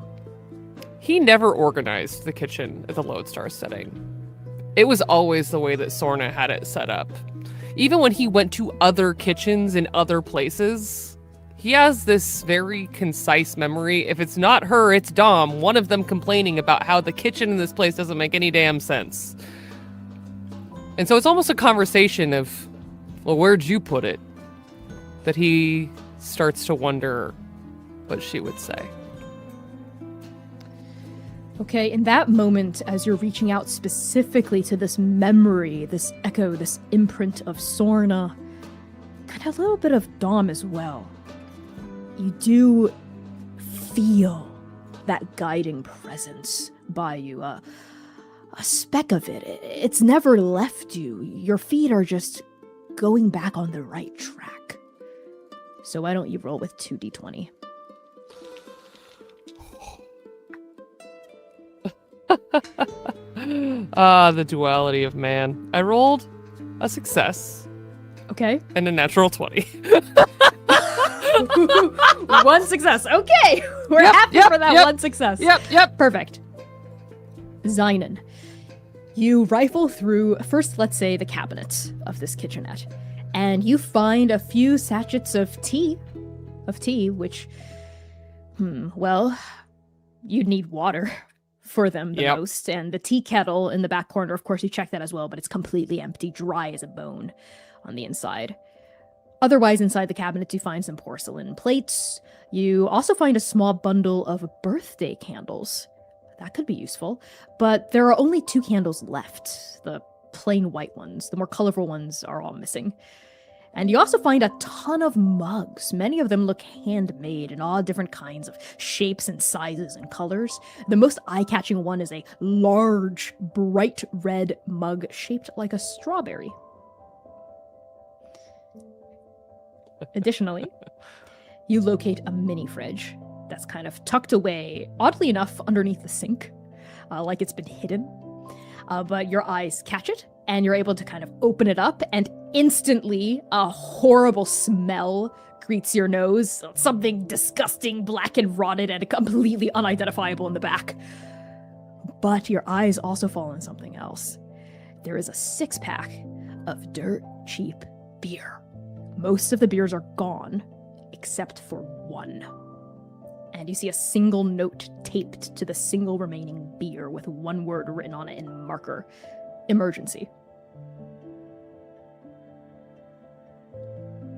He never organized the kitchen at the Lodestar setting. It was always the way that Sorna had it set up. Even when he went to other kitchens in other places, he has this very concise memory. If it's not her, it's Dom, one of them complaining about how the kitchen in this place doesn't make any damn sense. And so it's almost a conversation of, well, where'd you put it? That he starts to wonder what she would say. Okay, in that moment, as you're reaching out specifically to this memory, this echo, this imprint of Sorna, and a little bit of Dom as well, you do feel that guiding presence by you, a speck of it. It's never left you. Your feet are just going back on the right track. So why don't you roll with 2d20? The duality of man. I rolled a success Okay. and a natural 20. One success. Okay. We're Yep, happy yep, for that yep. one success. Yep. Perfect. Zynon, you rifle through, first, let's say, the cabinet of this kitchenette, and you find a few sachets of tea, which, well, you'd need water for them the Yep. most, and the tea kettle in the back corner, of course, you check that as well, but it's completely empty, dry as a bone on the inside. Otherwise, inside the cabinet, you find some porcelain plates. You also find a small bundle of birthday candles. That could be useful. But there are only 2 candles left. The plain white ones. The more colorful ones are all missing. And you also find a ton of mugs. Many of them look handmade in all different kinds of shapes and sizes and colors. The most eye-catching one is a large, bright red mug shaped like a strawberry. Additionally, you locate a mini fridge that's kind of tucked away, oddly enough, underneath the sink, like it's been hidden. But your eyes catch it, and you're able to kind of open it up, and instantly a horrible smell greets your nose. Something disgusting, black and rotted, and completely unidentifiable in the back. But your eyes also fall on something else. There is a 6-pack of dirt cheap beer. Most of the beers are gone, except for one. And you see a single note taped to the single remaining beer with one word written on it in marker. Emergency.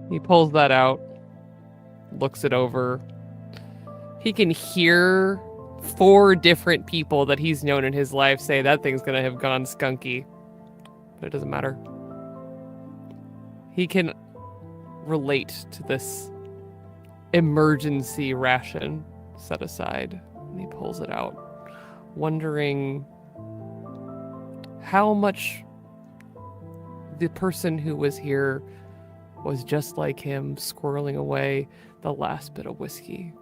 He pulls that out, looks it over. He can hear 4 different people that he's known in his life say that thing's gonna have gone skunky. But it doesn't matter. He can relate to this emergency ration set aside. And he pulls it out, wondering how much the person who was here was just like him, squirreling away the last bit of whiskey.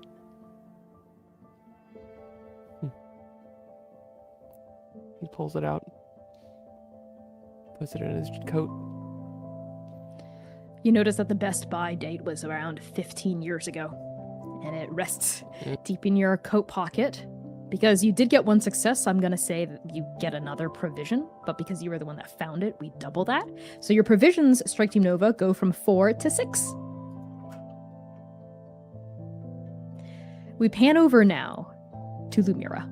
He pulls it out, puts it in his coat. You notice that the Best Buy date was around 15 years ago, and it rests deep in your coat pocket. Because you did get one success, I'm going to say that you get another provision, but because you were the one that found it, we double that. So your provisions, Strike Team Nova, go from 4 to 6. We pan over now to Lumira.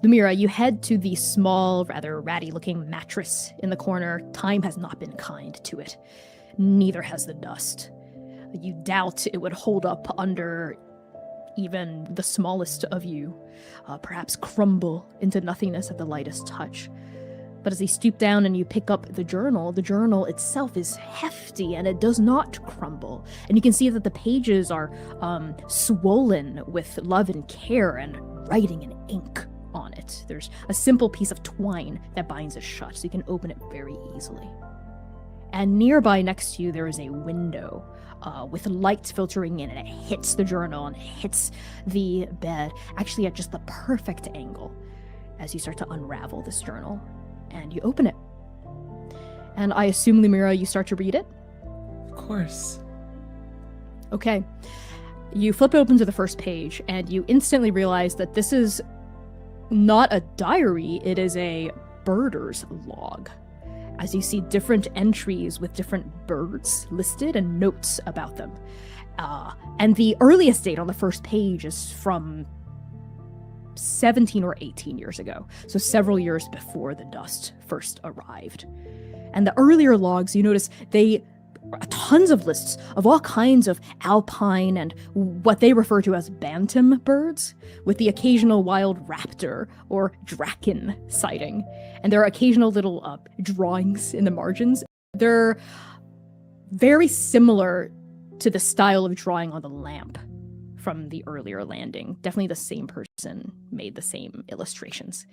Lumira, you head to the small, rather ratty-looking mattress in the corner. Time has not been kind to it. Neither has the dust. You doubt it would hold up under even the smallest of you, perhaps crumble into nothingness at the lightest touch. But as you stoop down and you pick up the journal itself is hefty and it does not crumble. And you can see that the pages are swollen with love and care and writing in ink on it. There's a simple piece of twine that binds it shut, so you can open it very easily. And nearby next to you, there is a window with light filtering in, and it hits the journal and hits the bed, actually at just the perfect angle as you start to unravel this journal. And you open it. And I assume, Lumira, you start to read it? Of course. Okay. You flip it open to the first page, and you instantly realize that this is not a diary, it is a birder's log. As you see different entries with different birds listed and notes about them. And the earliest date on the first page is from 17 or 18 years ago, so several years before the dust first arrived. And the earlier logs, you notice tons of lists of all kinds of alpine and what they refer to as bantam birds, with the occasional wild raptor or draken sighting. And there are occasional little drawings in the margins. They're very similar to the style of drawing on the lamp from the earlier landing. Definitely the same person made the same illustrations.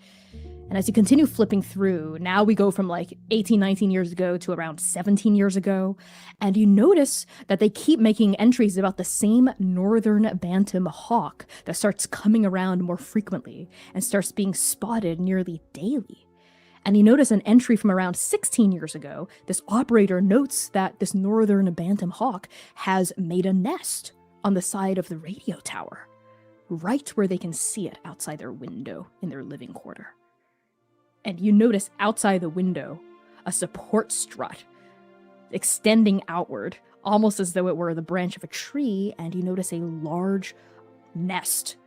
And as you continue flipping through, now we go from like 18, 19 years ago to around 17 years ago. And you notice that they keep making entries about the same northern bantam hawk that starts coming around more frequently and starts being spotted nearly daily. And you notice an entry from around 16 years ago. This operator notes that this northern bantam hawk has made a nest on the side of the radio tower, right where they can see it outside their window in their living quarter. And you notice outside the window a support strut extending outward, almost as though it were the branch of a tree, and you notice a large nest,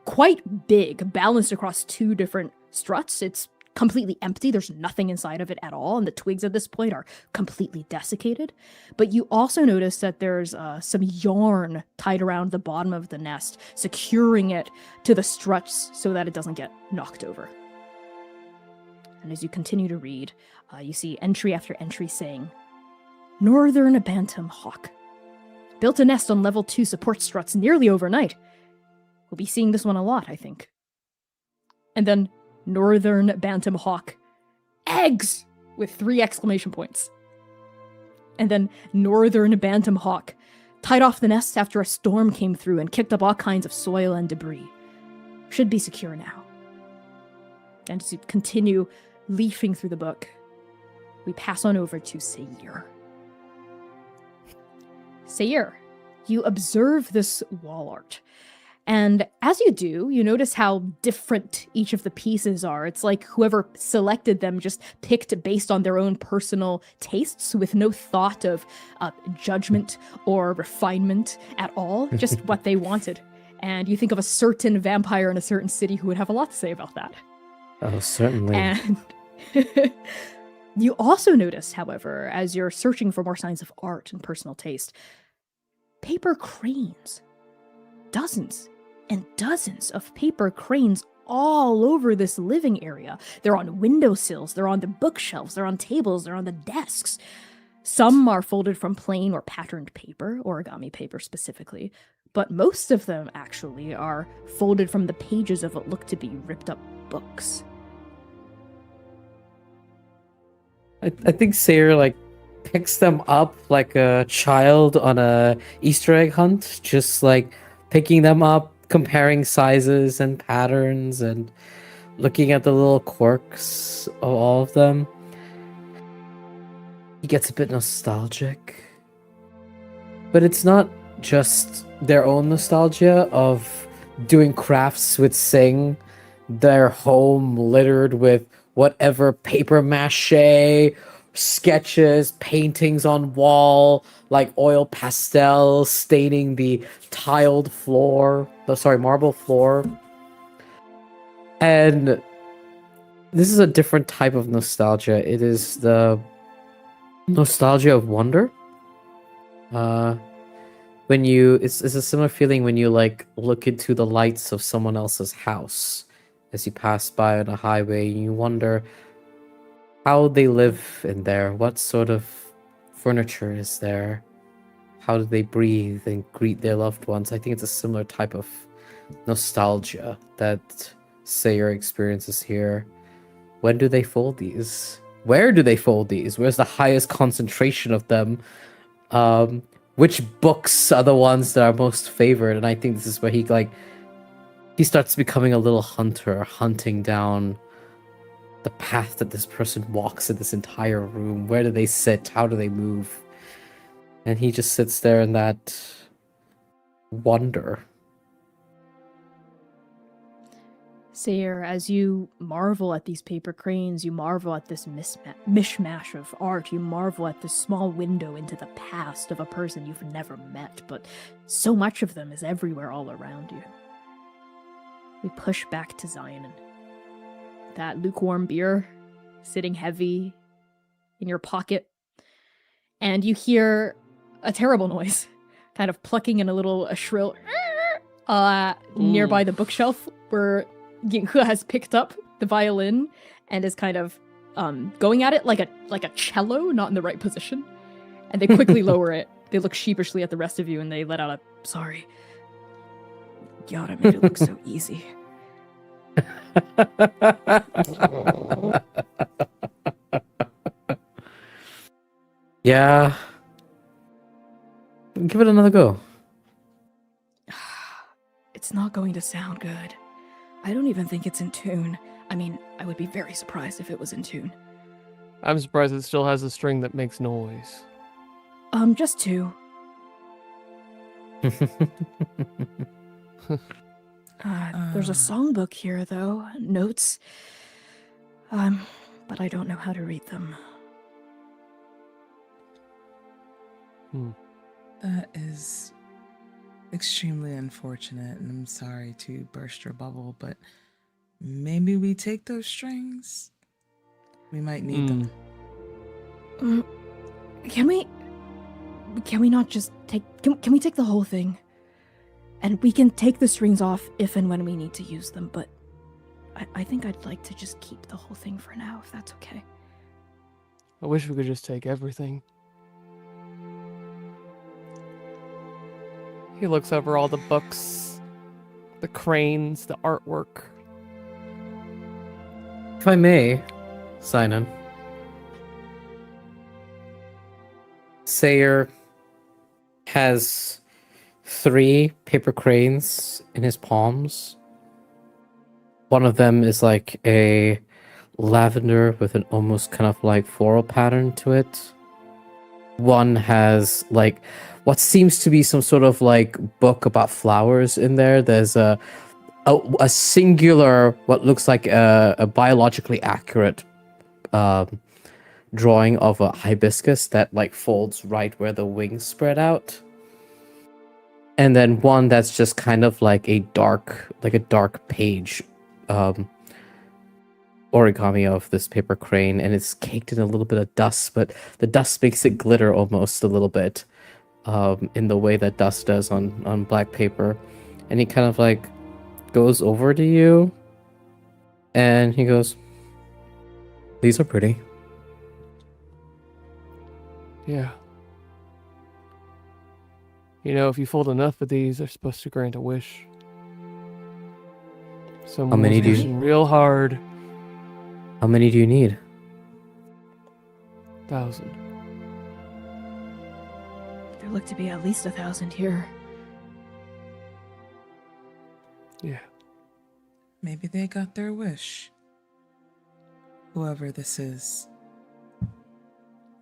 quite big, balanced across two different struts. It's completely empty. There's nothing inside of it at all, and the twigs at this point are completely desiccated. But you also notice that there's some yarn tied around the bottom of the nest, securing it to the struts so that it doesn't get knocked over. And as you continue to read, you see entry after entry saying, Northern Bantam Hawk. Built a nest on level 2 support struts nearly overnight. We'll be seeing this one a lot, I think. And then Northern Bantam Hawk. Eggs! With 3 exclamation points. And then Northern Bantam Hawk. Tied off the nest after a storm came through and kicked up all kinds of soil and debris. Should be secure now. And as you continue leafing through the book, we pass on over to Sayir. Sayir, you observe this wall art. And as you do, you notice how different each of the pieces are. It's like whoever selected them just picked based on their own personal tastes with no thought of judgment or refinement at all, just what they wanted. And you think of a certain vampire in a certain city who would have a lot to say about that. Oh, certainly. And you also notice, however, as you're searching for more signs of art and personal taste, paper cranes. Dozens and dozens of paper cranes all over this living area. They're on windowsills, they're on the bookshelves, they're on tables, they're on the desks. Some are folded from plain or patterned paper, origami paper specifically, but most of them actually are folded from the pages of what look to be ripped up books. I think Sayre picks them up like a child on a Easter egg hunt, just picking them up, comparing sizes and patterns, and looking at the little quirks of all of them. He gets a bit nostalgic. But it's not just their own nostalgia of doing crafts with Sing, their home littered with whatever paper mache, sketches, paintings on wall, oil pastels staining the marble floor. And this is a different type of nostalgia. It is the nostalgia of wonder. When you it's a similar feeling when you like look into the lights of someone else's house as you pass by on a highway and you wonder how they live in there, what sort of furniture is there, how do they breathe and greet their loved ones. I think it's a similar type of nostalgia that Sayer experiences here. When do they fold these? Where do they fold these? Where's the highest concentration of them? Which books are the ones that are most favored? And I think this is where he starts becoming a little hunter, hunting down the path that this person walks in this entire room. Where do they sit? How do they move? And he just sits there in that wonder. Sayer, as you marvel at these paper cranes, you marvel at this mishmash of art, you marvel at this small window into the past of a person you've never met, but so much of them is everywhere all around you. We push back to Zion. That lukewarm beer sitting heavy in your pocket, and you hear a terrible noise, kind of plucking in a shrill nearby the bookshelf where Yinghe has picked up the violin and is kind of going at it like a cello, not in the right position. And they quickly lower it. They look sheepishly at the rest of you and they let out a sorry. God, made it look so easy. Yeah. Give it another go. It's not going to sound good. I don't even think it's in tune. I mean, I would be very surprised if it was in tune. I'm surprised it still has a string that makes noise. Just two. There's a songbook here, though. Notes. But I don't know how to read them. That is extremely unfortunate, and I'm sorry to burst your bubble, but maybe we take those strings? We might need them. Can we not just take... Can we take the whole thing? And we can take the strings off if and when we need to use them, but I think I'd like to just keep the whole thing for now, if that's okay. I wish we could just take everything. He looks over all the books, the cranes, the artwork. If I may, Sinan. Sayer has 3 paper cranes in his palms. One of them is like a lavender with an almost kind of like floral pattern to it. One has like what seems to be some sort of like book about flowers in there. There's a singular, what looks like a biologically accurate drawing of a hibiscus that like folds right where the wings spread out. And then one that's just kind of like a dark page origami of this paper crane, and it's caked in a little bit of dust, but the dust makes it glitter almost a little bit in the way that dust does on black paper. And he kind of like goes over to you and he goes, "These are pretty." Yeah. You know, if you fold enough of these, they're supposed to grant a wish. Someone many was do you- wishing real hard. How many do you need? 1,000. There look to be at least 1,000 here. Yeah. Maybe they got their wish. Whoever this is.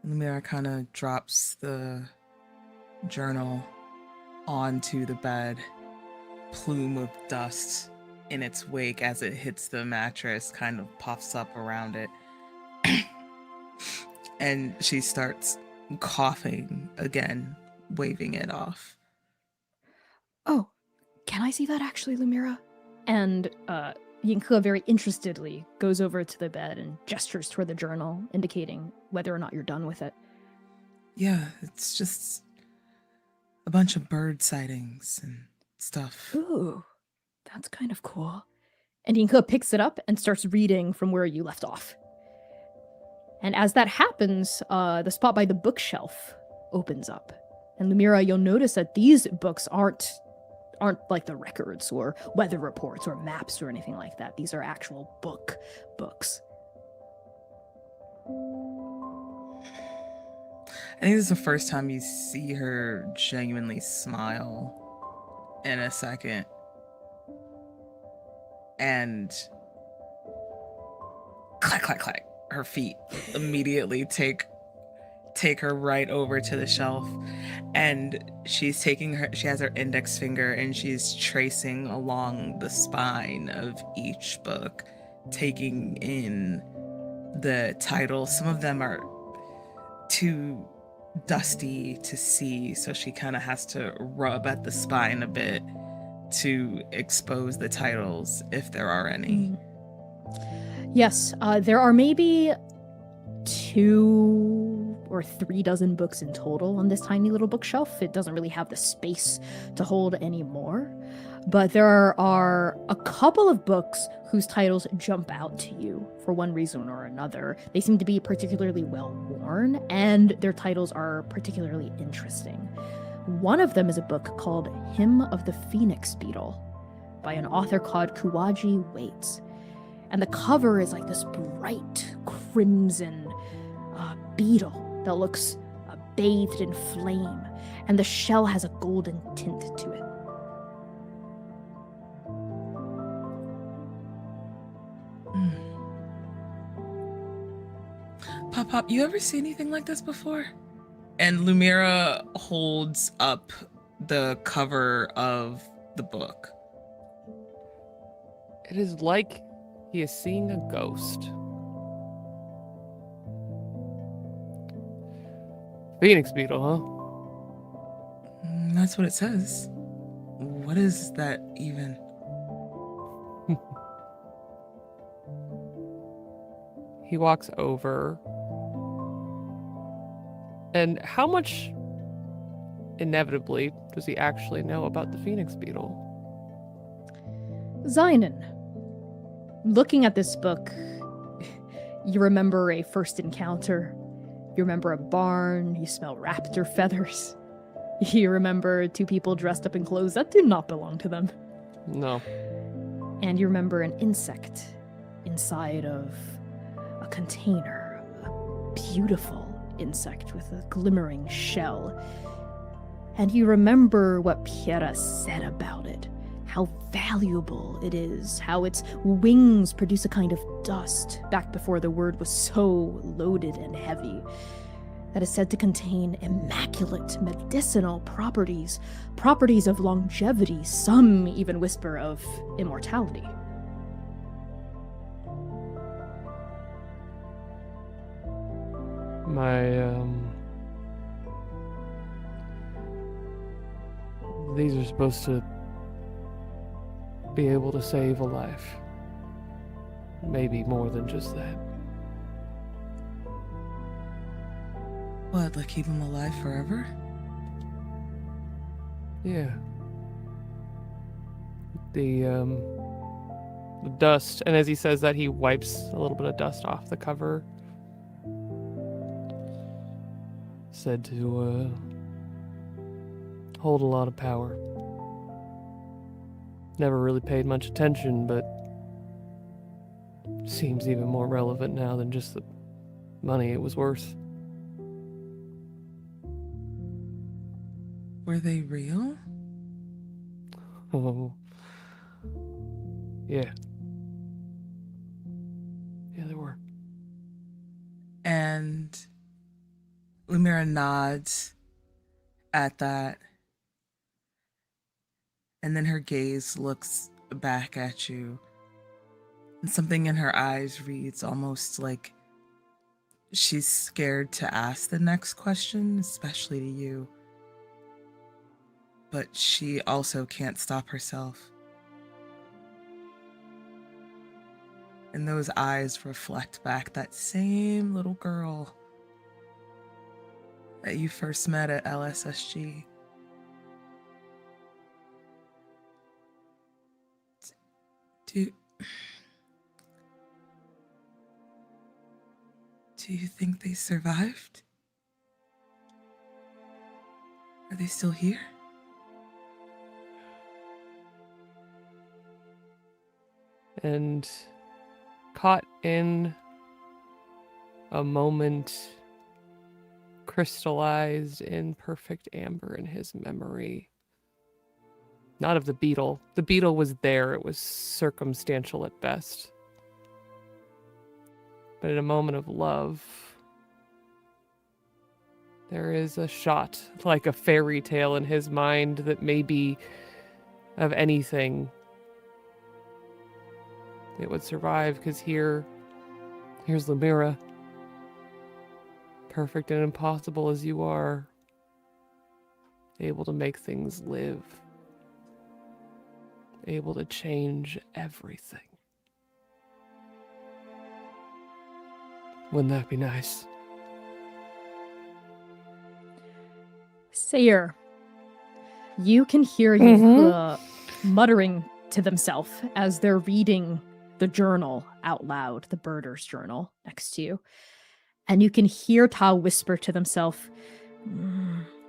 Lumira kind of drops the journal onto the bed. Plume of dust in its wake as it hits the mattress kind of puffs up around it. And she starts coughing again, waving it off. Oh, can I see that actually, Lumira? And Yinke very interestedly goes over to the bed and gestures toward the journal, indicating whether or not you're done with it. Yeah, it's just a bunch of bird sightings and stuff. Ooh, that's kind of cool. And Yinke picks it up and starts reading from where you left off. And as that happens, the spot by the bookshelf opens up. And Lumira, you'll notice that these books aren't like the records or weather reports or maps or anything like that. These are actual books. I think this is the first time you see her genuinely smile in a second. And clack, clack, clack. Her feet immediately take her right over to the shelf. And she has her index finger and she's tracing along the spine of each book, taking in the titles. Some of them are too dusty to see, so she kind of has to rub at the spine a bit to expose the titles if there are any. Yes, there are maybe 2 or 3 dozen books in total on this tiny little bookshelf. It doesn't really have the space to hold any more. But there are a couple of books whose titles jump out to you for one reason or another. They seem to be particularly well worn, and their titles are particularly interesting. One of them is a book called Hymn of the Phoenix Beetle by an author called Kuwaji Waits. And the cover is like this bright crimson beetle that looks bathed in flame, and the shell has a golden tint to it. Pop, you ever see anything like this before? And Lumira holds up the cover of the book. It is like he is seeing a ghost. Phoenix beetle, huh? That's what it says. What is that even? He walks over. And how much, inevitably, does he actually know about the Phoenix beetle? Zynon, looking at this book, you remember a first encounter. You remember a barn. You smell raptor feathers. You remember 2 people dressed up in clothes that do not belong to them. No. And you remember an insect inside of a container, a beautiful insect with a glimmering shell. And you remember what Piera said about it, how valuable it is, how its wings produce a kind of dust back before the word was so loaded and heavy, that is said to contain immaculate medicinal properties, properties of longevity, some even whisper of immortality. These are supposed to be able to save a life. Maybe more than just that. What, like keep him alive forever? Yeah. The dust, and as he says that, he wipes a little bit of dust off the cover. Said to hold a lot of power. Never really paid much attention, but seems even more relevant now than just the money it was worth. Were they real? Oh. Yeah. Yeah, they were. And Lumira nods at that. And then her gaze looks back at you. And something in her eyes reads almost like she's scared to ask the next question, especially to you. But she also can't stop herself. and those eyes reflect back that same little girl that you first met at LSSG. Do you think they survived? Are they still here? And caught in a moment crystallized in perfect amber in his memory. Not of the beetle. The beetle was there. It was circumstantial at best. But in a moment of love, there is a shot like a fairy tale in his mind that may be of anything. It would survive because here's Lumira. Perfect and impossible as you are, able to make things live, able to change everything. Wouldn't that be nice? Sayer, you can hear you muttering to themselves as they're reading the journal out loud, the birder's journal next to you. And you can hear Ta whisper to themselves,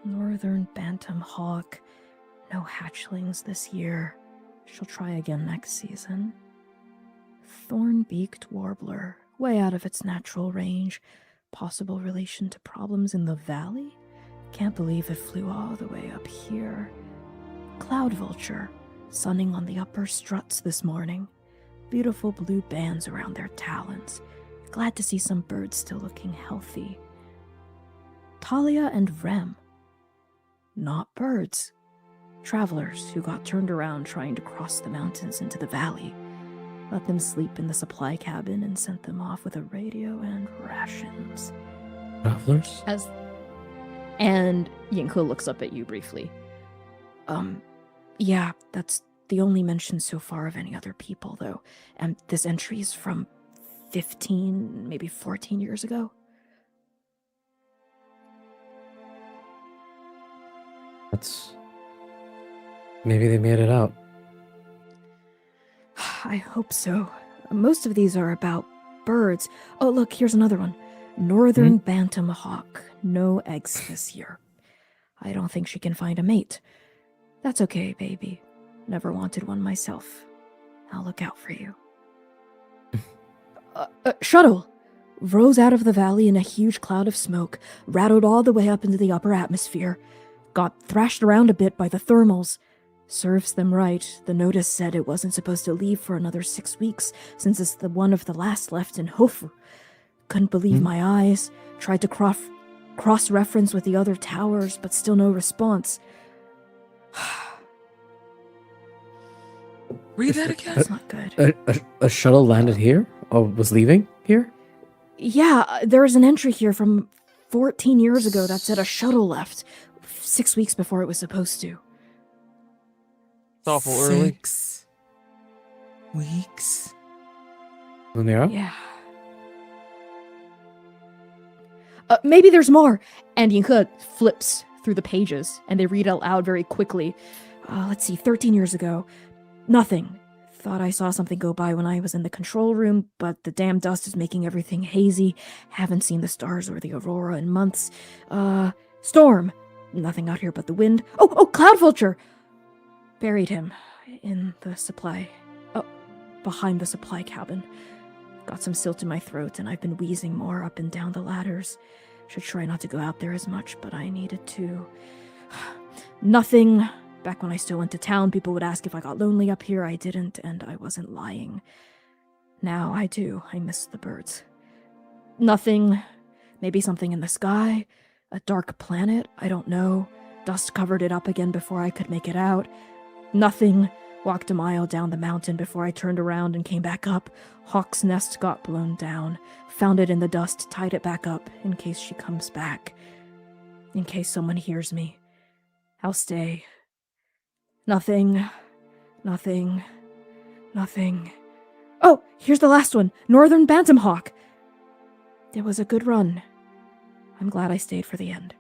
Northern Bantam Hawk, no hatchlings this year. She'll try again next season. Thorn-beaked warbler, way out of its natural range. Possible relation to problems in the valley? Can't believe it flew all the way up here. Cloud vulture, sunning on the upper struts this morning. Beautiful blue bands around their talons. Glad to see some birds still looking healthy. Talia and Rem. Not birds. Travelers who got turned around trying to cross the mountains into the valley. Let them sleep in the supply cabin and sent them off with a radio and rations. Travelers? And Yinko looks up at you briefly. Yeah, that's the only mention so far of any other people, though. And this entry is from 15, maybe 14 years ago. Maybe they made it out. I hope so. Most of these are about birds. Oh, look, here's another one. Northern Bantam Hawk. No eggs this year. I don't think she can find a mate. That's okay, baby. Never wanted one myself. I'll look out for you. Shuttle! Rose out of the valley in a huge cloud of smoke, rattled all the way up into the upper atmosphere. Got thrashed around a bit by the thermals. Serves them right. The notice said it wasn't supposed to leave for another 6 weeks, since it's the one of the last left in Hofu. Couldn't believe my eyes. Tried to cross-reference with the other towers, but still no response. Read that again. That's not good. A shuttle landed here? Or was leaving here? Yeah, there was an entry here from 14 years ago that said a shuttle left 6 weeks before it was supposed to. It's awful early. 6 weeks. Lumira? Yeah. Maybe there's more. And Yinke flips through the pages, and they read out loud very quickly. Let's see, 13 years ago. Nothing. Thought I saw something go by when I was in the control room, but the damn dust is making everything hazy. Haven't seen the stars or the aurora in months. Storm. Nothing out here but the wind. Oh, cloud vulture! Buried him in the supply. Behind the supply cabin. Got some silt in my throat, and I've been wheezing more up and down the ladders. Should try not to go out there as much, but I needed to. Nothing. Back when I still went to town, people would ask if I got lonely up here. I didn't, and I wasn't lying. Now I do. I miss the birds. Nothing. Maybe something in the sky. A dark planet. I don't know. Dust covered it up again before I could make it out. Nothing. Walked a mile down the mountain before I turned around and came back up. Hawk's nest got blown down. Found it in the dust, tied it back up in case she comes back. In case someone hears me. I'll stay. Nothing. Oh, here's the last one. Northern Bantamhawk. It was a good run. I'm glad I stayed for the end.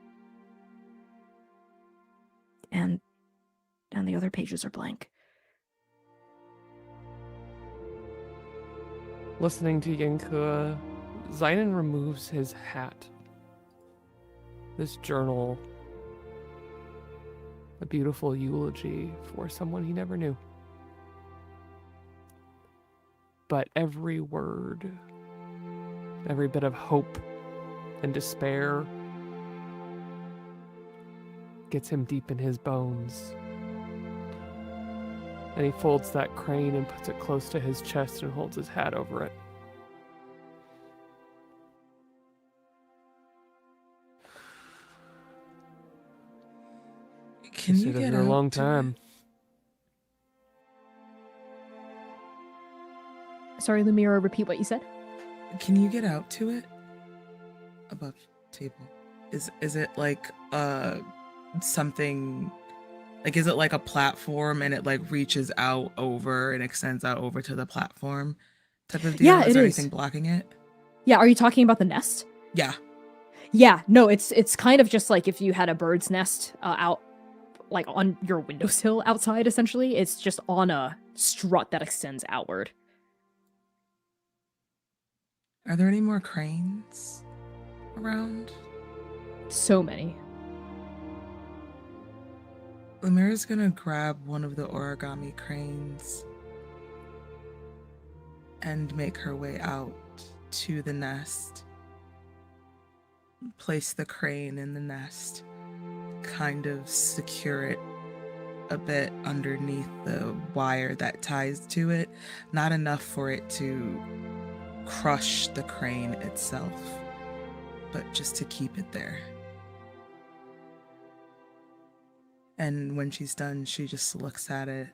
And the other pages are blank. Listening to Yinkua, Zynon removes his hat. This journal, a beautiful eulogy for someone he never knew. But every word, every bit of hope and despair gets him deep in his bones. And he folds that crane and puts it close to his chest and holds his hat over it. Can you Considered get her a out long to time. Sorry, Lumira, repeat what you said. Can you get out to it? Above table. Is it like something, like, is it like a platform and it like reaches out over and extends out over to the platform type of deal? Yeah, Is it there is. anything blocking it? Yeah, are you talking about the nest? Yeah. Yeah, no, it's kind of just like if you had a bird's nest out, like on your windowsill outside, essentially. It's just on a strut that extends outward. Are there any more cranes around? So many. Lumira's gonna grab one of the origami cranes and make her way out to the nest. Place the crane in the nest, kind of secure it a bit underneath the wire that ties to it. Not enough for it to crush the crane itself, but just to keep it there. And when she's done, she just looks at it,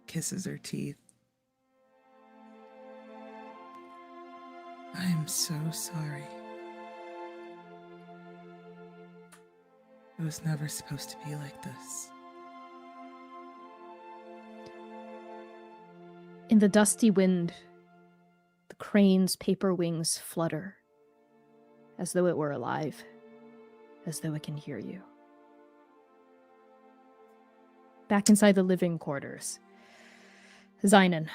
kisses her teeth. I am so sorry. It was never supposed to be like this. In the dusty wind, the crane's paper wings flutter, as though it were alive, as though it can hear you. Back inside the living quarters, Zynon,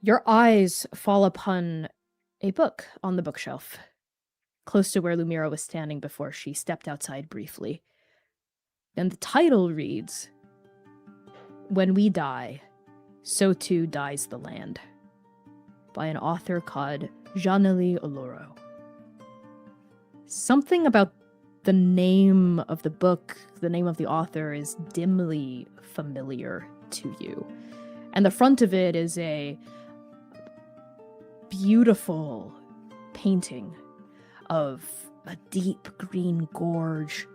your eyes fall upon a book on the bookshelf, close to where Lumira was standing before she stepped outside briefly. And the title reads, When We Die, So Too Dies the Land, by an author called Janelle Oloro. Something about the name of the book, the name of the author, is dimly familiar to you. And the front of it is a beautiful painting of a deep green gorge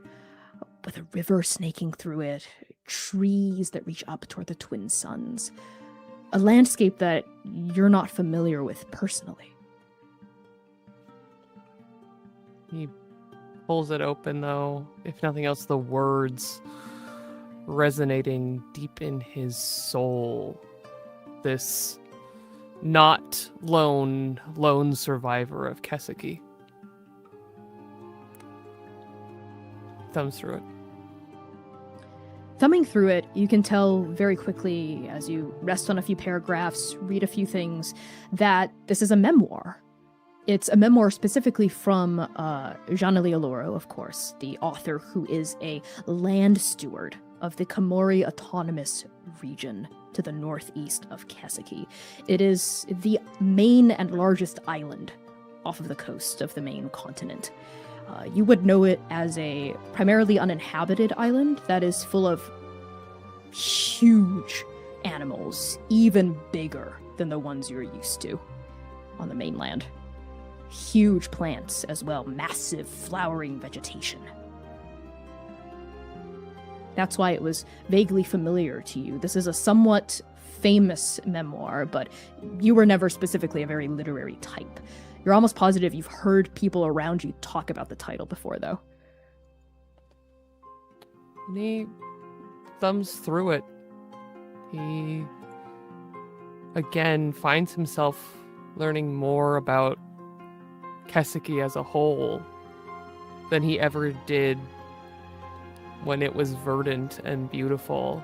with a river snaking through it, trees that reach up toward the twin suns, a landscape that you're not familiar with personally. He pulls it open, though, if nothing else, the words resonating deep in his soul. This not lone survivor of Keseki. Thumbs through it. Thumbing through it, you can tell very quickly, as you rest on a few paragraphs, read a few things, that this is a memoir. It's a memoir specifically from Janelle Oloro, of course, the author who is a land steward of the Komori Autonomous Region to the northeast of Keseki. It is the main and largest island off of the coast of the main continent. You would know it as a primarily uninhabited island that is full of huge animals, even bigger than the ones you're used to on the mainland. Huge plants as well, massive flowering vegetation. That's why it was vaguely familiar to you. This is a somewhat famous memoir, but you were never specifically a very literary type. You're almost positive you've heard people around you talk about the title before, though. And he thumbs through it. He again finds himself learning more about Keseki as a whole than he ever did when it was verdant and beautiful,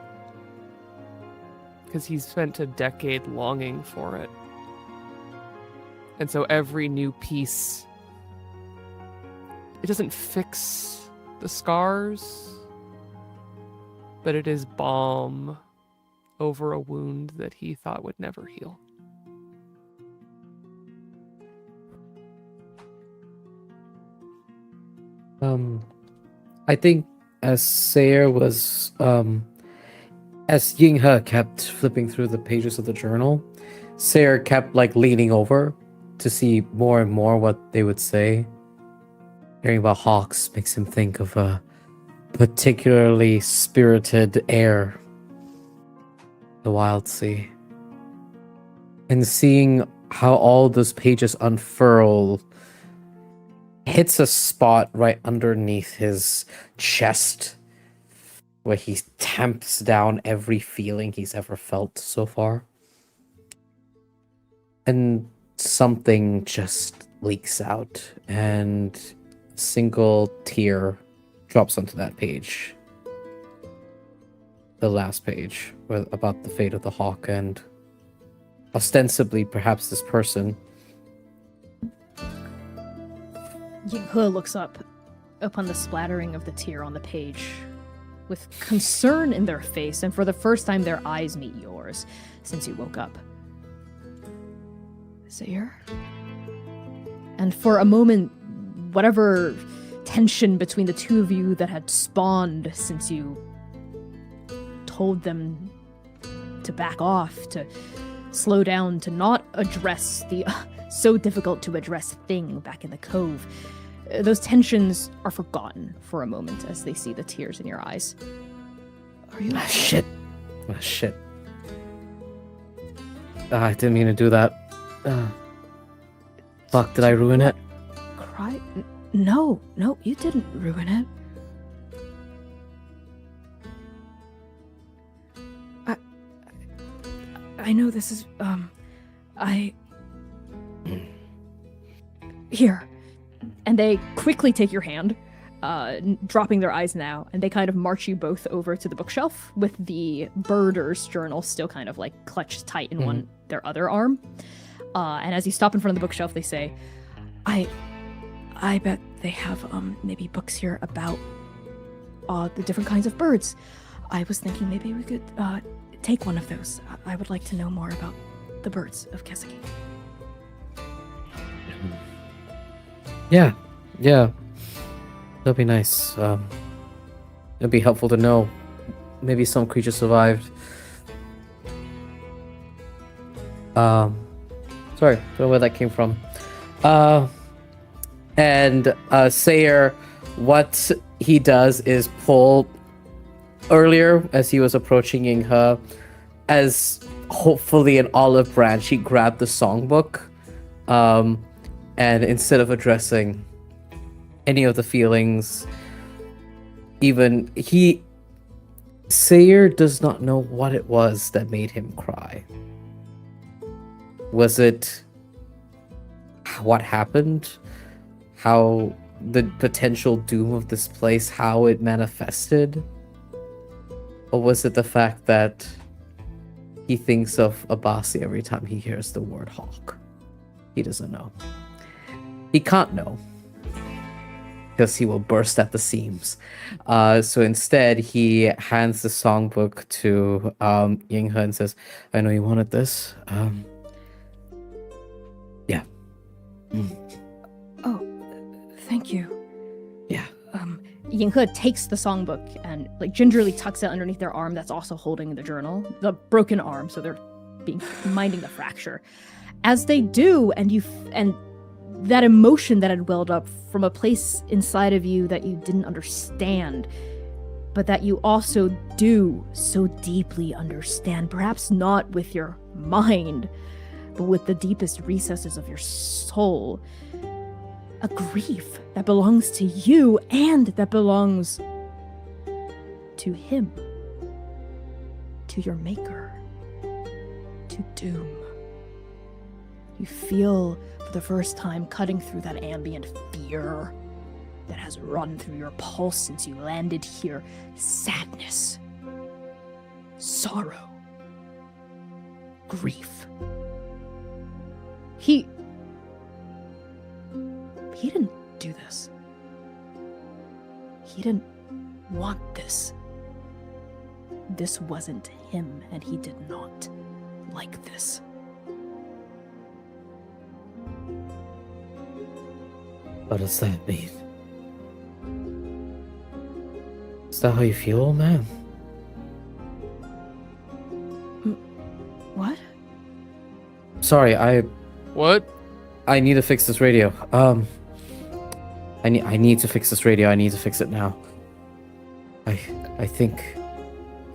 because he's spent a decade longing for it. And so every new piece, it doesn't fix the scars, but it is balm over a wound that he thought would never heal. I think as Sayer was, as Yinghe kept flipping through the pages of the journal, Sayer kept like leaning over to see more and more what they would say. Hearing about hawks makes him think of a particularly spirited air, the wild sea. And seeing how all those pages unfurl hits a spot right underneath his chest where he tamps down every feeling he's ever felt so far. And something just leaks out, and a single tear drops onto that page. The last page, about the fate of the hawk, and ostensibly perhaps this person. Yinghe looks up upon the splattering of the tear on the page with concern in their face, and for the first time their eyes meet yours since you woke up. Sayer? And for a moment, whatever tension between the two of you that had spawned since you told them to back off, to slow down, to not address the so difficult to address thing back in the cove, those tensions are forgotten for a moment as they see the tears in your eyes. Are you? Shit. Shit. I didn't mean to do that. Fuck, did I ruin it? Cry? No, you didn't ruin it. I know this is, Here. And they quickly take your hand, dropping their eyes now, and they kind of march you both over to the bookshelf with the Birder's journal still kind of like clutched tight in their other arm. And as you stop in front of the bookshelf, they say, I bet they have maybe books here about the different kinds of birds. I was thinking maybe we could take one of those. I would like to know more about the birds of Keseki. Yeah. That'd be nice. It'd be helpful to know. Maybe some creature survived. Sorry, don't know where that came from. And Sayer, what he does is pull earlier as he was approaching Yinghe, as hopefully an olive branch, he grabbed the songbook, and instead of addressing any of the feelings, even Sayer does not know what it was that made him cry. Was it what happened? How the potential doom of this place, how it manifested? Or was it the fact that he thinks of Abasi every time he hears the word hawk? He doesn't know. He can't know, because he will burst at the seams. So instead, he hands the songbook to Yinghe and says, I know you wanted this. Yeah. Oh, thank you. Yeah. Yinghe takes the songbook and like gingerly tucks it underneath their arm that's also holding the journal, the broken arm, so they're minding the fracture. As they do, and that emotion that had welled up from a place inside of you that you didn't understand, but that you also do so deeply understand, perhaps not with your mind, but with the deepest recesses of your soul. A grief that belongs to you and that belongs to him, to your maker. to doom. You feel, for the first time, cutting through that ambient fear that has run through your pulse since you landed here, sadness, sorrow, grief. He didn't do this. He didn't want this. This wasn't him, and he did not like this. What does that mean? Is that how you feel, old man? What? Sorry, What? I need to fix this radio. I need to fix this radio. I need to fix it now. I think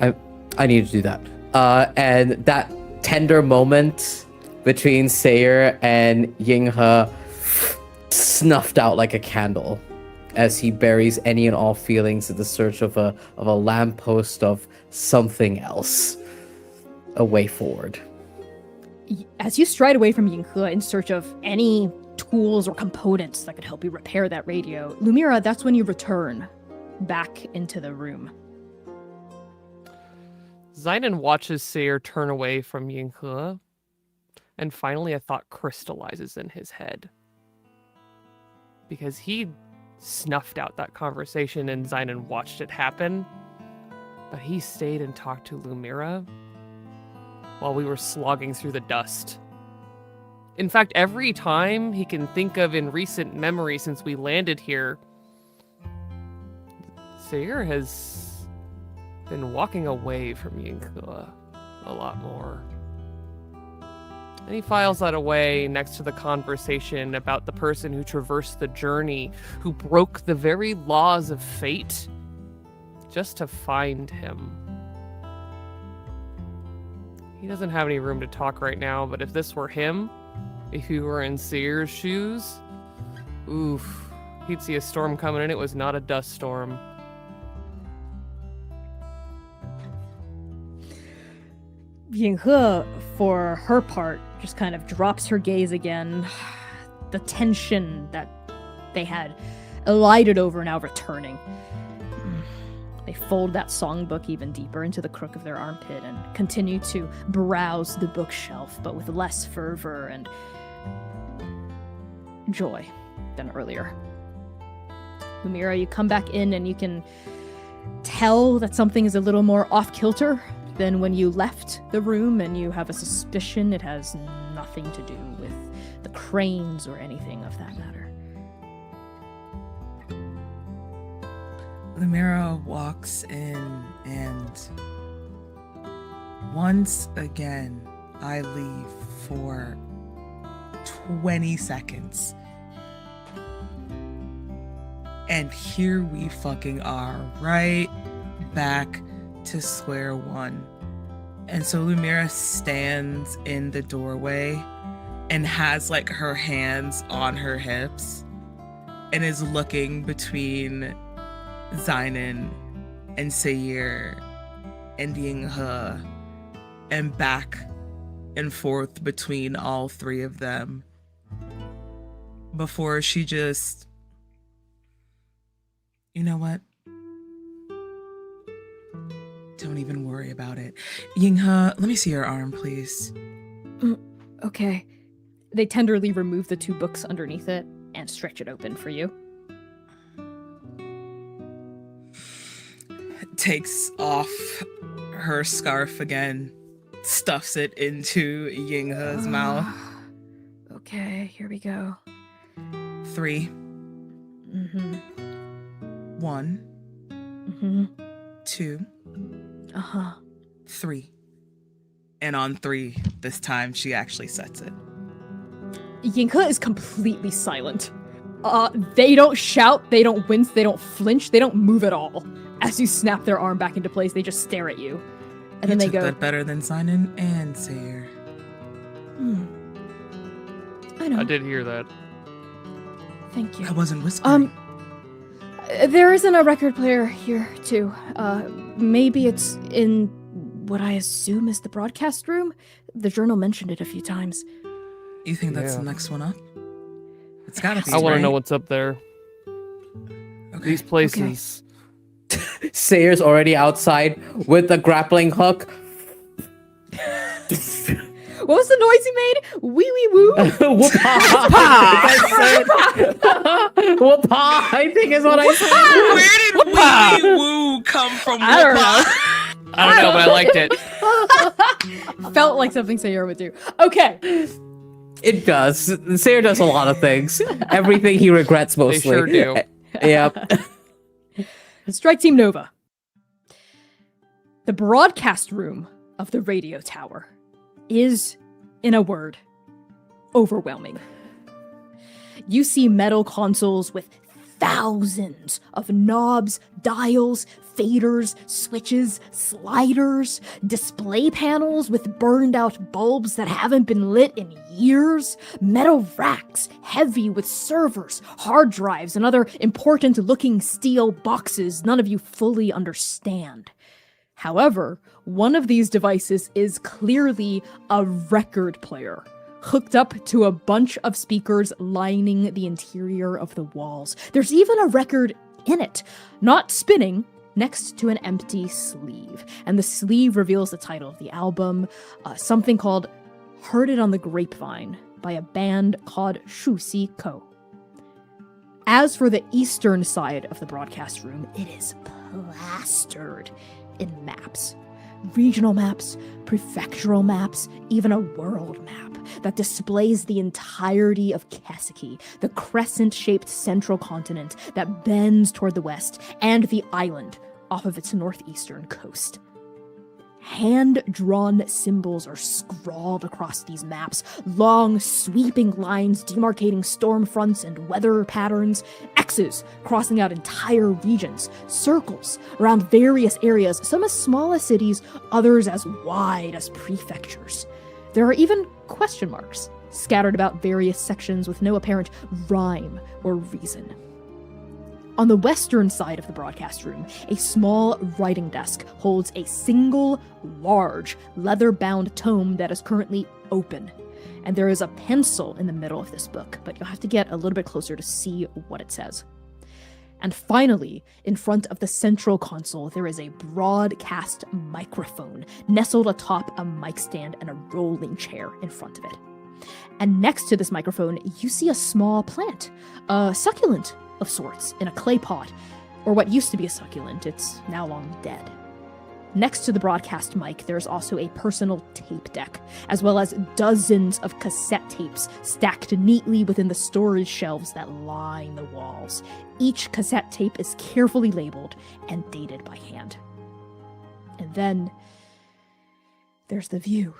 I need to do that. And that tender moment between Sayer and Yinghe snuffed out like a candle as he buries any and all feelings in the search of a lamppost of something else. A way forward. As you stride away from Yinghe in search of any tools or components that could help you repair that radio, Lumira, that's when you return back into the room. Zynon watches Sayer turn away from Yinghe, and finally a thought crystallizes in his head. Because he snuffed out that conversation and Zynon watched it happen, but he stayed and talked to Lumira while we were slogging through the dust. In fact, every time he can think of in recent memory since we landed here, Sayer has been walking away from Yinghe a lot more. And he files that away next to the conversation about the person who traversed the journey, who broke the very laws of fate just to find him. He doesn't have any room to talk right now, but if this were him, if he were in Sayer's shoes, oof, he'd see a storm coming and it was not a dust storm. Yinghe, for her part, just kind of drops her gaze again. The tension that they had elided over now returning. They fold that songbook even deeper into the crook of their armpit and continue to browse the bookshelf, but with less fervor and joy than earlier. Lumira, you come back in and you can tell that something is a little more off-kilter than when you left the room, and you have a suspicion it has nothing to do with the cranes or anything of that matter. Lumira walks in, and once again, I leave for 20 seconds. And here we fucking are, right back to square one. And so Lumira stands in the doorway and has like her hands on her hips and is looking between Zynon and Sayer and Yinghe and back and forth between all three of them before she just, you know what? Don't even worry about it. Yinghe, let me see your arm, please. Okay. They tenderly remove the two books underneath it and stretch it open for you. Takes off her scarf again, stuffs it into Yinghe's mouth. Okay, here we go. 3, Mm-hmm. 1, Mm-hmm. 2, Uh-huh. 3. And on 3, this time she actually sets it. Yinghe is completely silent. They don't shout, they don't wince, they don't flinch, they don't move at all. As you snap their arm back into place, they just stare at you. And then they took go, that better than Zynon and Sayer. I know. I did hear that. Thank you. I wasn't whispering. There isn't a record player here, too. Maybe it's in what I assume is the broadcast room. The journal mentioned it a few times. You think that's Yeah. the next one up? It's gotta be. I want to know right? what's up there. Okay. These places. Sayer's already outside with the grappling hook. What was the noise he made? Wee wee woo. Whoop-ha! Whoop-ha, I think is what I said. Where did wee woo come from? I don't know. I don't know, but I liked it. Felt like something Sayer would do. Okay. It does. Sayer does a lot of things. Everything he regrets They mostly. sure do. Yep. Strike Team Nova. The broadcast room of the radio tower is, in a word, overwhelming. You see metal consoles with thousands of knobs, dials, faders, switches, sliders, display panels with burned out bulbs that haven't been lit in years, metal racks heavy with servers, hard drives, and other important looking steel boxes none of you fully understand. However, one of these devices is clearly a record player, hooked up to a bunch of speakers lining the interior of the walls. There's even a record in it, not spinning, next to an empty sleeve. And the sleeve reveals the title of the album, something called Heard It on the Grapevine by a band called Shusi Ko. As for the eastern side of the broadcast room, it is plastered in maps. Regional maps, prefectural maps, even a world map that displays the entirety of Kesiki, the crescent-shaped central continent that bends toward the west, and the island off of its northeastern coast. Hand-drawn symbols are scrawled across these maps, long, sweeping lines demarcating storm fronts and weather patterns, X's crossing out entire regions, circles around various areas, some as small as cities, others as wide as prefectures. There are even question marks scattered about various sections with no apparent rhyme or reason. On the western side of the broadcast room, a small writing desk holds a single, large, leather-bound tome that is currently open. And there is a pencil in the middle of this book, but you'll have to get a little bit closer to see what it says. And finally, in front of the central console, there is a broadcast microphone nestled atop a mic stand and a rolling chair in front of it. And next to this microphone, you see a small plant, a succulent of sorts, in a clay pot, or what used to be a succulent. It's now long dead. Next to the broadcast mic, there's also a personal tape deck, as well as dozens of cassette tapes stacked neatly within the storage shelves that line the walls. Each cassette tape is carefully labeled and dated by hand. And then there's the view.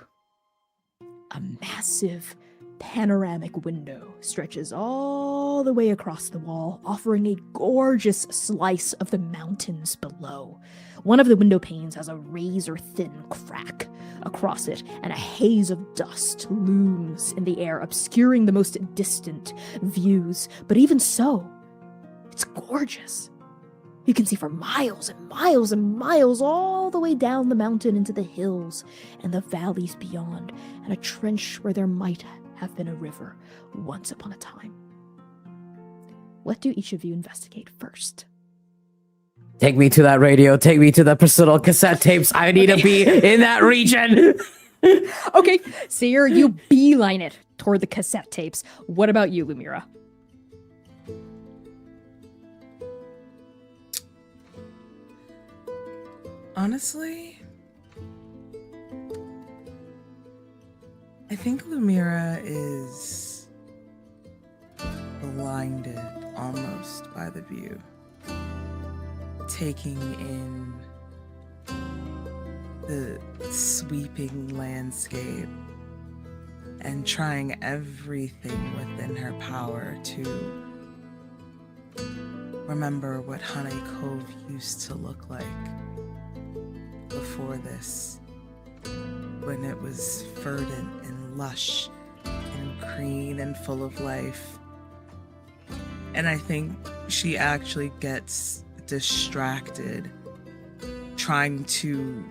A massive panoramic window stretches all the way across the wall, offering a gorgeous slice of the mountains below. One of the window panes has a razor-thin crack across it, and a haze of dust looms in the air, obscuring the most distant views. But even so, it's gorgeous. You can see for miles and miles and miles all the way down the mountain into the hills and the valleys beyond, and a trench where there might have been a river once upon a time. What do each of you investigate first? Take me to that radio. Take me to the personal cassette tapes. I need to be in that region. Okay, Seer, you beeline it toward the cassette tapes. What about you, Lumira? Honestly, I think Lumira is blinded almost by the view, taking in the sweeping landscape and trying everything within her power to remember what Honey Cove used to look like before this, when it was verdant and lush and green and full of life. And I think she actually gets distracted trying to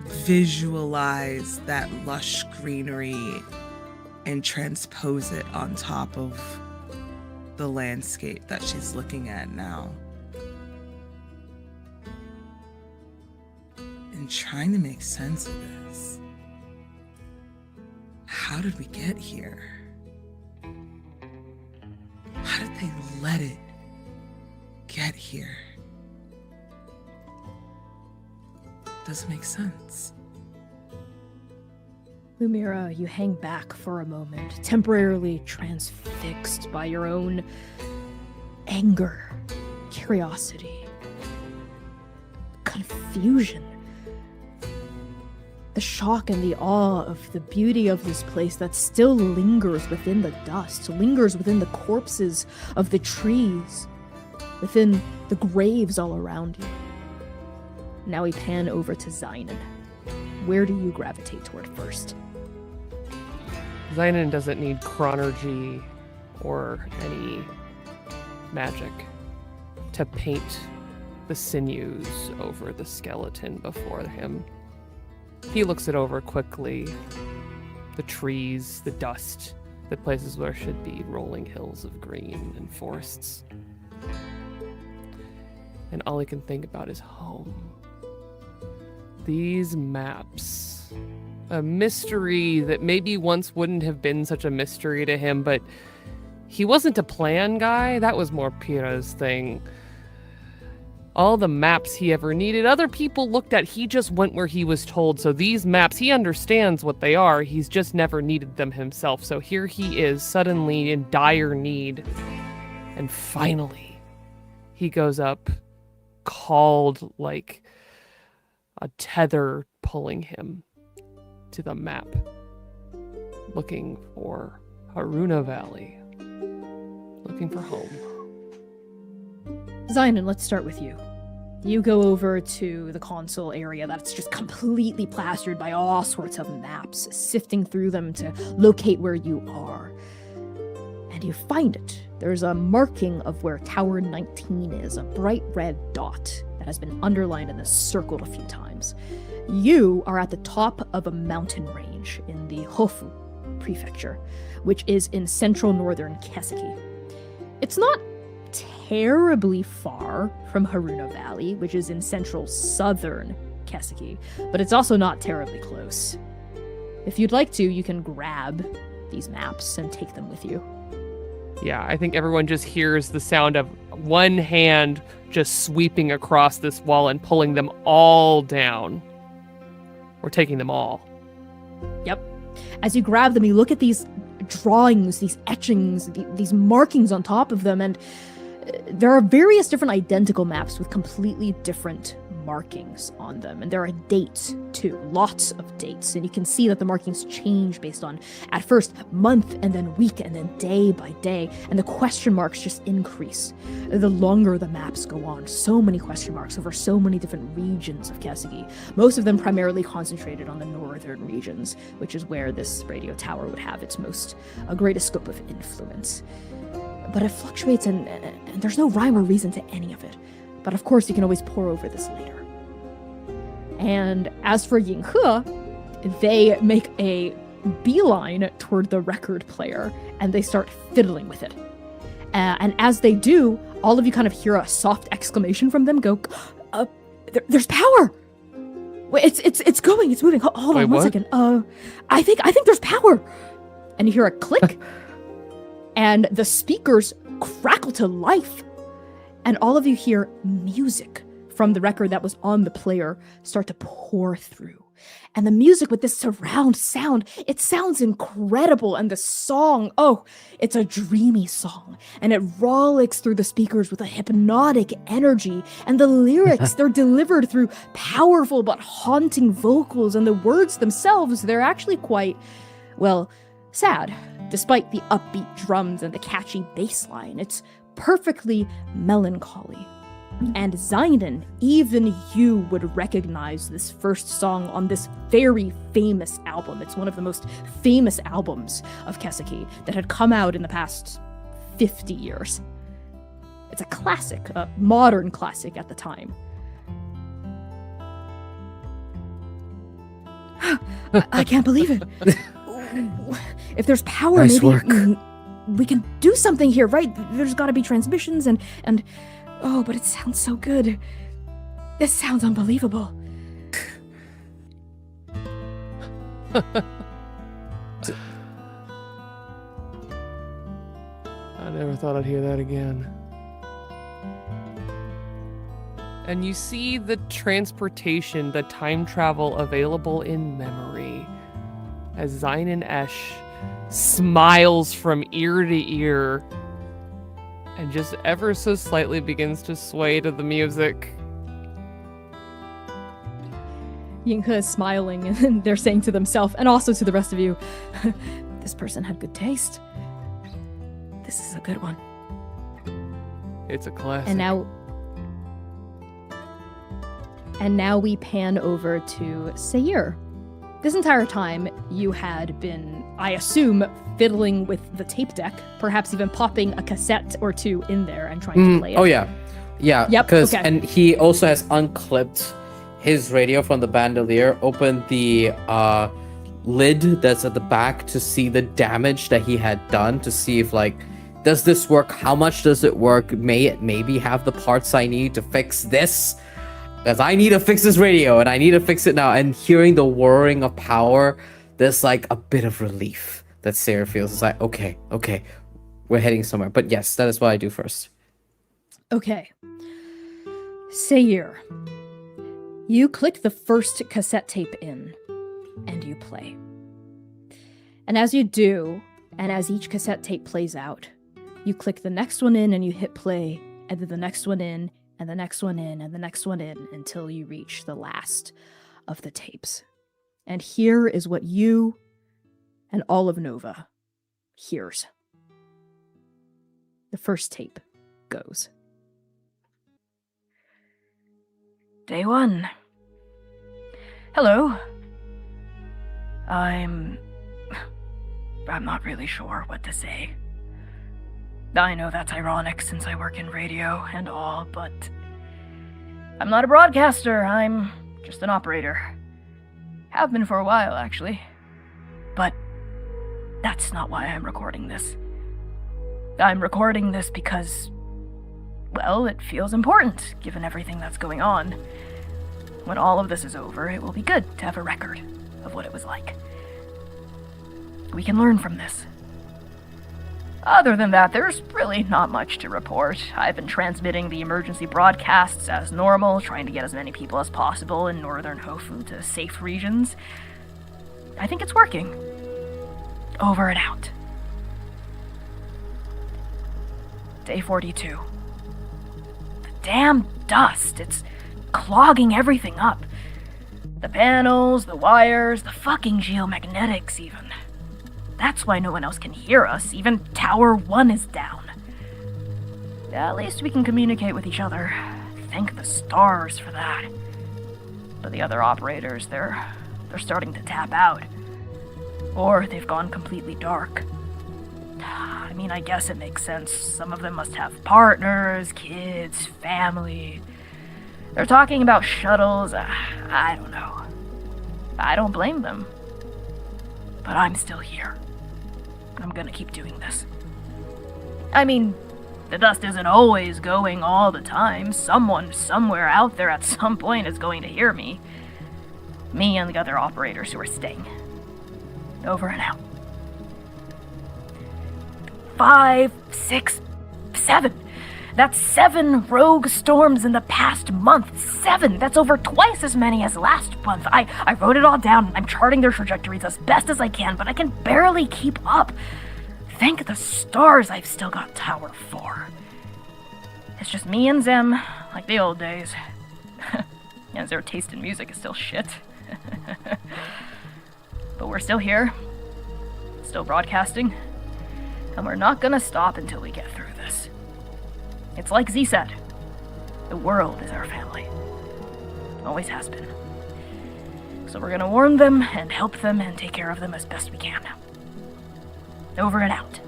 visualize that lush greenery and transpose it on top of the landscape that she's looking at now. And trying to make sense of this. How did we get here? How did they let it get here? Doesn't make sense. Lumira, you hang back for a moment, temporarily transfixed by your own anger, curiosity, confusion. The shock and the awe of the beauty of this place that still lingers within the dust, lingers within the corpses of the trees, within the graves all around you. Now we pan over to Zynon. Where do you gravitate toward first? Zynon doesn't need chronergy or any magic to paint the sinews over the skeleton before him. He looks it over quickly. The trees, the dust, the places where should be rolling hills of green and forests. And all he can think about is home. These maps. A mystery that maybe once wouldn't have been such a mystery to him, but he wasn't a plan guy. That was more Pira's thing. All the maps he ever needed, other people looked at, he just went where he was told. So these maps, he understands what they are. He's just never needed them himself. So here he is, suddenly in dire need. And finally, he goes up, called like a tether pulling him to the map, looking for Haruna Valley, looking for home. Zynon, let's start with you. You go over to the console area that's just completely plastered by all sorts of maps, sifting through them to locate where you are. And you find it. There's a marking of where Tower 19 is, a bright red dot that has been underlined and then circled a few times. You are at the top of a mountain range in the Hofu prefecture, which is in central northern Keseki. It's not terribly far from Haruna Valley, which is in central southern Keseki, but it's also not terribly close. If you'd like to, you can grab these maps and take them with you. Yeah, I think everyone just hears the sound of one hand just sweeping across this wall and pulling them all down. We're taking them all. Yep. As you grab them, you look at these drawings, these etchings, these markings on top of them, and there are various different identical maps with completely different markings on them. And there are dates, too. Lots of dates. And you can see that the markings change based on, at first, month, and then week, and then day by day. And the question marks just increase the longer the maps go on. So many question marks over so many different regions of Keseki. Most of them primarily concentrated on the northern regions, which is where this radio tower would have its greatest scope of influence. But it fluctuates, and there's no rhyme or reason to any of it. But of course, you can always pore over this later. And as for Yinghe, they make a beeline toward the record player, and they start fiddling with it. And as they do, all of you kind of hear a soft exclamation from them. Go, there's power! Wait, it's going, it's moving. Hold on one second. I think there's power! And you hear a click, and the speakers crackle to life. And all of you hear music from the record that was on the player start to pour through. And the music with this surround sound, it sounds incredible. And the song, it's a dreamy song. And it rollicks through the speakers with a hypnotic energy. And the lyrics, they're delivered through powerful but haunting vocals. And the words themselves, they're actually quite, sad. Despite the upbeat drums and the catchy bass line, it's perfectly melancholy. And Zynon, even you would recognize this first song on this very famous album. It's one of the most famous albums of Keseki that had come out in the past 50 years. It's a classic, a modern classic at the time. I can't believe it. If there's power, Nice maybe work. we can do something here, right? There's got to be transmissions and oh, but it sounds so good. This sounds unbelievable. I never thought I'd hear that again. And you see the transportation, the time travel available in memory as Zain Esh smiles from ear to ear and just ever so slightly begins to sway to the music. Yinghe is smiling, and they're saying to themselves, and also to the rest of you, this person had good taste. This is a good one. It's a classic. And now we pan over to Sayir. This entire time, you had been, I assume, fiddling with the tape deck, perhaps even popping a cassette or two in there and trying to play it. Oh yeah. Yep, Because okay. and he also has unclipped his radio from the bandolier, opened the lid that's at the back to see the damage that he had done, to see if like, does this work? How much does it work? May it maybe have the parts I need to fix this? Because I need to fix this radio and I need to fix it now. And hearing the whirring of power, there's like a bit of relief that Sarah feels. It's like, okay, we're heading somewhere. But yes, that is what I do first. Okay. Sayir, you click the first cassette tape in, and you play. And as you do, and as each cassette tape plays out, you click the next one in and you hit play, and then the next one in, and the next one in, and the next one in, until you reach the last of the tapes. And here is what you and all of Nova hears. The first tape goes. Day 1. Hello. I'm not really sure what to say. I know that's ironic since I work in radio and all, but I'm not a broadcaster. I'm just an operator. Have been for a while, actually. But that's not why I'm recording this. I'm recording this because, well, it feels important, given everything that's going on. When all of this is over, it will be good to have a record of what it was like. We can learn from this. Other than that, there's really not much to report. I've been transmitting the emergency broadcasts as normal, trying to get as many people as possible in northern Hofu to safe regions. I think it's working. Over and out. Day 42. The damn dust. It's clogging everything up. The panels, the wires, the fucking geomagnetics even. That's why no one else can hear us. Even Tower 1 is down. At least we can communicate with each other. Thank the stars for that. But the other operators, they're starting to tap out. Or they've gone completely dark. I mean, I guess it makes sense. Some of them must have partners, kids, family. They're talking about shuttles. I don't know. I don't blame them. But I'm still here. I'm gonna keep doing this. I mean, the dust isn't always going all the time. Someone somewhere out there at some point is going to hear me. Me and the other operators who are staying. Over and out. 5, 6, 7. That's 7 rogue storms in the past month. 7! That's over twice as many as last month. I wrote it all down. I'm charting their trajectories as best as I can, but I can barely keep up. Thank the stars I've still got Tower 4. It's just me and Zem, like the old days. And their taste in music is still shit. But we're still here. Still broadcasting. And we're not gonna stop until we get through this. It's like Z said, the world is our family. Always has been. So we're gonna warn them and help them and take care of them as best we can. Over and out.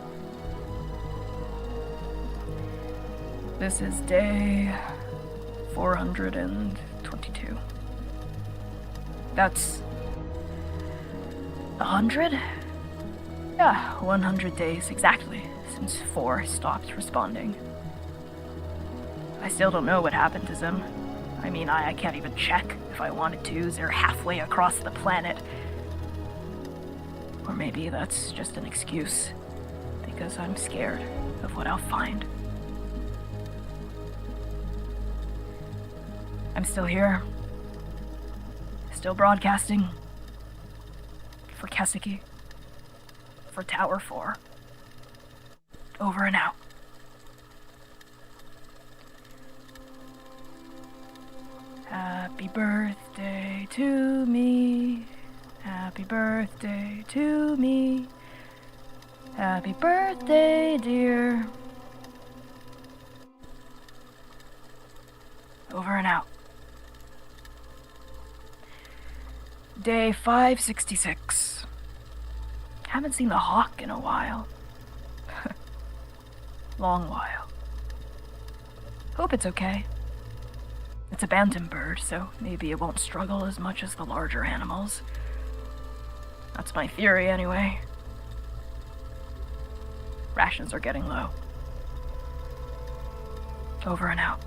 This is day 422. That's 100? Yeah, 100 days exactly since 4 stopped responding. I still don't know what happened to them. I mean, I can't even check if I wanted to. They're halfway across the planet. Or maybe that's just an excuse, because I'm scared of what I'll find. I'm still here. Still broadcasting. For Kesiki. For Tower 4. Over and out. Happy birthday to me. Happy birthday to me. Happy birthday, dear. Over and out. Day 566. Haven't seen the hawk in a while. Long while. Hope it's okay. It's a bantam bird, so maybe it won't struggle as much as the larger animals. That's my theory, anyway. Rations are getting low. Over and out.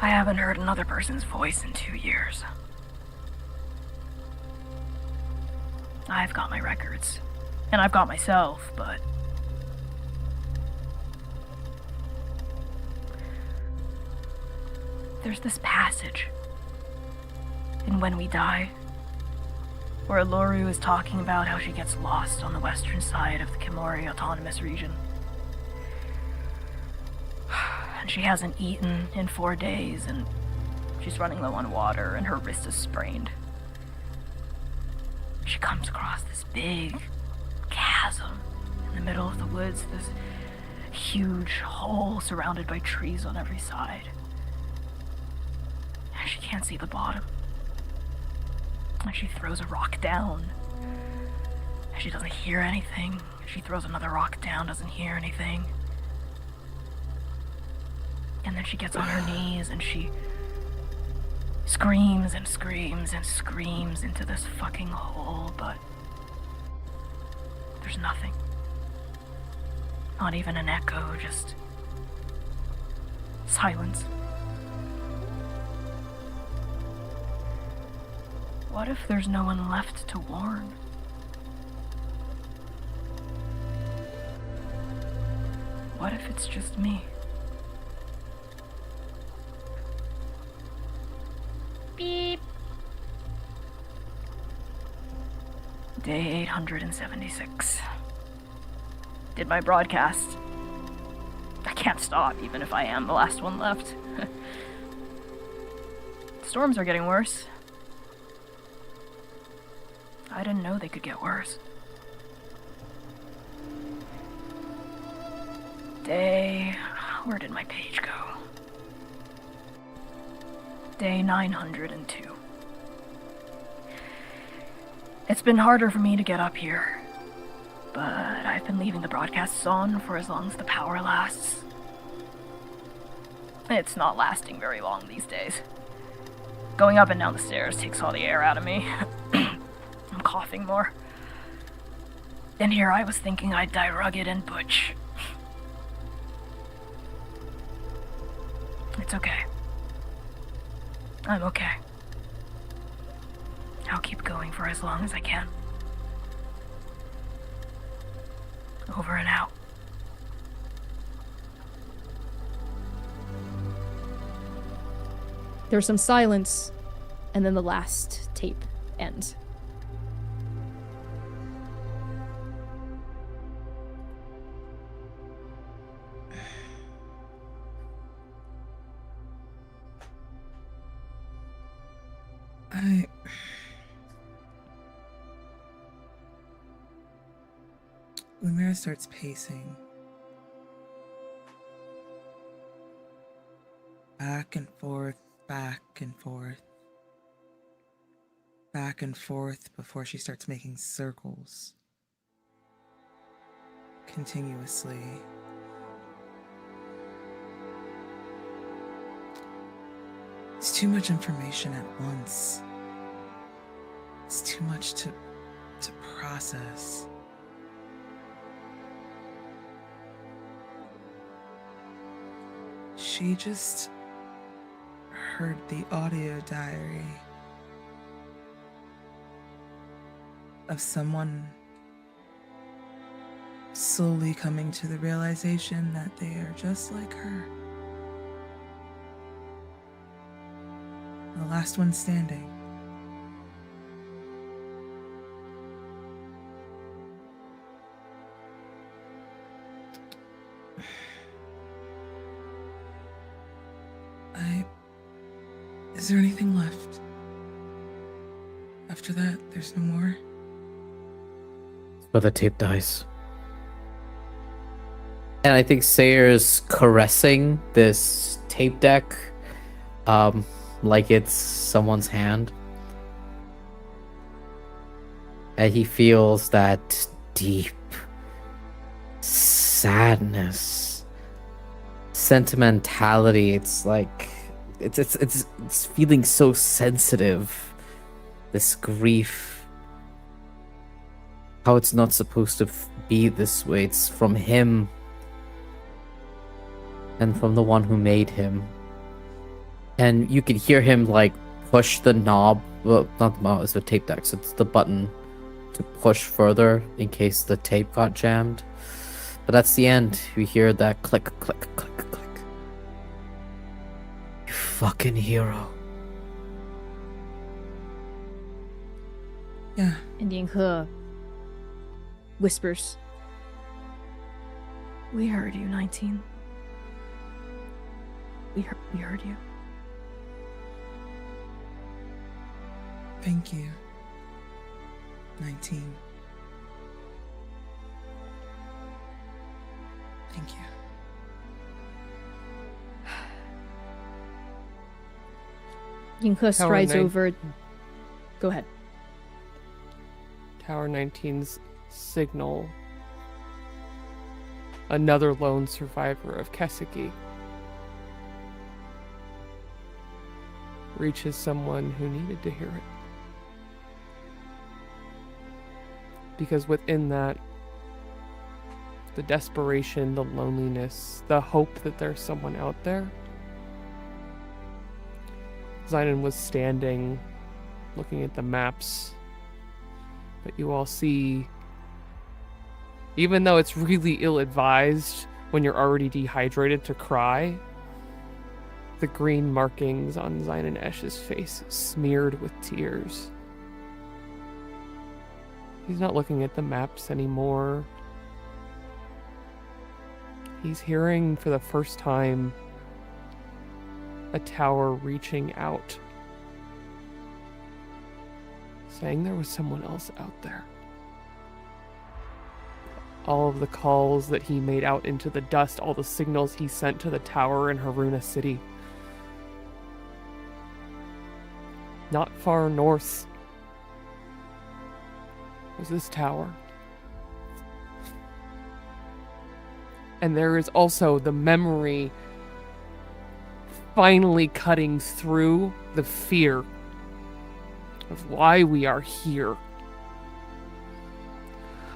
I haven't heard another person's voice in 2 years. I've got my records. And I've got myself, but... there's this passage in When We Die, where Loru is talking about how she gets lost on the western side of the Kimori Autonomous Region. And she hasn't eaten in 4 days, and she's running low on water, and her wrist is sprained. She comes across this big chasm in the middle of the woods, this huge hole surrounded by trees on every side. And she can't see the bottom. And she throws a rock down. And she doesn't hear anything. She throws another rock down, doesn't hear anything. And then she gets on her knees and she screams and screams and screams into this fucking hole, but there's nothing. Not even an echo, just silence. What if there's no one left to warn? What if it's just me? Beep. Day 876. Did my broadcast. I can't stop, even if I am the last one left. Storms are getting worse. I didn't know they could get worse. Where did my page go? Day 902. It's been harder for me to get up here, but I've been leaving the broadcasts on for as long as the power lasts. It's not lasting very long these days. Going up and down the stairs takes all the air out of me. I'm coughing more. And here I was thinking I'd die rugged and butch. It's okay. I'm okay. I'll keep going for as long as I can. Over and out. There's some silence, and then the last tape ends. Lumira starts pacing. Back and forth, back and forth. Back and forth before she starts making circles. Continuously. It's too much information at once. It's too much to process. She just heard the audio diary of someone slowly coming to the realization that they are just like her. The last one standing. Is there anything left? After that, there's no more? But the tape dies. And I think Sayer's caressing this tape deck like it's someone's hand. And he feels that deep sadness, sentimentality. It's like it's feeling so sensitive. This grief. How it's not supposed to be this way. It's from him. And from the one who made him. And you can hear him like push the knob. Well, not the knob, it's the tape deck. So it's the button to push further in case the tape got jammed. But that's the end. You hear that click, click, click, click. You fucking hero. Yeah. And Yinghe whispers, We heard you, 19. We heard you. Thank you. 19. Thank you. Yinghe strides nine- over. Go ahead. Tower 19's signal. Another lone survivor of Keseki reaches someone who needed to hear it. Because within that, the desperation, the loneliness, the hope that there's someone out there, Zynon was standing, looking at the maps, but you all see, even though it's really ill-advised when you're already dehydrated to cry, the green markings on Zynon Esh's face smeared with tears. He's not looking at the maps anymore. He's hearing for the first time a tower reaching out, saying there was someone else out there. All of the calls that he made out into the dust, all the signals he sent to the tower in Haruna City. Not far north was this tower. And there is also the memory finally cutting through the fear of why we are here.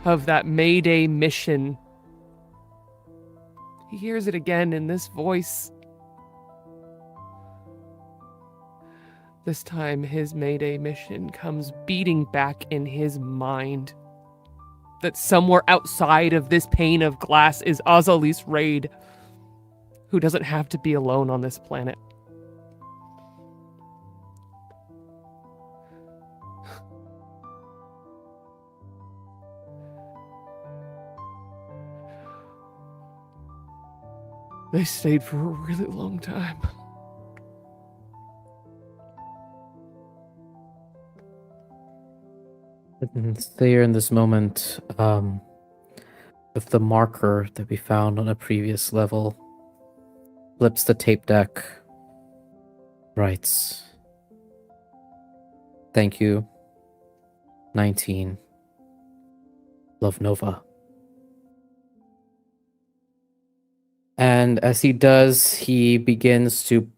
Of that Mayday mission. He hears it again in this voice. This time his Mayday mission comes beating back in his mind. That somewhere outside of this pane of glass is Azalis Raid, who doesn't have to be alone on this planet. They stayed for a really long time. There in this moment, with the marker that we found on a previous level, flips the tape deck, writes, "Thank you, 19, Love Nova." And as he does, he begins to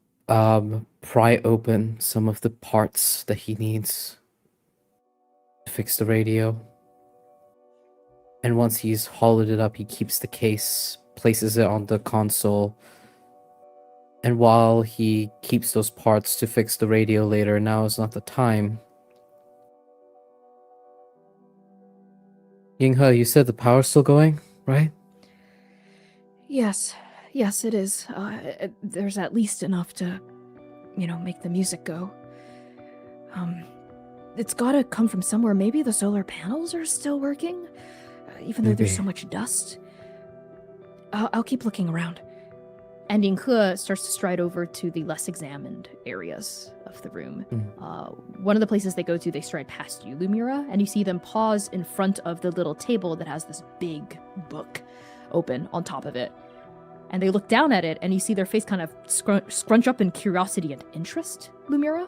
pry open some of the parts that he needs to fix the radio. And once he's hollowed it up, he keeps the case, places it on the console. And while he keeps those parts to fix the radio later, now is not the time. Yinghe, you said the power's still going, right? Yes, it is. There's at least enough to, make the music go. It's gotta come from somewhere. Maybe the solar panels are still working, even though there's Maybe. so much dust. I'll keep looking around. And Yinghe starts to stride over to the less examined areas of the room. One of the places they go to, they stride past you, Lumira, and you see them pause in front of the little table that has this big book open on top of it. And they look down at it, and you see their face kind of scrunch up in curiosity and interest, Lumira.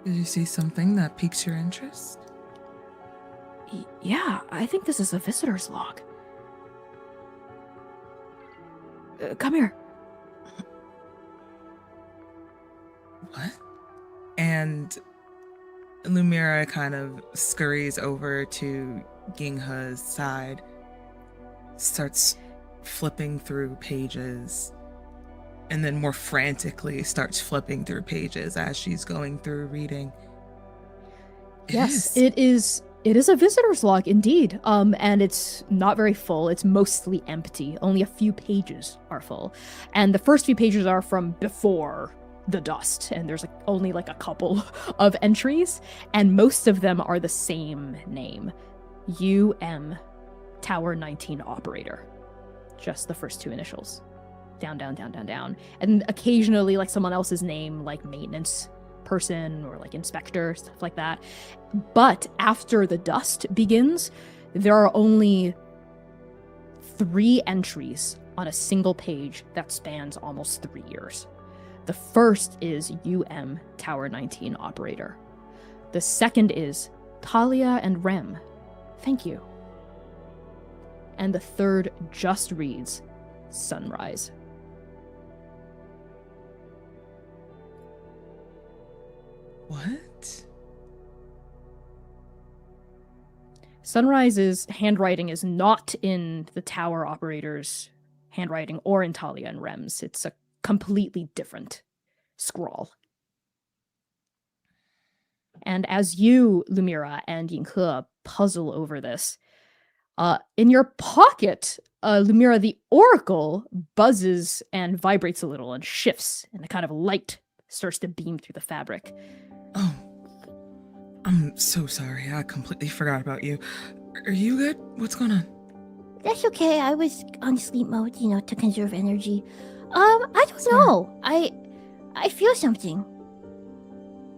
Did you see something that piques your interest? Yeah, I think this is a visitor's log. Come here. What? And Lumira kind of scurries over to Yinghe's side, starts flipping through pages, and then more frantically starts flipping through pages as she's going through reading. Yes, it is a visitor's log indeed. And it's not very full. It's mostly empty. Only a few pages are full. And the first few pages are from before the dust, and there's only a couple of entries, and most of them are the same name. UM Tower 19 Operator. Just the first two initials. Down, down, down, down, down. And occasionally someone else's name, like maintenance person or inspector, stuff like that. But after the dust begins, there are only 3 entries on a single page that spans almost 3 years. The first is UM Tower 19 Operator. The second is Talia and Rem. Thank you. And the third just reads Sunrise. What? Sunrise's handwriting is not in the tower operator's handwriting or in Talia and Rem's. It's a completely different scrawl. And as you, Lumira, and Yinghe puzzle over this, in your pocket, Lumira, the oracle buzzes and vibrates a little and shifts, and a kind of light starts to beam through the fabric. Oh, I'm so sorry. I completely forgot about you. Are you good? What's going on? That's okay. I was on sleep mode, to conserve energy. I don't know. I feel something.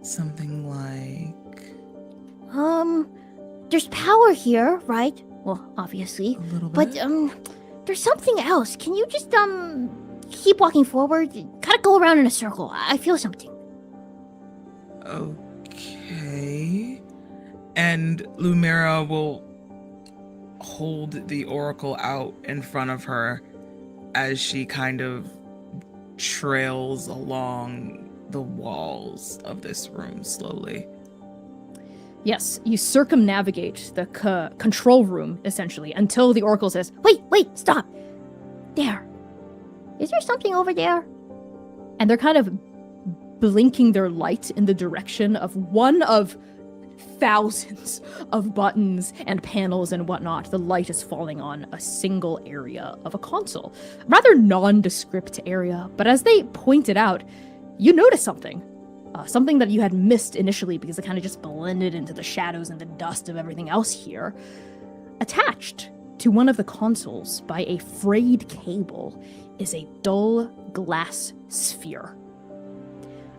Something like... There's power here, right? Well, obviously. A little bit? But, there's something else. Can you just, keep walking forward? Kind of go around in a circle. I feel something. Okay. And Lumira will hold the oracle out in front of her as she kind of trails along the walls of this room slowly. Yes, you circumnavigate the control room, essentially, until the oracle says, Wait, stop. There. Is there something over there? and they're kind of blinking their light in the direction of one of thousands of buttons and panels and whatnot. The light is falling on a single area of a console. Rather nondescript area, but as they pointed out, you notice something. Something that you had missed initially because it kind of just blended into the shadows and the dust of everything else here. Attached to one of the consoles by a frayed cable is a dull glass sphere.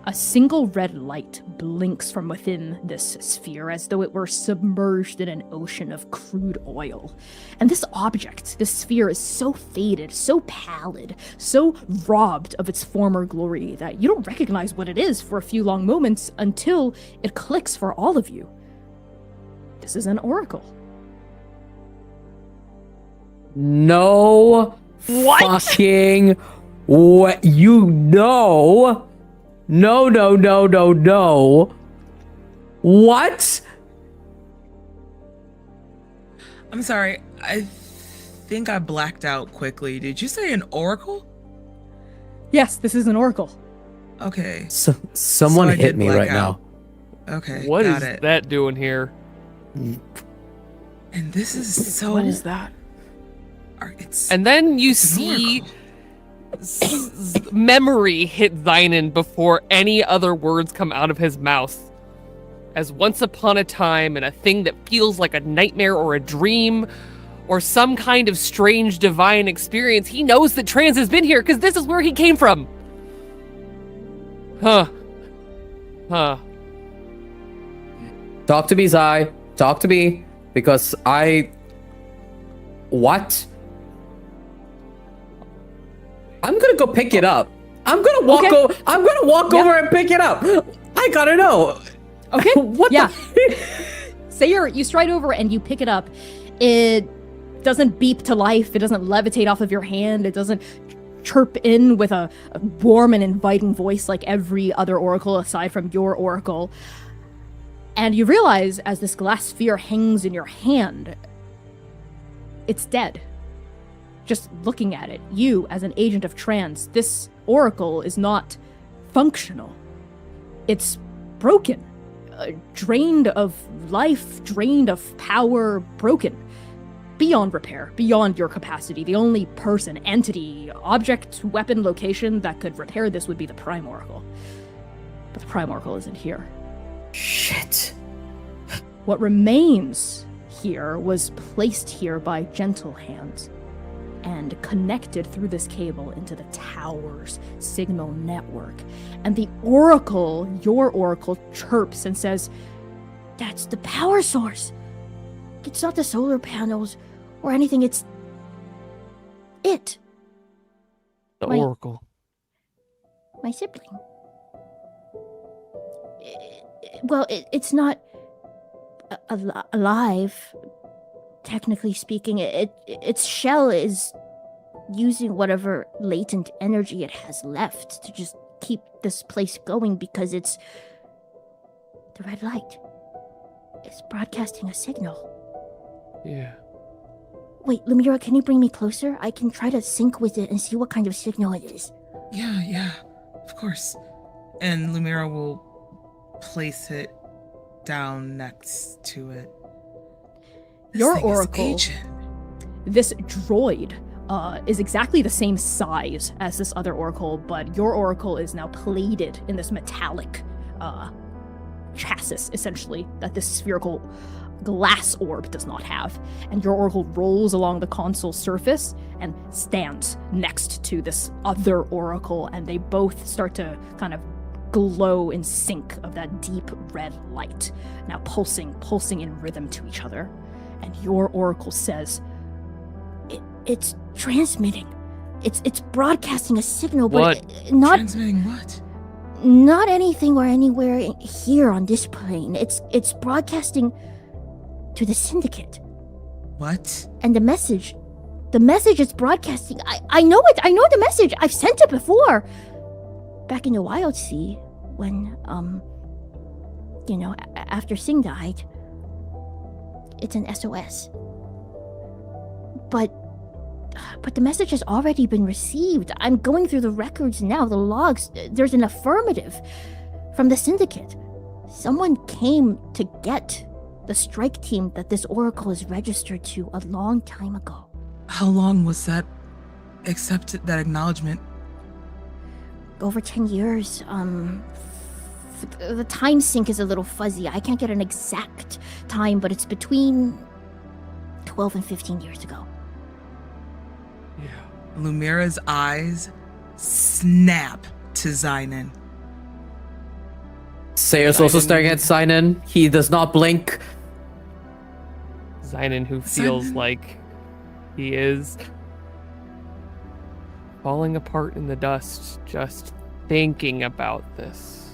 A single red light blinks from within this sphere as though it were submerged in an ocean of crude oil. And this object, this sphere, is so faded, so pallid, so robbed of its former glory that you don't recognize what it is for a few long moments until it clicks for all of you. This is an oracle. No What? fucking What you know? No. What? I'm sorry. I think I blacked out quickly. Did you say an oracle? Yes, this is an oracle. Okay. Someone So I hit did me black right out. now. Okay. What got is it. that doing here? And this is so. What is that? It's. And then you it's an see oracle. memory hit Zynon before any other words come out of his mouth. As once upon a time, in a thing that feels like a nightmare or a dream, or some kind of strange divine experience, he knows that Trans has been here because this is where he came from. Huh. Talk to me, Zai. Talk to me, because What? I'm gonna go pick it up. I'm gonna walk Yeah. over and pick it up. I gotta know. Okay. What Yeah. the? Say you stride over and you pick it up. It doesn't beep to life. It doesn't levitate off of your hand. It doesn't chirp in with a warm and inviting voice like every other oracle aside from your oracle. And you realize as this glass sphere hangs in your hand, it's dead. Just looking at it, you as an agent of Trans, this oracle is not functional. It's broken. Drained of life, drained of power, broken. Beyond repair, beyond your capacity. The only person, entity, object, weapon, location that could repair this would be the Prime Oracle. But the Prime Oracle isn't here. Shit. What remains here was placed here by gentle hands and connected through this cable into the tower's signal network. And the oracle, your oracle, chirps and says, "That's the power source. It's not the solar panels or anything, it's it. The Wait. Oracle. My sibling. It's not alive, technically speaking. Its shell is using whatever latent energy it has left to just keep this place going because it's the red light. It's broadcasting a signal. Yeah. Wait, Lumira, can you bring me closer? I can try to sync with it and see what kind of signal it is. Yeah, of course. And Lumira will place it down next to it. This Your thing is oracle, ancient. this droid, is exactly the same size as this other oracle, but your oracle is now plated in this metallic chassis, essentially, that this spherical glass orb does not have. And your oracle rolls along the console surface and stands next to this other oracle, and they both start to kind of glow in sync of that deep red light, now pulsing in rhythm to each other. And your oracle says, it's transmitting. It's broadcasting a signal, but What? not Transmitting what? not anything or anywhere here on this plane. It's broadcasting to the Syndicate. What? And the message is broadcasting. I know it. I know the message. I've sent it before. Back in the Wild Sea, when after Sing died. It's an SOS. But the message has already been received. I'm going through the records now, the logs. There's an affirmative from the Syndicate. Someone came to get the strike team that this oracle is registered to a long time ago. How long was that that acknowledgement? Over 10 years. The time sync is a little fuzzy. I can't get an exact time, but it's between 12 and 15 years ago. Yeah. Lumira's eyes snap to Zynon. Sayer's also staring at Sinan. He does not blink. Zynon, who feels Zynon. like he is falling apart in the dust just thinking about this.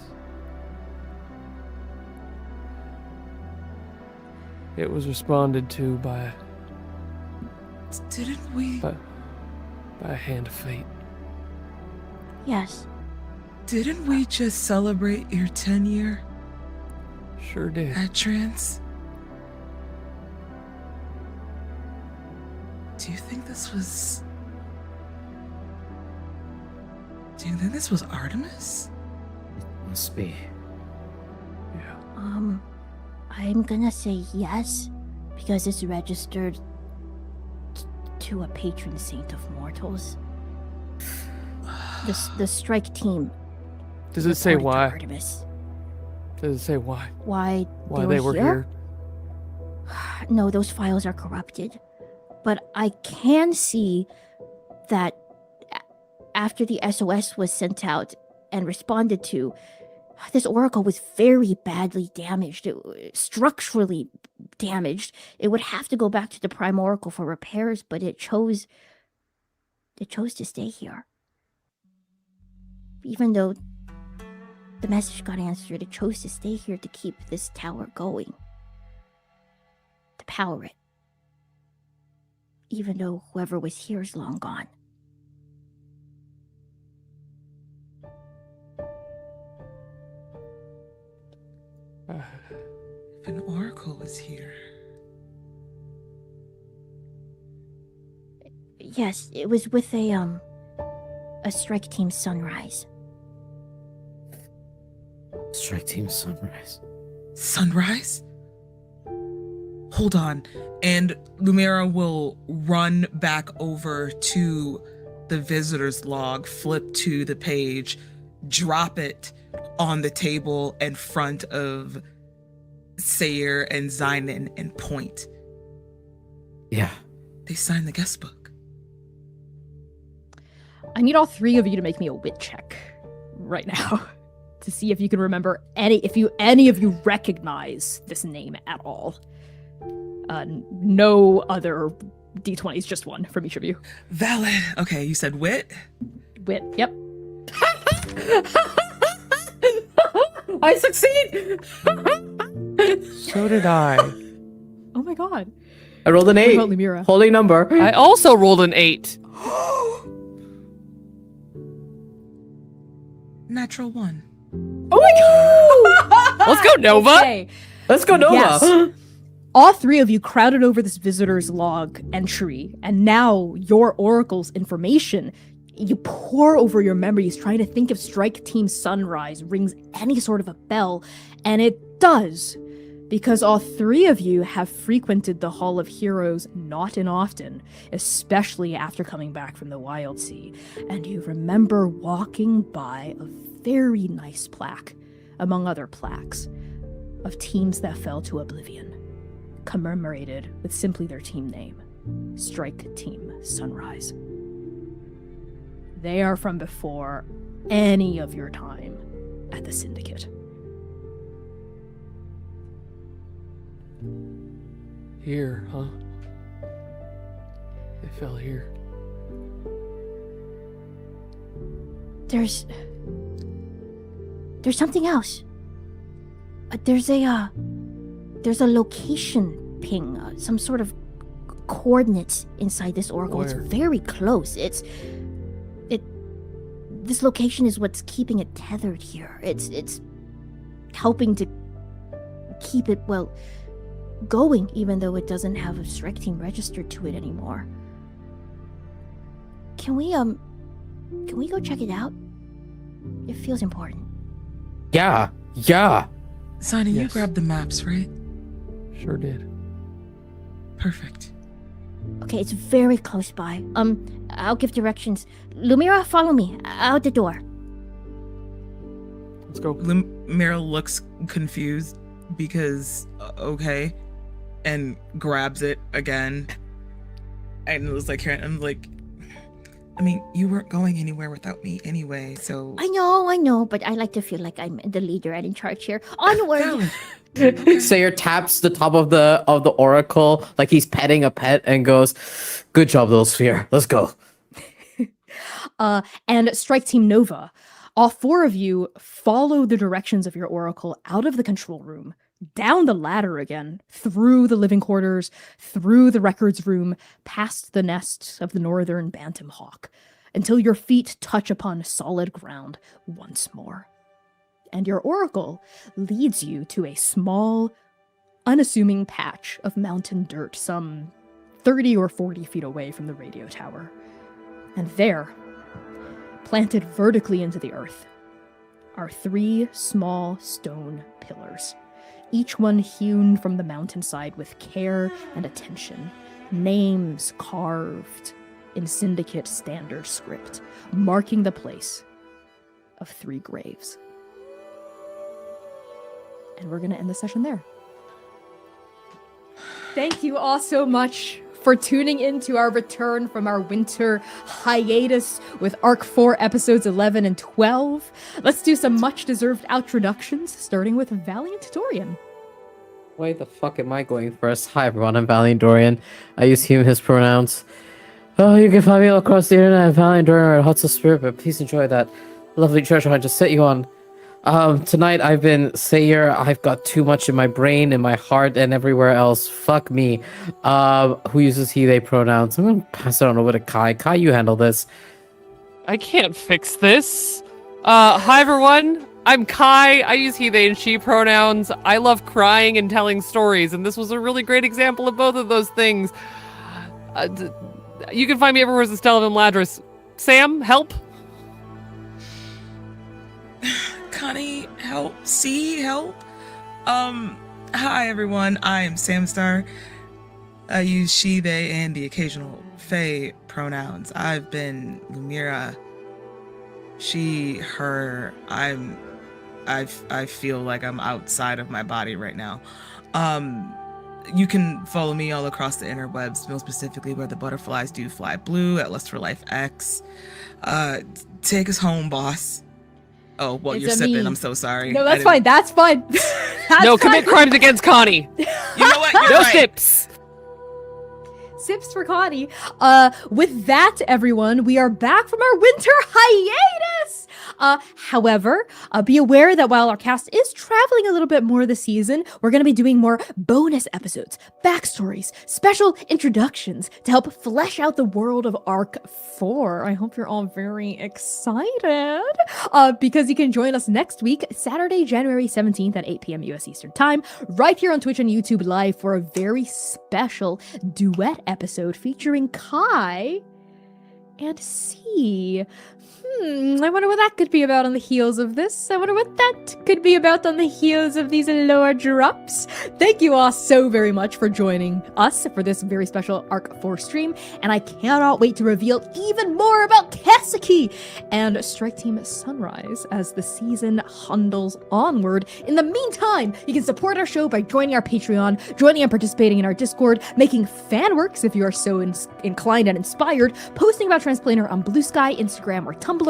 It was responded to by Didn't we? by a hand of fate. Yes. Didn't we just celebrate your 10-year Sure did. at Trans? Do you think this was Artemis? Must be. Yeah. I'm gonna say yes, because it's registered to a patron saint of mortals. The strike team. Does it say reported to why? Artemis. Does it say why? Why Why they were here? No, those files are corrupted. But I can see that after the SOS was sent out and responded to, this oracle was very badly damaged, structurally damaged. It would have to go back to the Prime Oracle for repairs, but it chose to stay here. Even though the message got answered, it chose to stay here to keep this tower going. To power it. Even though whoever was here is long gone. If an oracle was here. Yes, it was with a strike team Sunrise. Strike Team Sunrise. Sunrise? Hold on. And Lumira will run back over to the visitor's log, flip to the page, drop it on the table in front of Sayer and Zynon and point. Yeah. They signed the guest book. I need all three of you to make me a wit check right now to see if you can remember any of you recognize this name at all. No other d20s, just one from each of you. Valid. Okay, you said wit? Wit, yep. I succeed! So did I. Oh my god. I rolled an What 8. about Lumira? Holding number. I also rolled an 8. Natural 1. Oh my god! Let's go, Nova. Okay. Let's go, Nova. Yes. All three of you crowded over this visitor's log entry, and now your oracle's information, you pour over your memories trying to think if Strike Team Sunrise rings any sort of a bell, and it does, because all three of you have frequented the Hall of Heroes not inoften, especially after coming back from the Wild Sea, and you remember walking by a very nice plaque, among other plaques, of teams that fell to oblivion, commemorated with simply their team name, Strike Team Sunrise. They are from before any of your time at the Syndicate. Here, huh? They fell here. There's something else. There's a location ping, some sort of coordinates inside this oracle. Where? It's very close. This location is what's keeping it tethered here. It's helping to keep it, well, going, even though it doesn't have a strike team registered to it anymore. Can we go check it out? It feels important. Yeah. Zynon, you Yes. grabbed the maps, right? Sure did. Perfect. Okay, it's very close by. I'll give directions. Lumira, follow me. Out the door. Let's go. Lumira looks confused because, okay, and grabs it again. And it was like, I'm like, I mean, you weren't going anywhere without me anyway, so. I know, but I like to feel like I'm the leader and in charge here. Onward! Sayer taps the top of the oracle like he's petting a pet and goes, "Good job, little sphere. Let's go." And Strike Team Nova, all four of you follow the directions of your oracle out of the control room, down the ladder again, through the living quarters, through the records room, past the nests of the northern bantam hawk. until your feet touch upon solid ground once more. And your oracle leads you to a small, unassuming patch of mountain dirt some 30 or 40 feet away from the radio tower. And there, planted vertically into the earth, are 3 small stone pillars, each one hewn from the mountainside with care and attention, names carved in Syndicate standard script, marking the place of 3 graves. And we're going to end the session there. Thank you all so much for tuning in to our return from our winter hiatus with Arc 4 episodes 11 and 12. Let's do some much-deserved introductions, starting with Valiant Dorian. Why the fuck am I going first? Hi everyone, I'm Valiant Dorian. I use him, his pronouns. Oh, you can find me all across the internet at Valiant Dorian or Hot Spirit, but please enjoy that lovely treasure hunt just set you on. Tonight I've been Sayer. I've got too much in my brain, in my heart, and everywhere else. Fuck me. Who uses he, they pronouns? I'm gonna pass it on over to Kai. Kai, you handle this. I can't fix this. Hi everyone, I'm Kai. I use he, they, and she pronouns. I love crying and telling stories, and this was a really great example of both of those things. You can find me everywhere as Estella Ladris. Sam, help? Connie, help. C, help. Hi everyone, I'm Samstar. I use she, they, and the occasional Fae pronouns. I've been Lumira. She, her. I feel like I'm outside of my body right now. You can follow me all across the interwebs, most specifically where the butterflies do fly blue at Lust for Life X. Take us home, boss. Oh, well, you're sipping. Me. I'm so sorry. No, that's fine. That's fine. No, commit crimes against Connie. You know what? You're No right. sips. Sips for Connie. With that, everyone, we are back from our winter hiatus. However, be aware that while our cast is traveling a little bit more this season, we're going to be doing more bonus episodes, backstories, special introductions to help flesh out the world of Arc 4. I hope you're all very excited because you can join us next week, Saturday, January 17th at 8 p.m. US Eastern Time, right here on Twitch and YouTube Live for a very special duet episode featuring Kai and C. I wonder what that could be about on the heels of this. I wonder what that could be about on the heels of these lower drops. Thank you all so very much for joining us for this very special Arc 4 stream, and I cannot wait to reveal even more about Kaseki and Strike Team Sunrise as the season hundles onward. In the meantime, you can support our show by joining our Patreon, joining and participating in our Discord, making fan works if you are so inclined and inspired, posting about Transplaner on Blue Sky, Instagram, or Tumblr,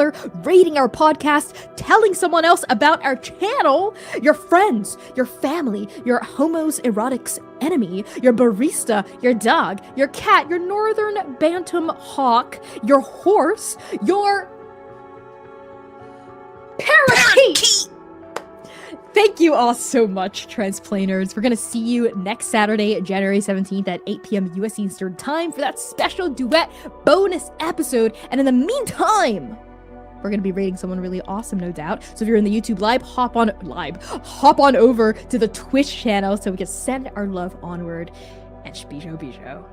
rating our podcast, telling someone else about our channel, your friends, your family, your homo's erotics enemy, your barista, your dog, your cat, your northern bantam hawk, your horse, your parakeet! Thank you all so much, Transplaners. We're going to see you next Saturday, January 17th at 8 p.m. US Eastern Time for that special duet bonus episode. And in the meantime, we're going to be rating someone really awesome, no doubt. So if you're in the YouTube Live, hop on over to the Twitch channel so we can send our love onward. And Bijo Bijo.